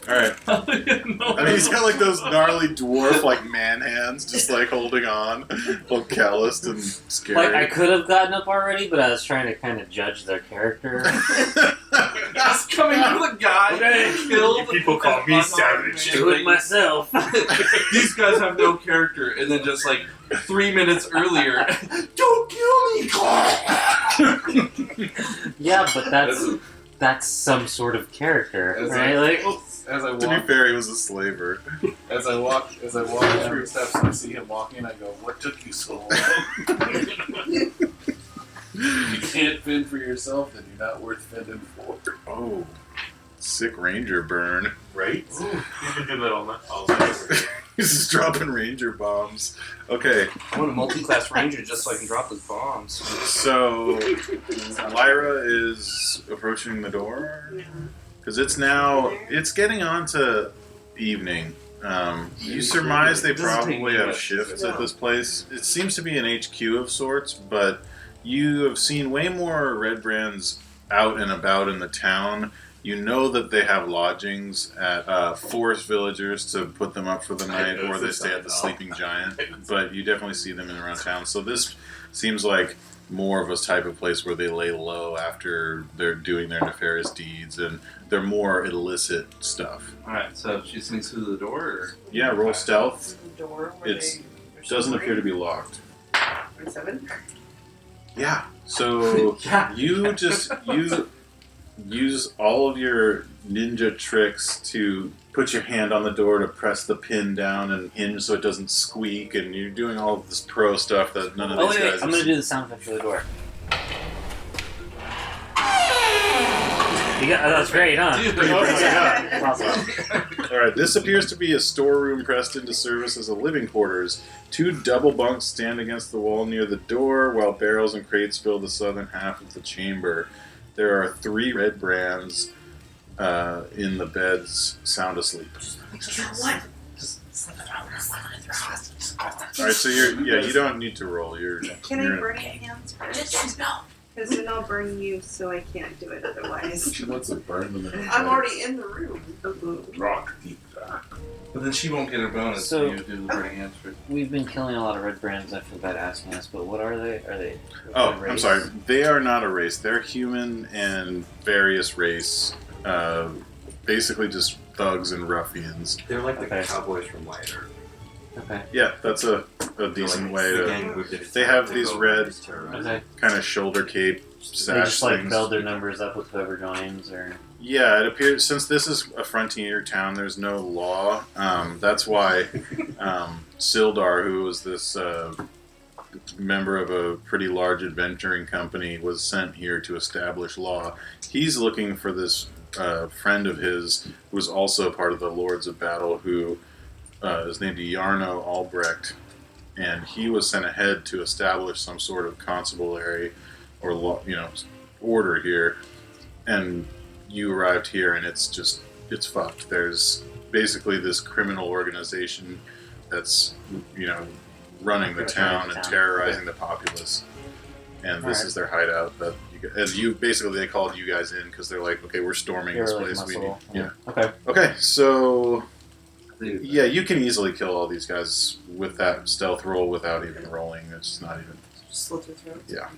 all right. I mean, he's got like those gnarly dwarf like man hands, just like holding on, all calloused and scary. Like, I could have gotten up already, but I was trying to kind of judge their character. That's coming from the guy who killed. People call me savage. Do it myself. These guys have no character, and then just like 3 minutes earlier, don't kill me. Yeah, but that's some sort of character, As right? I- Like, As I To be walk, fair, he was a slaver. as I walk down the steps and I see him walking, I go, "What took you so long? You can't fend for yourself, then you're not worth fending for." Oh, sick ranger burn. Right? You can do that all night. He's just dropping ranger bombs. Okay, I want a multi-class ranger just so I can drop those bombs. so Lyra is approaching the door because it's getting on to evening. You surmise they probably have shifts at this place. It seems to be an HQ of sorts, but you have seen way more Redbrands out and about in the town. You know that they have lodgings at forest villagers to put them up for the night, or they stay at the Sleeping Giant. But you definitely see them in and around town. So this seems like more of a type of place where they lay low after they're doing their nefarious deeds, and they're more illicit stuff. Alright, so she sneaks through the door, or? Yeah, roll stealth. Door where It they doesn't appear to be locked. 7. Yeah. So you just use all of your ninja tricks to put your hand on the door to press the pin down and hinge so it doesn't squeak, and you're doing all of this pro stuff that none of oh these wait, guys I'm have gonna do the sound effect for the door. That's great, huh? Dude, Oh my god. Awesome. Alright, this appears to be a storeroom pressed into service as a living quarters. 2 double bunks stand against the wall near the door, while barrels and crates fill the southern half of the chamber. There are 3 Redbrands in the beds, sound asleep. Alright, so you don't need to roll. Can I burn hands first? Because then I'll burn you, so I can't do it otherwise. She wants to burn them in the I'm already in the room. rock deep dark. But then she won't get her bonus So- if you do the burning hands first. We've been killing a lot of Redbrands. I feel bad asking this, but what are they? Are they? Oh, race? I'm sorry. They are not a race. They're human and various race. Basically just thugs and ruffians. They're like the Okay. cowboys from White Earth. Okay. Yeah, that's a decent way to... They have these red Okay. kind of shoulder cape They sash just like things. build their numbers up with whoever joins, or Yeah, it appears, since this is a frontier town, there's no law. That's why Sildar, who was this member of a pretty large adventuring company, was sent here to establish law. He's looking for this friend of his who was also part of the Lords of Battle, who is named Yarno Albrecht, and he was sent ahead to establish some sort of constabulary or law, order here. And you arrived here, and it's fucked. There's basically this criminal organization that's running the town and terrorizing the populace, and this is their hideout. That they called you guys in because they're like, okay, we're storming they're this like place. muscle. Yeah. Okay. Okay, so yeah, you can easily kill all these guys with that stealth roll without even rolling. It's not even. Just slit their throats. Yeah.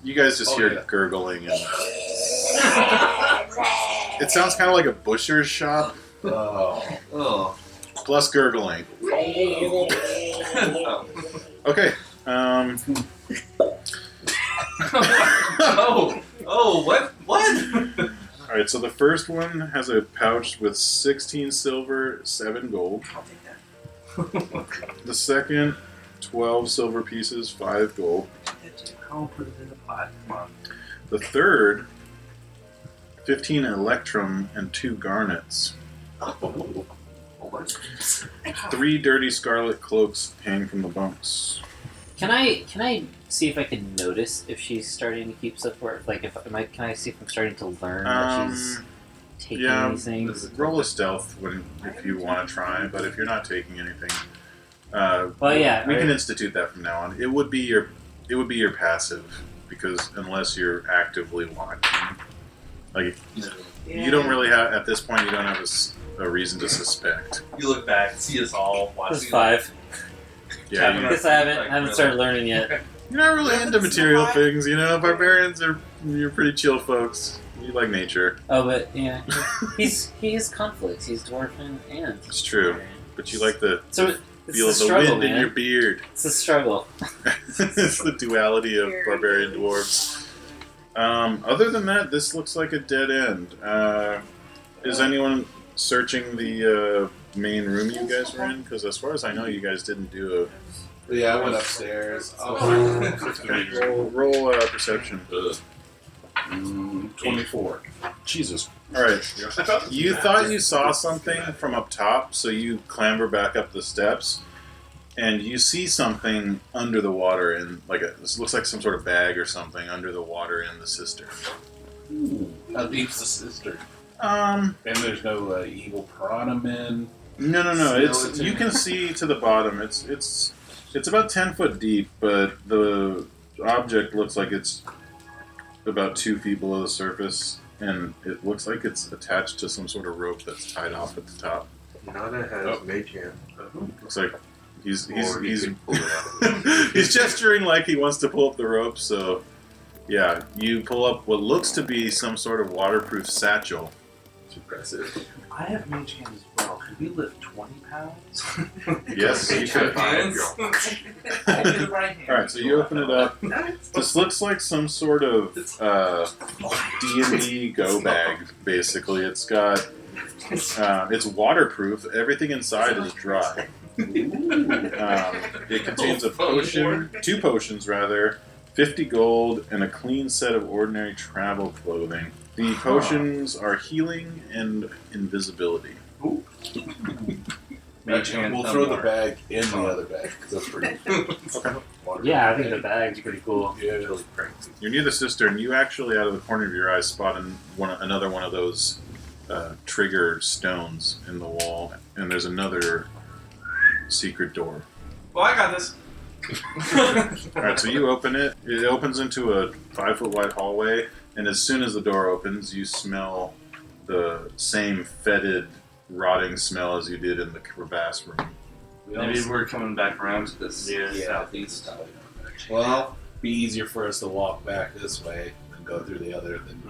You guys just hear gurgling, and it sounds kind of like a butcher's shop Oh. plus gurgling. Okay. Oh, what? All right. So the first one has a pouch with 16 silver, 7 gold. I'll take that. The second, 12 silver pieces, 5 gold. I'll put it in the pot. Come on. The third, 15 electrum and 2 garnets. 3 dirty scarlet cloaks hang from the bunks. Can I see if I can notice if she's starting to keep stuff, or like can I see if I'm starting to learn that she's taking anything? Roll a stealth if you want to try, but if you're not taking anything, we can institute that from now on. It would be your passive, because unless you're actively watching, like you don't really have at this point. You don't have a reason to suspect. You look back, see us all watching. That's 5. Yeah, I guess I haven't started learning yet. you're not really into material things, you know. Barbarians you're pretty chill folks. You like nature. Oh, but yeah, he has conflicts. He's dwarven and It's true, but you like the it's feel the of the struggle, wind in man. your beard. It's a struggle. It's the duality of barbarian dwarves. Other than that, this looks like a dead end. Is anyone searching the main room you guys were in? Because as far as I know, you guys didn't do Yeah, I went upstairs. roll perception. 24. Jesus. All right. You thought you saw something from up top, so you clamber back up the steps, and you see something under the water this looks like some sort of bag or something under the water in the cistern. How deep's the cistern? And there's no evil piranha men. No. You can see to the bottom. It's about 10 foot deep, but the object looks like it's about 2 feet below the surface, and it looks like it's attached to some sort of rope that's tied off at the top. Nada has mage hand. Looks like he's Or you can pull it out. he's gesturing like he wants to pull up the rope. So yeah, you pull up what looks to be some sort of waterproof satchel. It's impressive. I have mage hand as well. Can we lift 20 pounds? Yes, you could. All right, so you open it up. This looks like some sort of D&D go bag. Basically, it's got it's waterproof. Everything inside is dry. It contains a potion, 2 potions rather, 50 gold, and a clean set of ordinary travel clothing. The potions are healing and invisibility. We'll throw the bag in the other bag, because that's pretty Okay. Yeah, I think the bag's pretty cool. Yeah. You're near the cistern. You actually, out of the corner of your eye, spot another one of those trigger stones in the wall, and there's another secret door. Well, I got this. All right, so you open it. It opens into a 5 foot wide hallway, and as soon as the door opens, you smell the same fetid, rotting smell as you did in the crevasse room. Maybe we're coming back around to this southeast. Well, be easier for us to walk back this way than go through the other than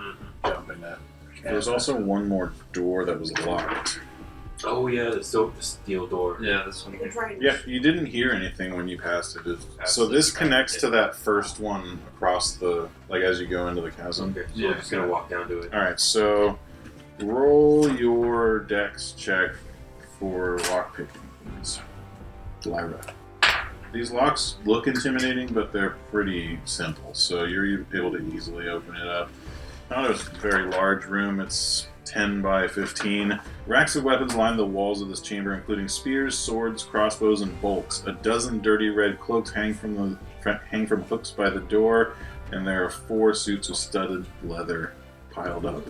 jump in that. There's also one more door that was locked. Oh yeah, the steel door. Yeah, this one. Yeah, you didn't hear anything when you passed it. So this connects to that first one across the, as you go into the chasm. Okay, so we're just gonna walk down to it. All right, so roll your dex check for lockpicking, please. Lyra. These locks look intimidating, but they're pretty simple, so you're able to easily open it up. Not a very large room. It's 10 by 15. Racks of weapons line the walls of this chamber, including spears, swords, crossbows, and bolts. A dozen dirty red cloaks hang from hooks by the door, and there are 4 suits of studded leather piled up.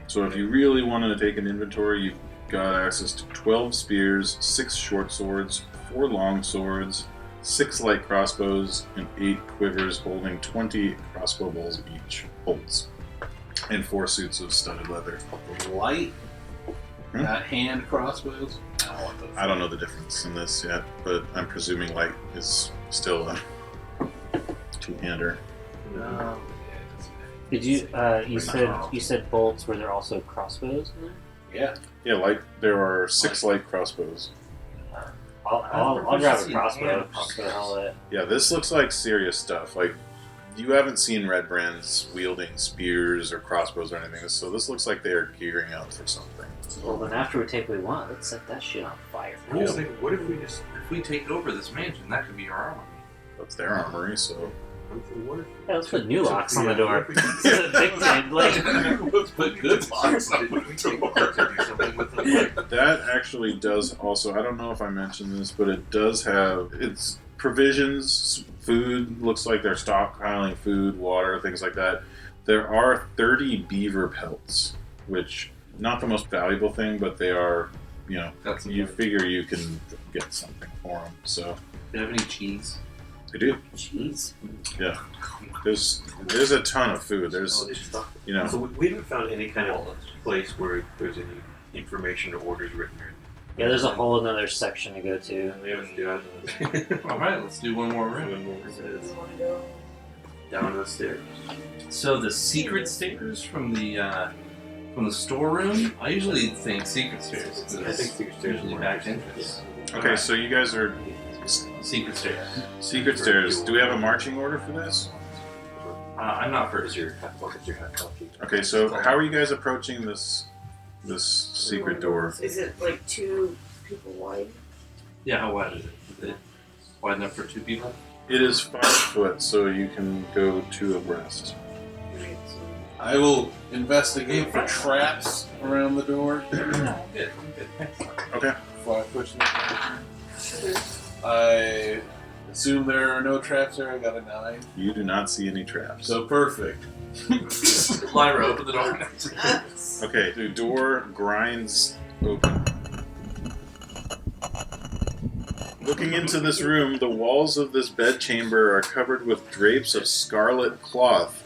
So if you really wanted to take an inventory, you've got access to 12 spears, 6 short swords, 4 long swords, 6 light crossbows, and 8 quivers holding 20 crossbow bolts each. Bolts. And 4 suits of studded leather. Light, not hand crossbows. I don't know the difference in this yet, but I'm presuming light is still a 2-hander. Did you you said bolts? Were there also crossbows in there? Yeah, there are 6 light crossbows. I'll grab a crossbow. Yeah, this looks like serious stuff. You haven't seen Redbrands wielding spears or crossbows or anything, so this looks like they're gearing up for something. Well, then after we take what we want, let's set that shit on fire. I was thinking, what if we take over this mansion? That could be our armory. That's their armory, so... Yeah, let's put new locks on the door. Let's put good locks on the door. That actually does also, I don't know if I mentioned this, but it does have, it's provisions, food. Looks like they're stockpiling food, water, things like that. There are 30 beaver pelts, which not the most valuable thing, but they are. You figure you can get something for them. So. Do you have any cheese? They do. Cheese. Yeah. There's a ton of food. There's So we haven't found any kind of place where there's any information or orders written here. Yeah, there's a whole another section to go to. We haven't done Alright, let's do one more room. down the stairs. So the secret stairs from the storeroom? I usually think secret stairs. I think secret stairs usually are back entrance. okay. So you guys are Secret stairs. secret stairs. Do we have a marching order for this? I'm not first. What is your hat coffee? Okay. So how are you guys approaching this secret door? Is it like 2 people wide? Yeah, how wide is it? Is it wide enough for 2 people? It is 5 foot, so you can go 2 abreast. Right, so I will investigate for traps around the door. I'm good. Okay. 5 foot. I assume there are no traps there. I got a 9. You do not see any traps. So perfect. Lyra, open the door. Okay, the door grinds open. Looking into this room, the walls of this bedchamber are covered with drapes of scarlet cloth.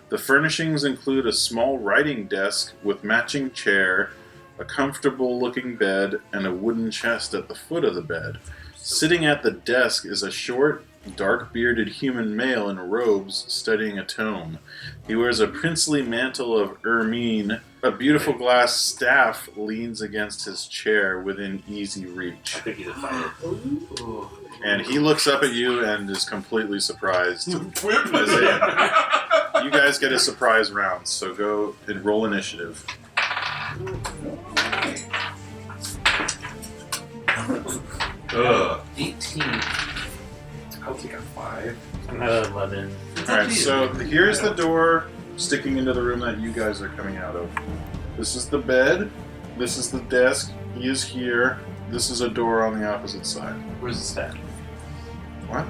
The furnishings include a small writing desk with matching chair, a comfortable-looking bed, and a wooden chest at the foot of the bed. Sitting at the desk is a short, dark-bearded human male in robes studying a tome. He wears a princely mantle of ermine. A beautiful glass staff leans against his chair within easy reach. I think he's a fighter. And he looks up at you and is completely surprised. You guys get a surprise round, so go and roll initiative. 18. I'll take a 5. I'm at 11. Alright, so here's the door sticking into the room that you guys are coming out of. This is the bed. This is the desk. He is here. This is a door on the opposite side. Where's the staff? What?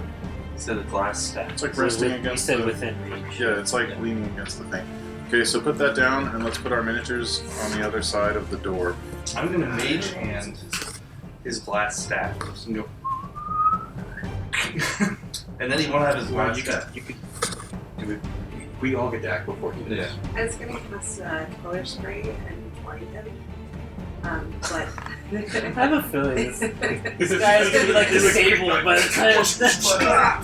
It said a glass staff. It's like resting You against said the... within reach. Yeah, it's like leaning against the thing. Okay, so put that down, and let's put our miniatures on the other side of the door. I'm gonna mage hand his glass staff. Just gonna go. And then he won't have his glass staff. We all get back before he does. Yeah. I was gonna cast color spray and blind him. But I have a feeling this guy is gonna be like disabled by the time.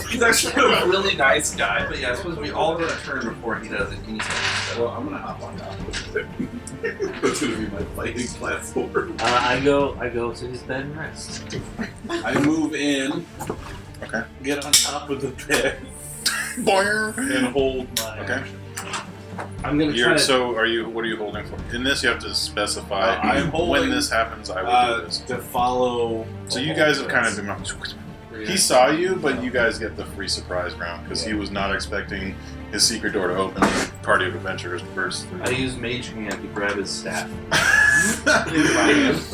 He's actually a really nice guy, but yeah, I suppose we all get a turn before he does it. He needs to- Well, I'm gonna hop on top of it. That's gonna be my fighting platform. I go to his bed and rest. I move in. Okay. Get on top of the bed Boing! and hold my. Okay. I'm gonna try to. So, what are you holding for? In this, you have to specify I'm holding, when this happens. I will do this. to follow. So you guys have kind of been. He saw you, but you guys get the free surprise round because he was not expecting his secret door to open. Party of adventurers burst through. I use mage hand to grab his staff.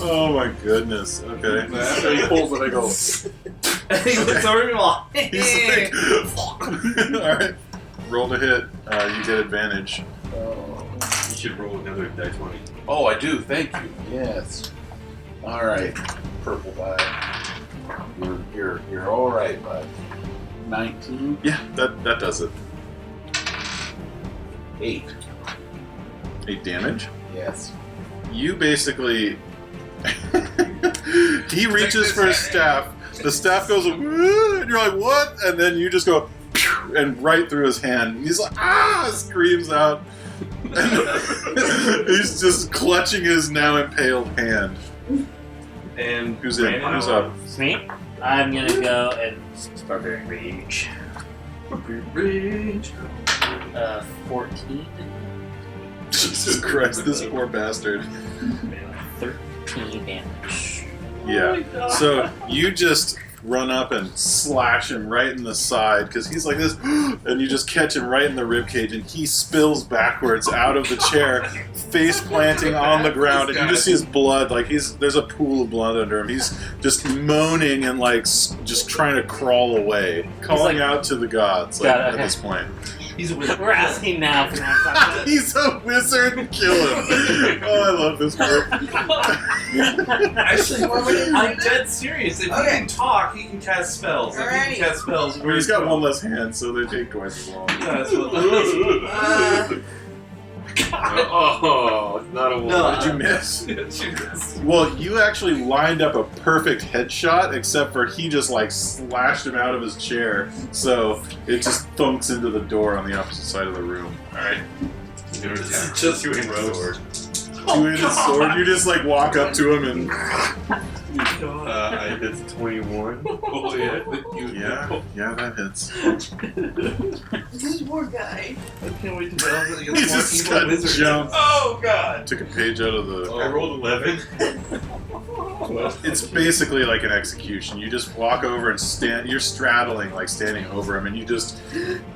Oh my goodness. Okay. After he pulls it, I go. And he looks over me all. He's like, alright. Roll to hit. You get advantage. You should roll another die 20. Oh, I do. Thank you. Yes. All right. Purple die. You're all right, bud. 19. Yeah, that does it. 8. 8 damage. Yes. You basically. He reaches for his staff. The staff goes, "Woo," and you're like, what? And then you just go, "Pew," and right through his hand. He's like, ah! Screams out. And he's just clutching his now impaled hand. And Who's in? Brandon, Who's up? It's me. I'm gonna go and barbarian rage. Rage. 14. Jesus Christ, this poor bastard. 13 damage. Yeah. So you just run up and slash him right in the side because he's like this, and you just catch him right in the ribcage, and he spills backwards out of the chair, face planting on the ground, and you just see his blood. Like there's a pool of blood under him. He's just moaning and like just trying to crawl away, calling out to the gods. Like at this point. He's a wizard. We're asking now for that. He's a wizard. Kill him. Oh, I love this group. Actually, What would you I'm do? dead serious. If he Okay. can talk, he can cast spells. If he Alrighty. can cast spells, Well, he's got one less hand, so they take twice as long. Yeah, that's what. Oh, it's not a one. No. Did you miss? Jesus. Well, you actually lined up a perfect headshot, except for he just like slashed him out of his chair, so it just thunks into the door on the opposite side of the room. All right, Just two-handed sword. two-handed sword. You just like walk up to him and I did 21. Oh yeah. yeah, that hits. This poor guy. I can't wait to battle He against more just evil got wizards. jumped. Oh god. Took a page out of the. I rolled 11. It's basically like an execution. You just walk over and stand. You're straddling, like standing over him, and you just,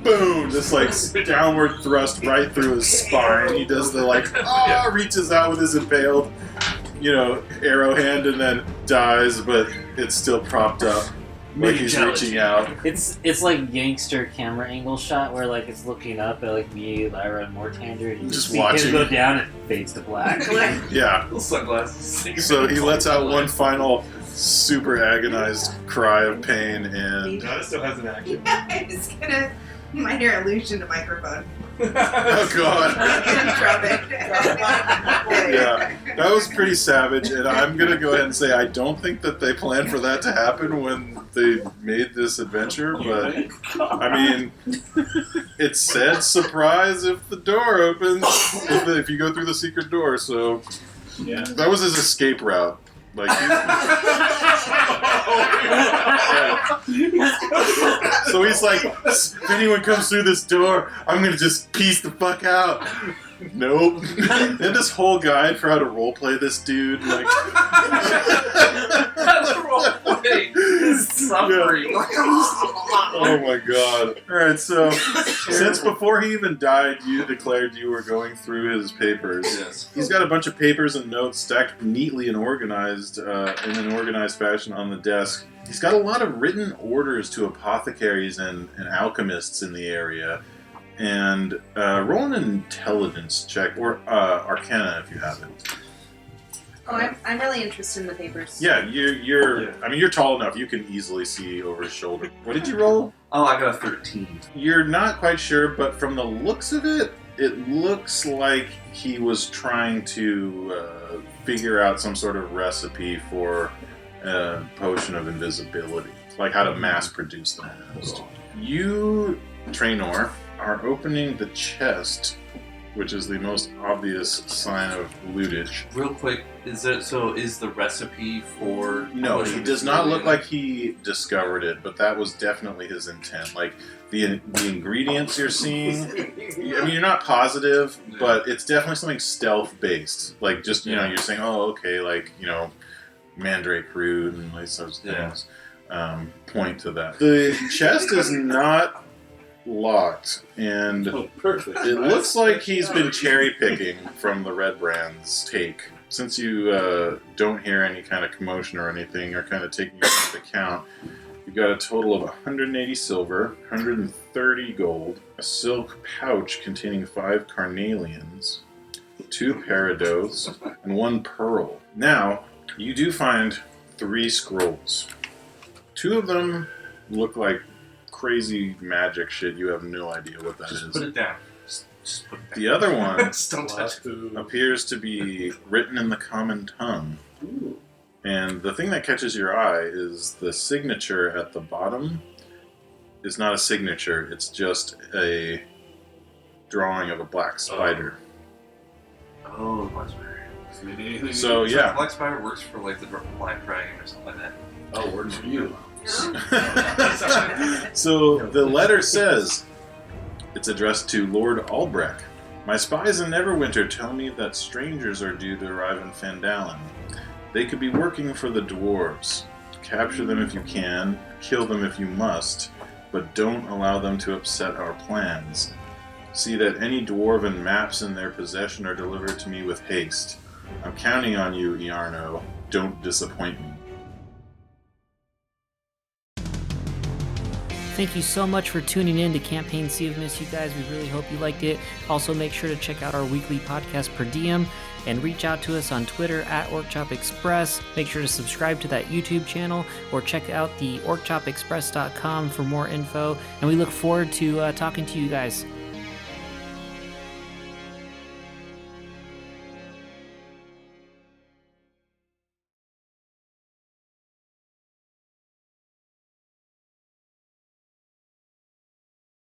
boom, just like downward thrust right through his spine. He does the like, reaches out with his impaled, arrow hand, and then dies, but it's still propped up, like he's reaching out. It's like gangster camera angle shot where like it's looking up at like me, Lyra, and Mortander, and you Just see watching. him go down and fades to black. Yeah. Little sunglasses. So he lets out one final super agonized cry of pain, and Nada still has an action. I'm just gonna minor illusion to microphone. oh god. And drop it. Yeah, that was pretty savage, and I'm gonna go ahead and say I don't think that they planned for that to happen when they made this adventure, but I mean, it said surprise if the door opens, if you go through the secret door, so Yeah. that was his escape route. Like, so he's like, if anyone comes through this door, I'm gonna just piece the fuck out. Nope. They had this whole guide for how to roleplay this dude. Like, That's roleplay. Suffering. oh my god. Alright, so since before he even died, you declared you were going through his papers. Yes. He's got a bunch of papers and notes stacked neatly and organized in an organized fashion on the desk. He's got a lot of written orders to apothecaries and alchemists in the area. And roll an intelligence check, or arcana if you have it. Oh, I'm really interested in the papers. Yeah, I mean, you're tall enough, you can easily see over his shoulder. What did you roll? Oh, I got a 13. You're not quite sure, but from the looks of it, it looks like he was trying to figure out some sort of recipe for a potion of invisibility, like how to mass produce them almost. You, Traynor, are opening the chest, which is the most obvious sign of lootage. Real quick, is the recipe for... No, he does not look like he discovered it, but that was definitely his intent. Like, the ingredients you're seeing, I mean, you're not positive, but it's definitely something stealth-based. Like, just, you're saying, oh, okay, like, mandrake root and these sorts of things point to that. The chest is not locked, and Perfect. it looks like he's been cherry-picking from the Redbrands take. Since you don't hear any kind of commotion or anything, or kind of taking into account, you've got a total of 180 silver, 130 gold, a silk pouch containing 5 carnelians, 2 peridots, and 1 pearl. Now, you do find 3 scrolls. 2 of them look like crazy magic shit. You have no idea what that is. Put it down. Just put it down. The other one Just don't touch it. appears to be written in the common tongue. And the thing that catches your eye is the signature at the bottom is not a signature, it's just a drawing of a black spider. Oh, Black Spider. So, yeah. Black Spider works for like the Black Dragon or something like that. Oh, works for you. So the letter says, it's addressed to Lord Albrecht. My spies in Neverwinter tell me that strangers are due to arrive in Fandalin. They could be working for the dwarves. Capture them if you can, kill them if you must, but don't allow them to upset our plans. See that any dwarven maps in their possession are delivered to me with haste. I'm counting on you, Iarno. Don't disappoint me. Thank you so much for tuning in to Campaign Sea of Mist, you guys. We really hope you liked it. Also, make sure to check out our weekly podcast Per Diem and reach out to us on Twitter at Orc-Chop Express. Make sure to subscribe to that YouTube channel or check out the orcchopexpress.com for more info. And we look forward to talking to you guys.